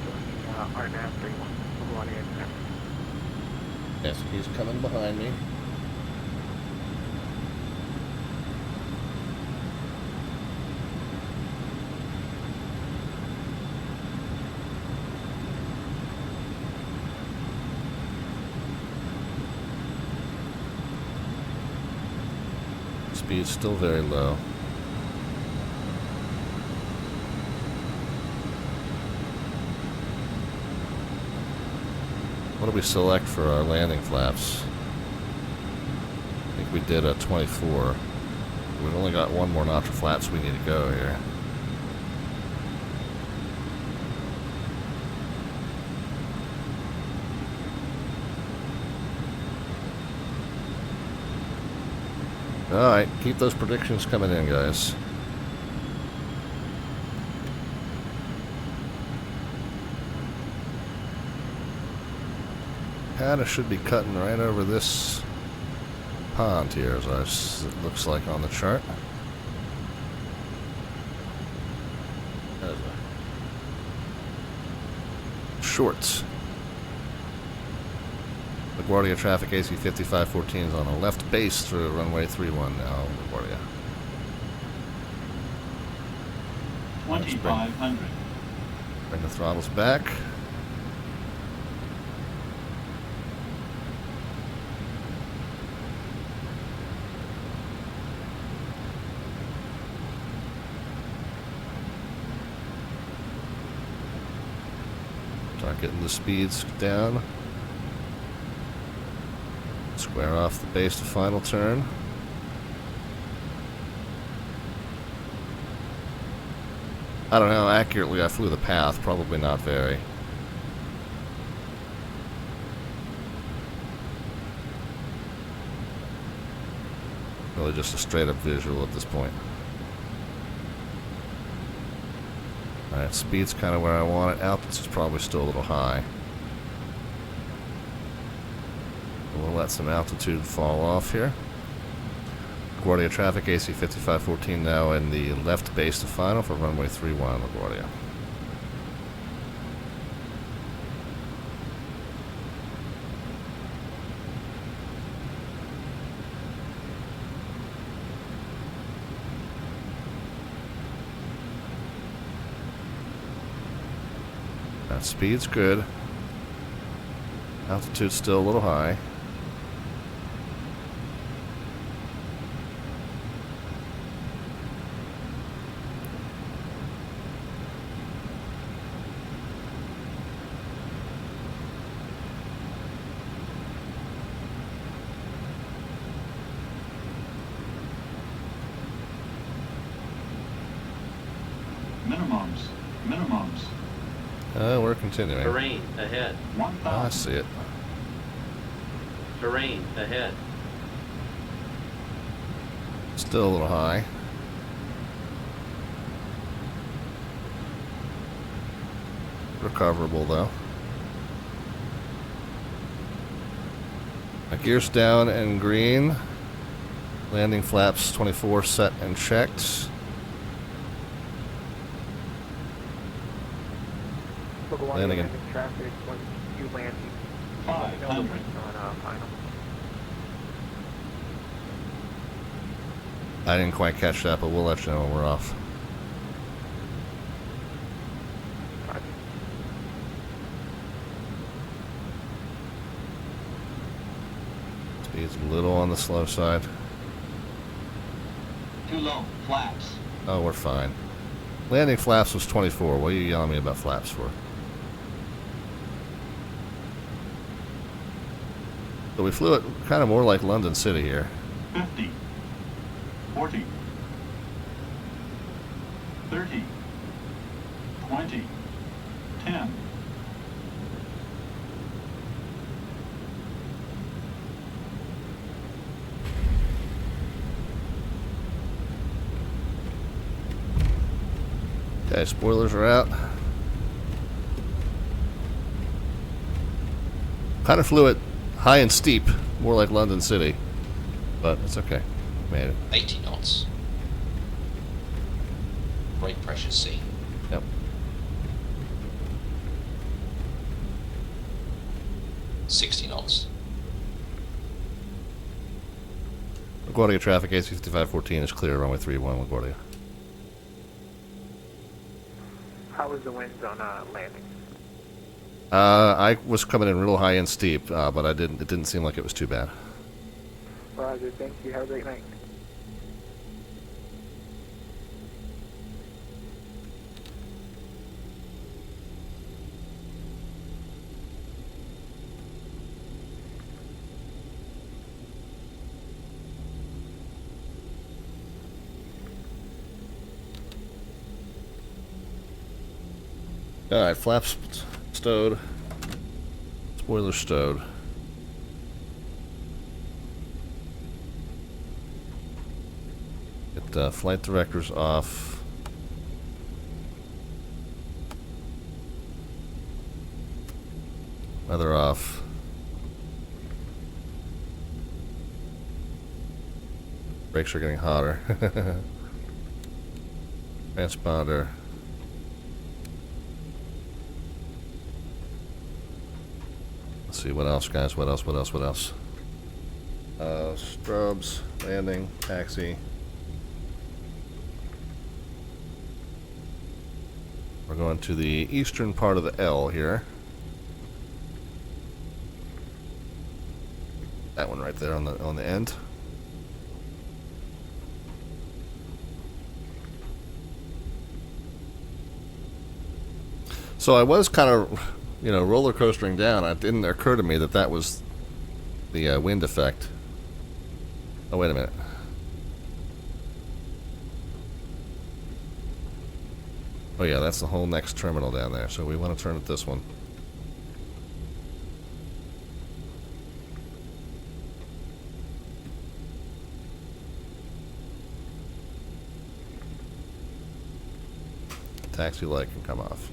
Joining RNAV 31, LaGuardia. Yes, he's coming behind me. Speed still very low. What do we select for our landing flaps? I think we did a 24. We've only got one more notch of flaps we need to go here. Alright, keep those predictions coming in, guys. Kinda should be cutting right over this pond here, as it looks like on the chart. short. LaGuardia traffic AC 5514 is on a left base through runway 31 now, LaGuardia. 2,500. Bring the throttles back. Start getting the speeds down. Square off the base to final turn. I don't know how accurately I flew the path, probably not very. Really just a straight up visual at this point. Alright, speed's kind of where I want it. Altitude's probably still a little high. We'll let some altitude fall off here. LaGuardia traffic AC 5514 now in the left base to final for runway 31 LaGuardia. That speed's good. Altitude's still a little high. Minimums. We're continuing. Terrain ahead. I see it. Terrain ahead. Still a little high. Recoverable though. My gear's down and green. Landing flaps 24 set and checked. Landing in. Traffic when you land. 500. On final. I didn't quite catch that, but we'll let you know when we're off. Speed's a little on the slow side. Too low. Flaps. Oh, we're fine. Landing flaps was 24. What are you yelling at me about flaps for? So we flew it kind of more like London City here. 50. 40. 30. 20. 10. Okay, spoilers are out. Kind of flew it high and steep, more like London City, but it's okay. Made it. 80 knots. Brake pressure C. Yep. $60 knots. LaGuardia traffic AC 5514 is clear. Runway 31 LaGuardia. How was the winds on landing? I was coming in real high and steep, but it didn't seem like it was too bad. Roger, thank you. Have a great night. Alright, flaps stowed. Spoiler stowed. Get flight directors off. Weather off. Brakes are getting hotter. Transponder. see, what else, guys? What else? Strobes, landing, taxi. We're going to the eastern part of the L here. That one right there on the end. So I was kind of, roller coastering down. It didn't occur to me that that was the wind effect. Oh, wait a minute. Oh yeah, that's the whole next terminal down there. So we want to turn at this one. Taxi light can come off.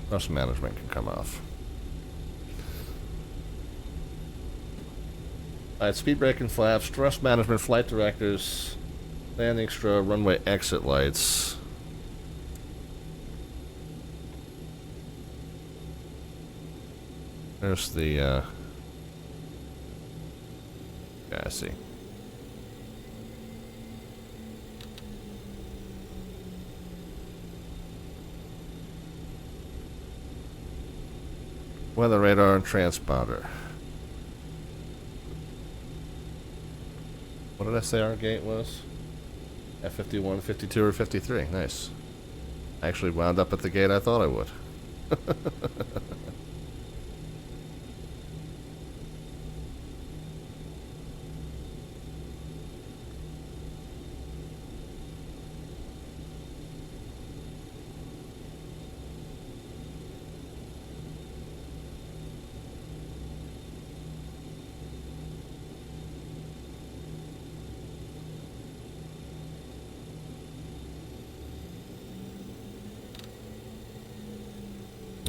Thrust management can come off. Alright, speed brake and flaps, thrust management, flight directors, landing strobe, runway exit lights. There's the, yeah, I see. Weather radar and transponder. What did I say our gate was? F51, 52, or 53. Nice. I actually wound up at the gate I thought I would.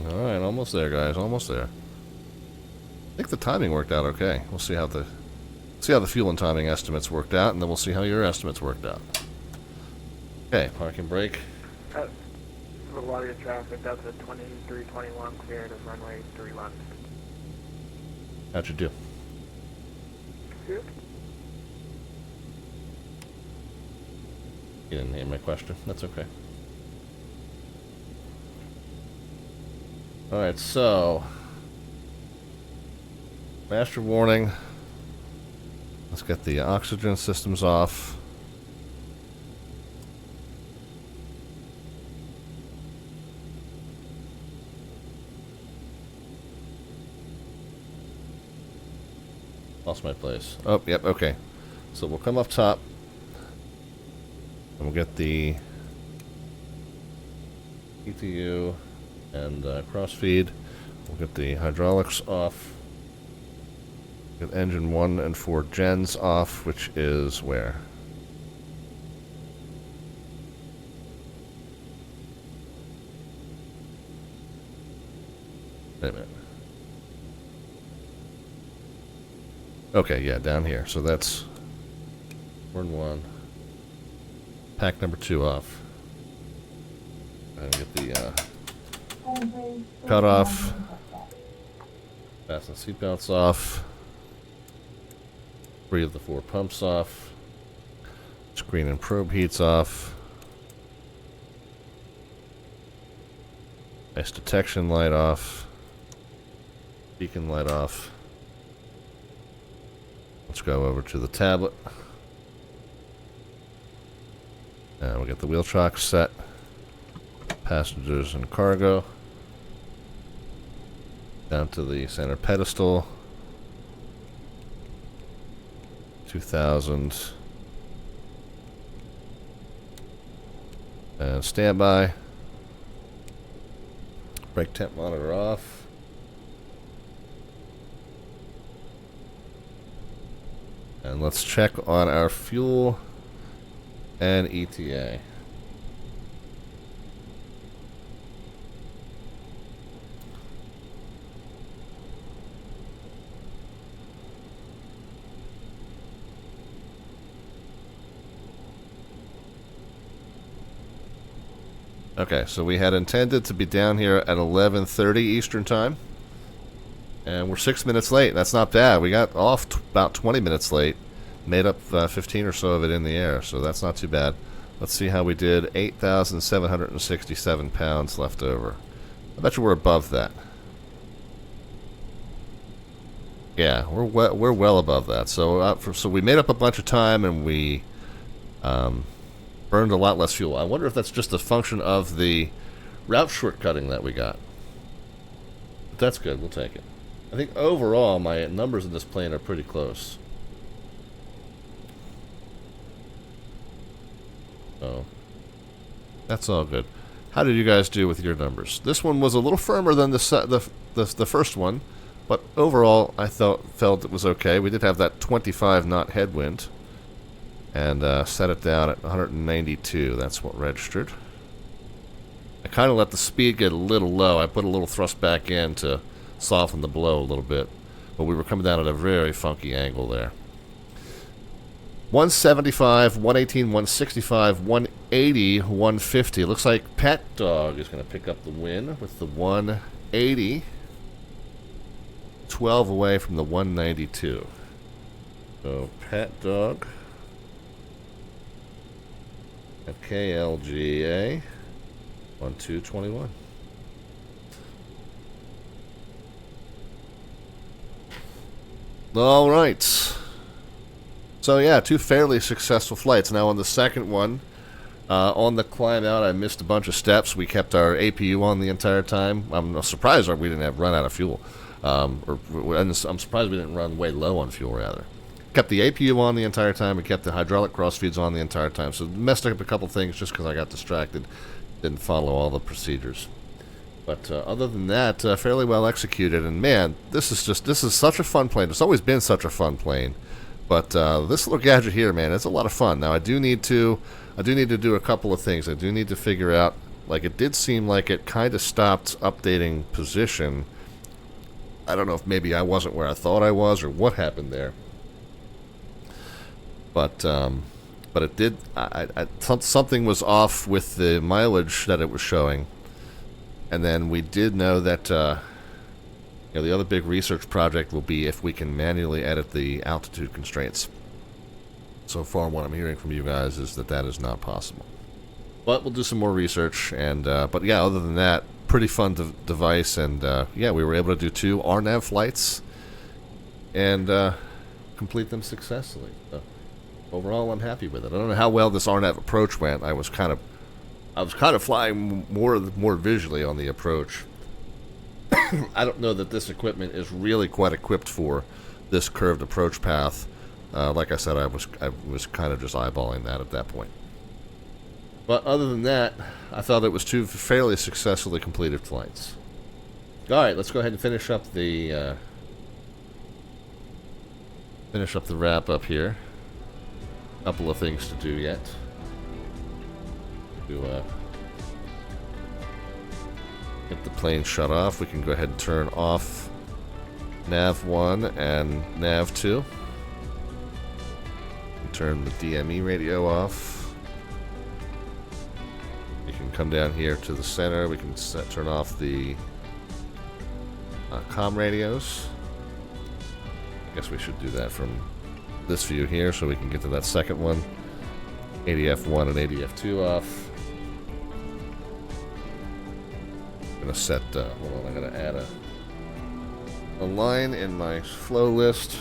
Alright, almost there, guys. Almost there. I think the timing worked out okay. We'll see how the fuel and timing estimates worked out, and then we'll see how your estimates worked out. Okay, park and brake. LaGuardia traffic, Delta 2321, cleared of runway 31. How'd you do? Good. You didn't hear my question. That's okay. Alright, so master warning. Let's get the oxygen systems off. Lost my place. Oh, yep, okay. So we'll come up top and we'll get the ETU and crossfeed. We'll get the hydraulics off. Get engine 1 and 4 gens off, which is where? Wait a minute. Okay, yeah, down here. So that's burn 1. Pack number 2 off. And get the cut off. Fasten seatbelts off. 3 of the 4 pumps off. Screen and probe heats off. Ice detection light off. Beacon light off. Let's go over to the tablet. And we'll get the wheel chocks set. Passengers and cargo. Down to the center pedestal. 2000. And standby. Brake temp monitor off. And let's check on our fuel and ETA. Okay, so we had intended to be down here at 11:30 Eastern Time. And we're 6 minutes late. That's not bad. We got off about 20 minutes late. Made up 15 or so of it in the air, so that's not too bad. Let's see how we did. 8,767 pounds left over. I bet you we're above that. Yeah, we're well above that. So so we made up a bunch of time and we burned a lot less fuel. I wonder if that's just a function of the route shortcutting that we got. But that's good. We'll take it. I think overall my numbers in this plane are pretty close. So that's all good. How did you guys do with your numbers? This one was a little firmer than the first one, but overall I felt it was okay. We did have that 25 knot headwind, and set it down at 192. That's what registered. I kind of let the speed get a little low. I put a little thrust back in to soften the blow a little bit, but we were coming down at a very funky angle there. 175, 118, 165, 180, 150. Looks like Pat Dog is going to pick up the win with the 180. 12 away from the 192. So Pat Dog at KLGA 1221. All right. So yeah, two fairly successful flights. Now on the second one, on the climb out, I missed a bunch of steps. We kept our APU on the entire time. I'm surprised we didn't run out of fuel. I'm surprised we didn't run way low on fuel, rather. Kept the APU on the entire time. We kept the hydraulic crossfeeds on the entire time. So messed up a couple things just because I got distracted. Didn't follow all the procedures. But other than that, fairly well executed. And man, this is such a fun plane. It's always been such a fun plane. But this little gadget here, man, it's a lot of fun. Now I do need to do a couple of things. I do need to figure out, like, it did seem like it kind of stopped updating position. I don't know if maybe I wasn't where I thought I was or what happened there. But it did. Something was off with the mileage that it was showing, and then we did know that the other big research project will be if we can manually edit the altitude constraints. So far, what I'm hearing from you guys is that is not possible. But we'll do some more research, and but yeah, other than that, pretty fun device, and yeah, we were able to do 2 RNAV flights and complete them successfully. So overall, I'm happy with it. I don't know how well this RNAV approach went. I was kind of flying more visually on the approach. I don't know that this equipment is really quite equipped for this curved approach path. Like I said, I was kind of just eyeballing that at that point. But other than that, I thought it was 2 fairly successfully completed flights. All right, let's go ahead and finish up the wrap up here. Couple of things to do yet. To get the plane shut off, we can go ahead and turn off NAV1 and NAV2. Turn the DME radio off. You can come down here to the center. We can turn off the comm radios. I guess we should do that from this view here so we can get to that second one. ADF1 and ADF2 off. I'm going to set, hold on, I'm going to add a line in my flow list.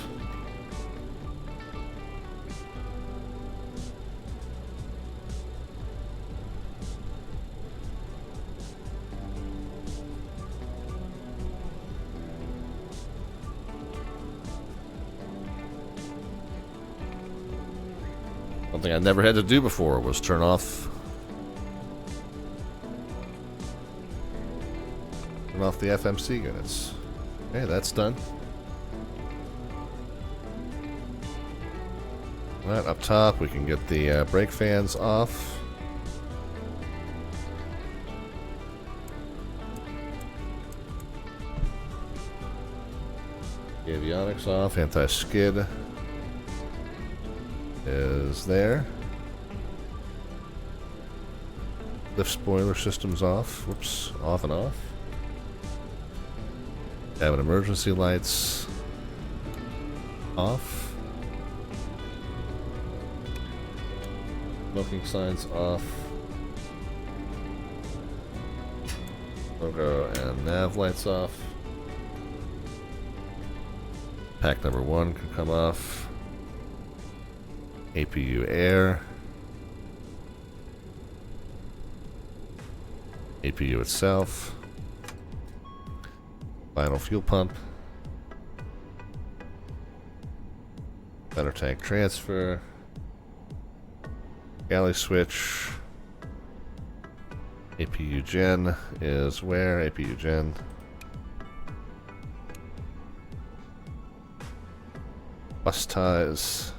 Something I never had to do before was turn off the FMC units. Okay, that's done. Right up top, we can get the brake fans off. Avionics off, anti-skid is there. Lift spoiler systems off. Whoops, off and off. Cabin emergency lights off. Smoking signs off. Logo and nav lights off. Pack number 1 can come off. APU air. APU itself. Final fuel pump. Center tank transfer. Galley switch. APU gen is where? APU gen. Bus ties.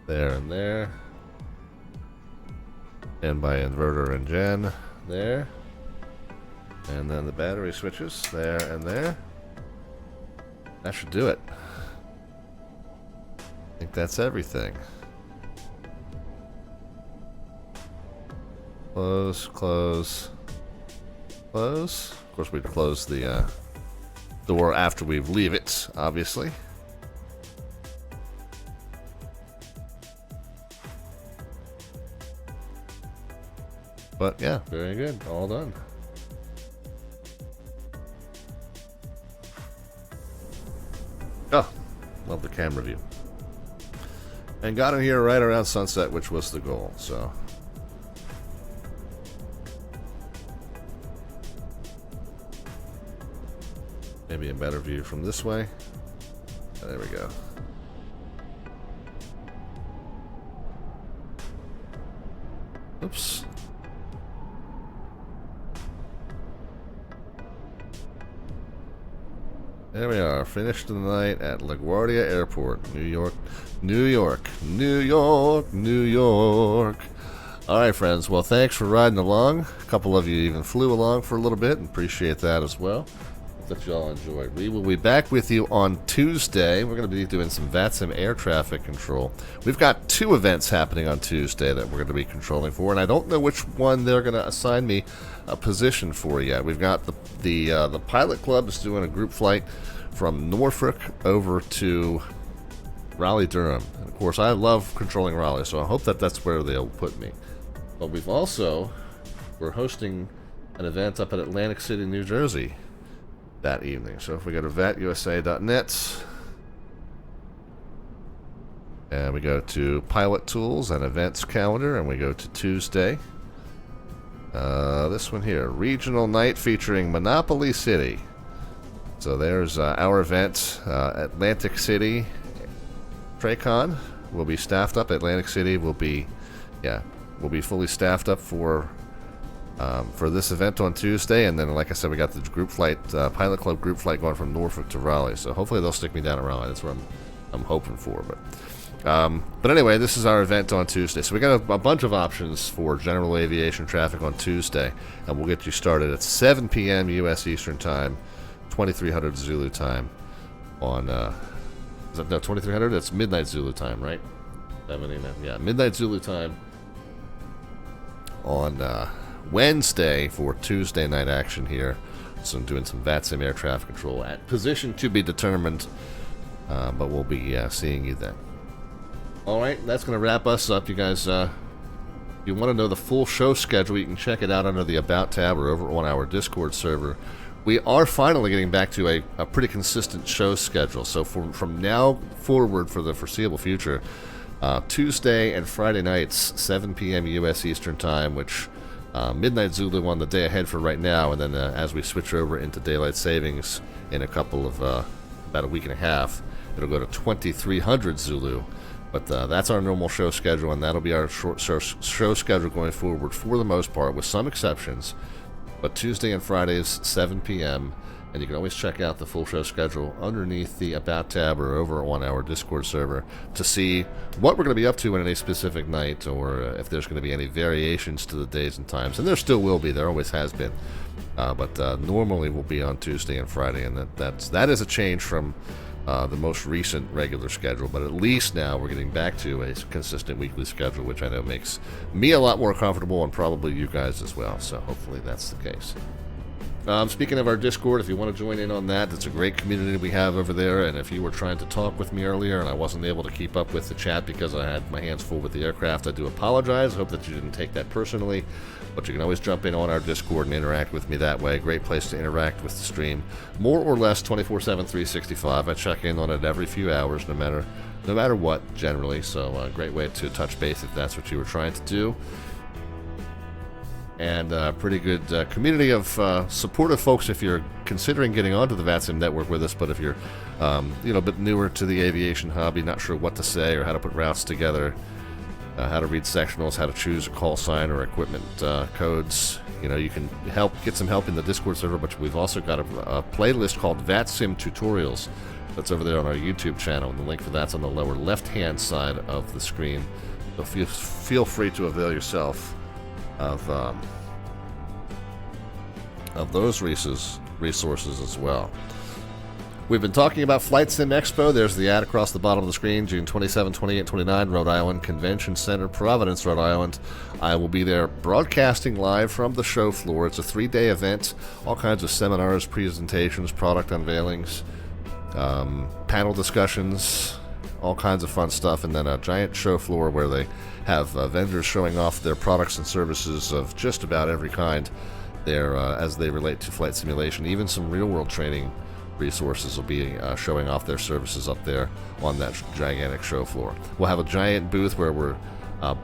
There and there. And by inverter and gen. There. And then the battery switches. There and there. That should do it. I think that's everything. Close, close, close. Of course, we'd close the door after we leave it, obviously. But yeah, very good. All done. Oh, love the camera view. And got in here right around sunset, which was the goal, so. Maybe a better view from this way. There we go. Oops. There we are, finished the night at LaGuardia Airport, New York, New York, New York, New York. Alright friends, well thanks for riding along. A couple of you even flew along for a little bit, and appreciate that as well. Hope that you all enjoyed. We will be back with you on Tuesday. We're going to be doing some VATSIM air traffic control. We've got 2 events happening on Tuesday that we're going to be controlling for, and I don't know which one they're going to assign me a position for yet. We've got the pilot club is doing a group flight from Norfolk over to Raleigh-Durham. And of course, I love controlling Raleigh, so I hope that that's where they'll put me. But we're hosting an event up at Atlantic City, New Jersey that evening. So if we go to vatusa.net and we go to Pilot Tools and Events Calendar and we go to Tuesday. This one here, Regional Night featuring Monopoly City. So there's our event, Atlantic City TRACON will be staffed up. Atlantic City will be fully staffed up for this event on Tuesday, and then, like I said, we got the group flight, Pilot Club group flight going from Norfolk to Raleigh. So hopefully they'll stick me down at Raleigh. That's what I'm hoping for. But anyway, this is our event on Tuesday. So we got a bunch of options for general aviation traffic on Tuesday, and we'll get you started at 7 p.m. U.S. Eastern Time, 2300 Zulu time. On 2300? That's midnight Zulu time, right? Yeah, midnight Zulu time on Wednesday for Tuesday night action here. So I'm doing some VATSIM air traffic control at position to be determined, but we'll be seeing you then. Alright, that's going to wrap us up. You guys, if you want to know the full show schedule, you can check it out under the About tab or over on our Discord server. We are finally getting back to a pretty consistent show schedule. So from now forward for the foreseeable future, Tuesday and Friday nights, 7 p.m. U.S. Eastern Time, which midnight Zulu on the day ahead for right now, and then as we switch over into daylight savings in a couple of about a week and a half, it'll go to 2300 Zulu. But that's our normal show schedule, and that'll be our show schedule going forward for the most part, with some exceptions. But Tuesday and Fridays, 7 p.m., and you can always check out the full show schedule underneath the About tab or over on our Discord server to see what we're going to be up to in any specific night, or if there's going to be any variations to the days and times. And there still will be. There always has been. But normally we'll be on Tuesday and Friday, and that is a change from the most recent regular schedule, but at least now we're getting back to a consistent weekly schedule, which I know makes me a lot more comfortable and probably you guys as well, so hopefully that's the case. Speaking of our Discord, if you want to join in on that, it's a great community we have over there, and if you were trying to talk with me earlier and I wasn't able to keep up with the chat because I had my hands full with the aircraft, I do apologize. I hope that you didn't take that personally, but you can always jump in on our Discord and interact with me that way. Great place to interact with the stream, more or less 24/7, 365. I check in on it every few hours, no matter what, generally, so a great way to touch base if that's what you were trying to do. And a pretty good community of supportive folks if you're considering getting onto the VATSIM network with us, but if you're a bit newer to the aviation hobby, not sure what to say or how to put routes together, how to read sectionals, how to choose a call sign or equipment codes, you can get some help in the Discord server, but we've also got a playlist called VATSIM Tutorials that's over there on our YouTube channel, and the link for that's on the lower left-hand side of the screen, so feel free to avail yourself of those resources as well. We've been talking about Flight Sim Expo. There's the ad across the bottom of the screen, June 27, 28, 29, Rhode Island Convention Center, Providence, Rhode Island. I will be there broadcasting live from the show floor. It's a 3-day event, all kinds of seminars, presentations, product unveilings, panel discussions, all kinds of fun stuff, and then a giant show floor where they have vendors showing off their products and services of just about every kind there as they relate to flight simulation. Even some real-world training resources will be showing off their services up there on that gigantic show floor. We'll have a giant booth where we're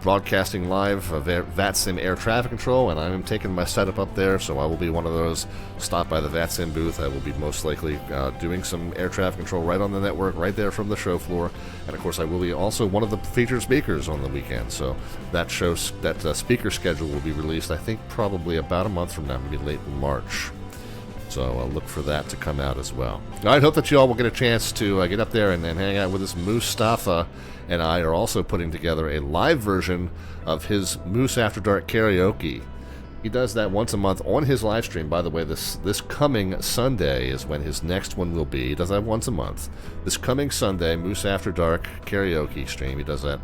broadcasting live VATSIM air traffic control, and I'm taking my setup up there, so I will be one of those. Stop by the VATSIM booth. I will be most likely doing some air traffic control right on the network, right there from the show floor, and of course I will be also one of the featured speakers on the weekend, so that speaker schedule will be released, I think, probably about a month from now, maybe late in March. So I'll look for that to come out as well. I hope that you all will get a chance to get up there and hang out with us. Mustafa and I are also putting together a live version of his Moose After Dark karaoke. He does that once a month on his live stream. By the way, this coming Sunday is when his next one will be. He does that once a month. This coming Sunday, Moose After Dark karaoke stream. He does that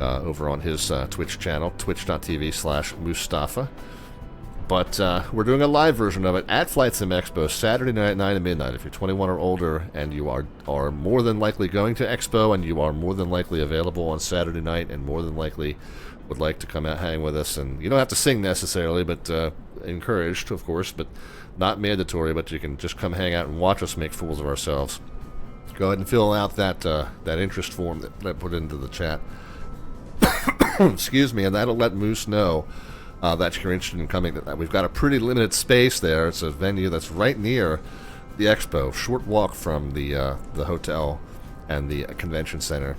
over on his Twitch channel, twitch.tv/Mustafa. But we're doing a live version of it at Flight Sim Expo Saturday night at 9 to midnight. If you're 21 or older and you are more than likely going to Expo and you are more than likely available on Saturday night and more than likely would like to come out hang with us, and you don't have to sing necessarily, but encouraged, of course, but not mandatory, but you can just come hang out and watch us make fools of ourselves. Go ahead and fill out that interest form that I put into the chat. Excuse me, and that'll let Moose know that you're interested in coming. We've got a pretty limited space there. It's a venue that's right near the expo, short walk from the hotel and the convention center.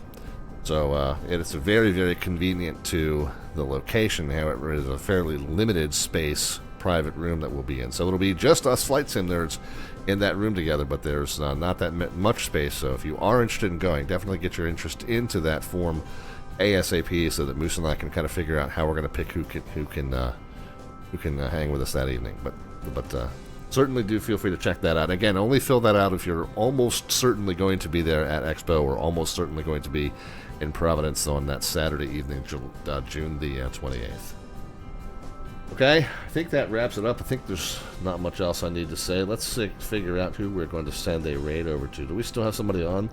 So it's very, very convenient to the location. However, it is a fairly limited space, private room that we'll be in. So it'll be just us flight sim nerds in that room together, but there's not that much space. So if you are interested in going, definitely get your interest into that form ASAP, so that Moose and I can kind of figure out how we're going to pick who can hang with us that evening. But certainly do feel free to check that out. Again, only fill that out if you're almost certainly going to be there at Expo, or almost certainly going to be in Providence on that Saturday evening, June the 28th. Okay, I think that wraps it up. I think there's not much else I need to say. Let's figure out who we're going to send a raid over to. Do we still have somebody on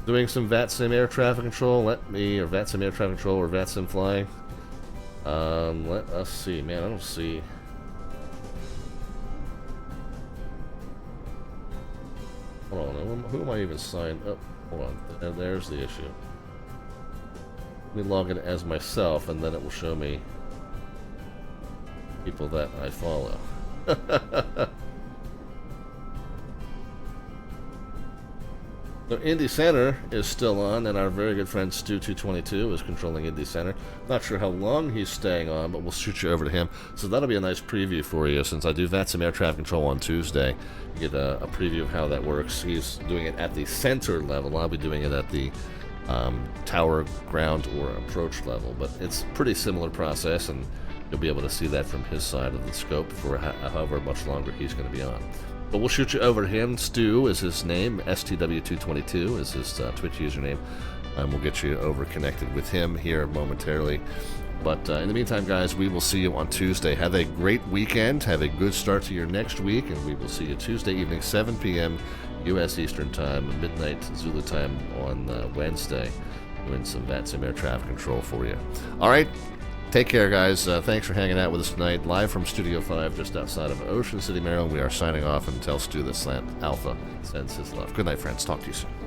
doing some VATSIM air traffic control? Or VATSIM air traffic control, or VATSIM flying? Let us see. Man, I don't see. Hold on. Who am I even signed up? Hold on. There's the issue. Let me log in as myself, and then it will show me people that I follow. So Indy Center is still on, and our very good friend Stu222 is controlling Indy Center. Not sure how long he's staying on, but we'll shoot you over to him. So that'll be a nice preview for you, since I do VATSIM air traffic control on Tuesday. You get a preview of how that works. He's doing it at the center level. I'll be doing it at the tower, ground, or approach level. But it's a pretty similar process, and you'll be able to see that from his side of the scope for however much longer he's going to be on. But we'll shoot you over to him. Stu is his name. STW222 is his Twitch username. And we'll get you over connected with him here momentarily. But in the meantime, guys, we will see you on Tuesday. Have a great weekend. Have a good start to your next week. And we will see you Tuesday evening, 7 p.m. U.S. Eastern Time, midnight Zulu time on Wednesday. Doing some VATSIM air traffic control for you. All right. Take care, guys. Thanks for hanging out with us tonight. Live from Studio 5, just outside of Ocean City, Maryland. We are signing off until Stu the Slant Alpha sends his love. Good night, friends. Talk to you soon.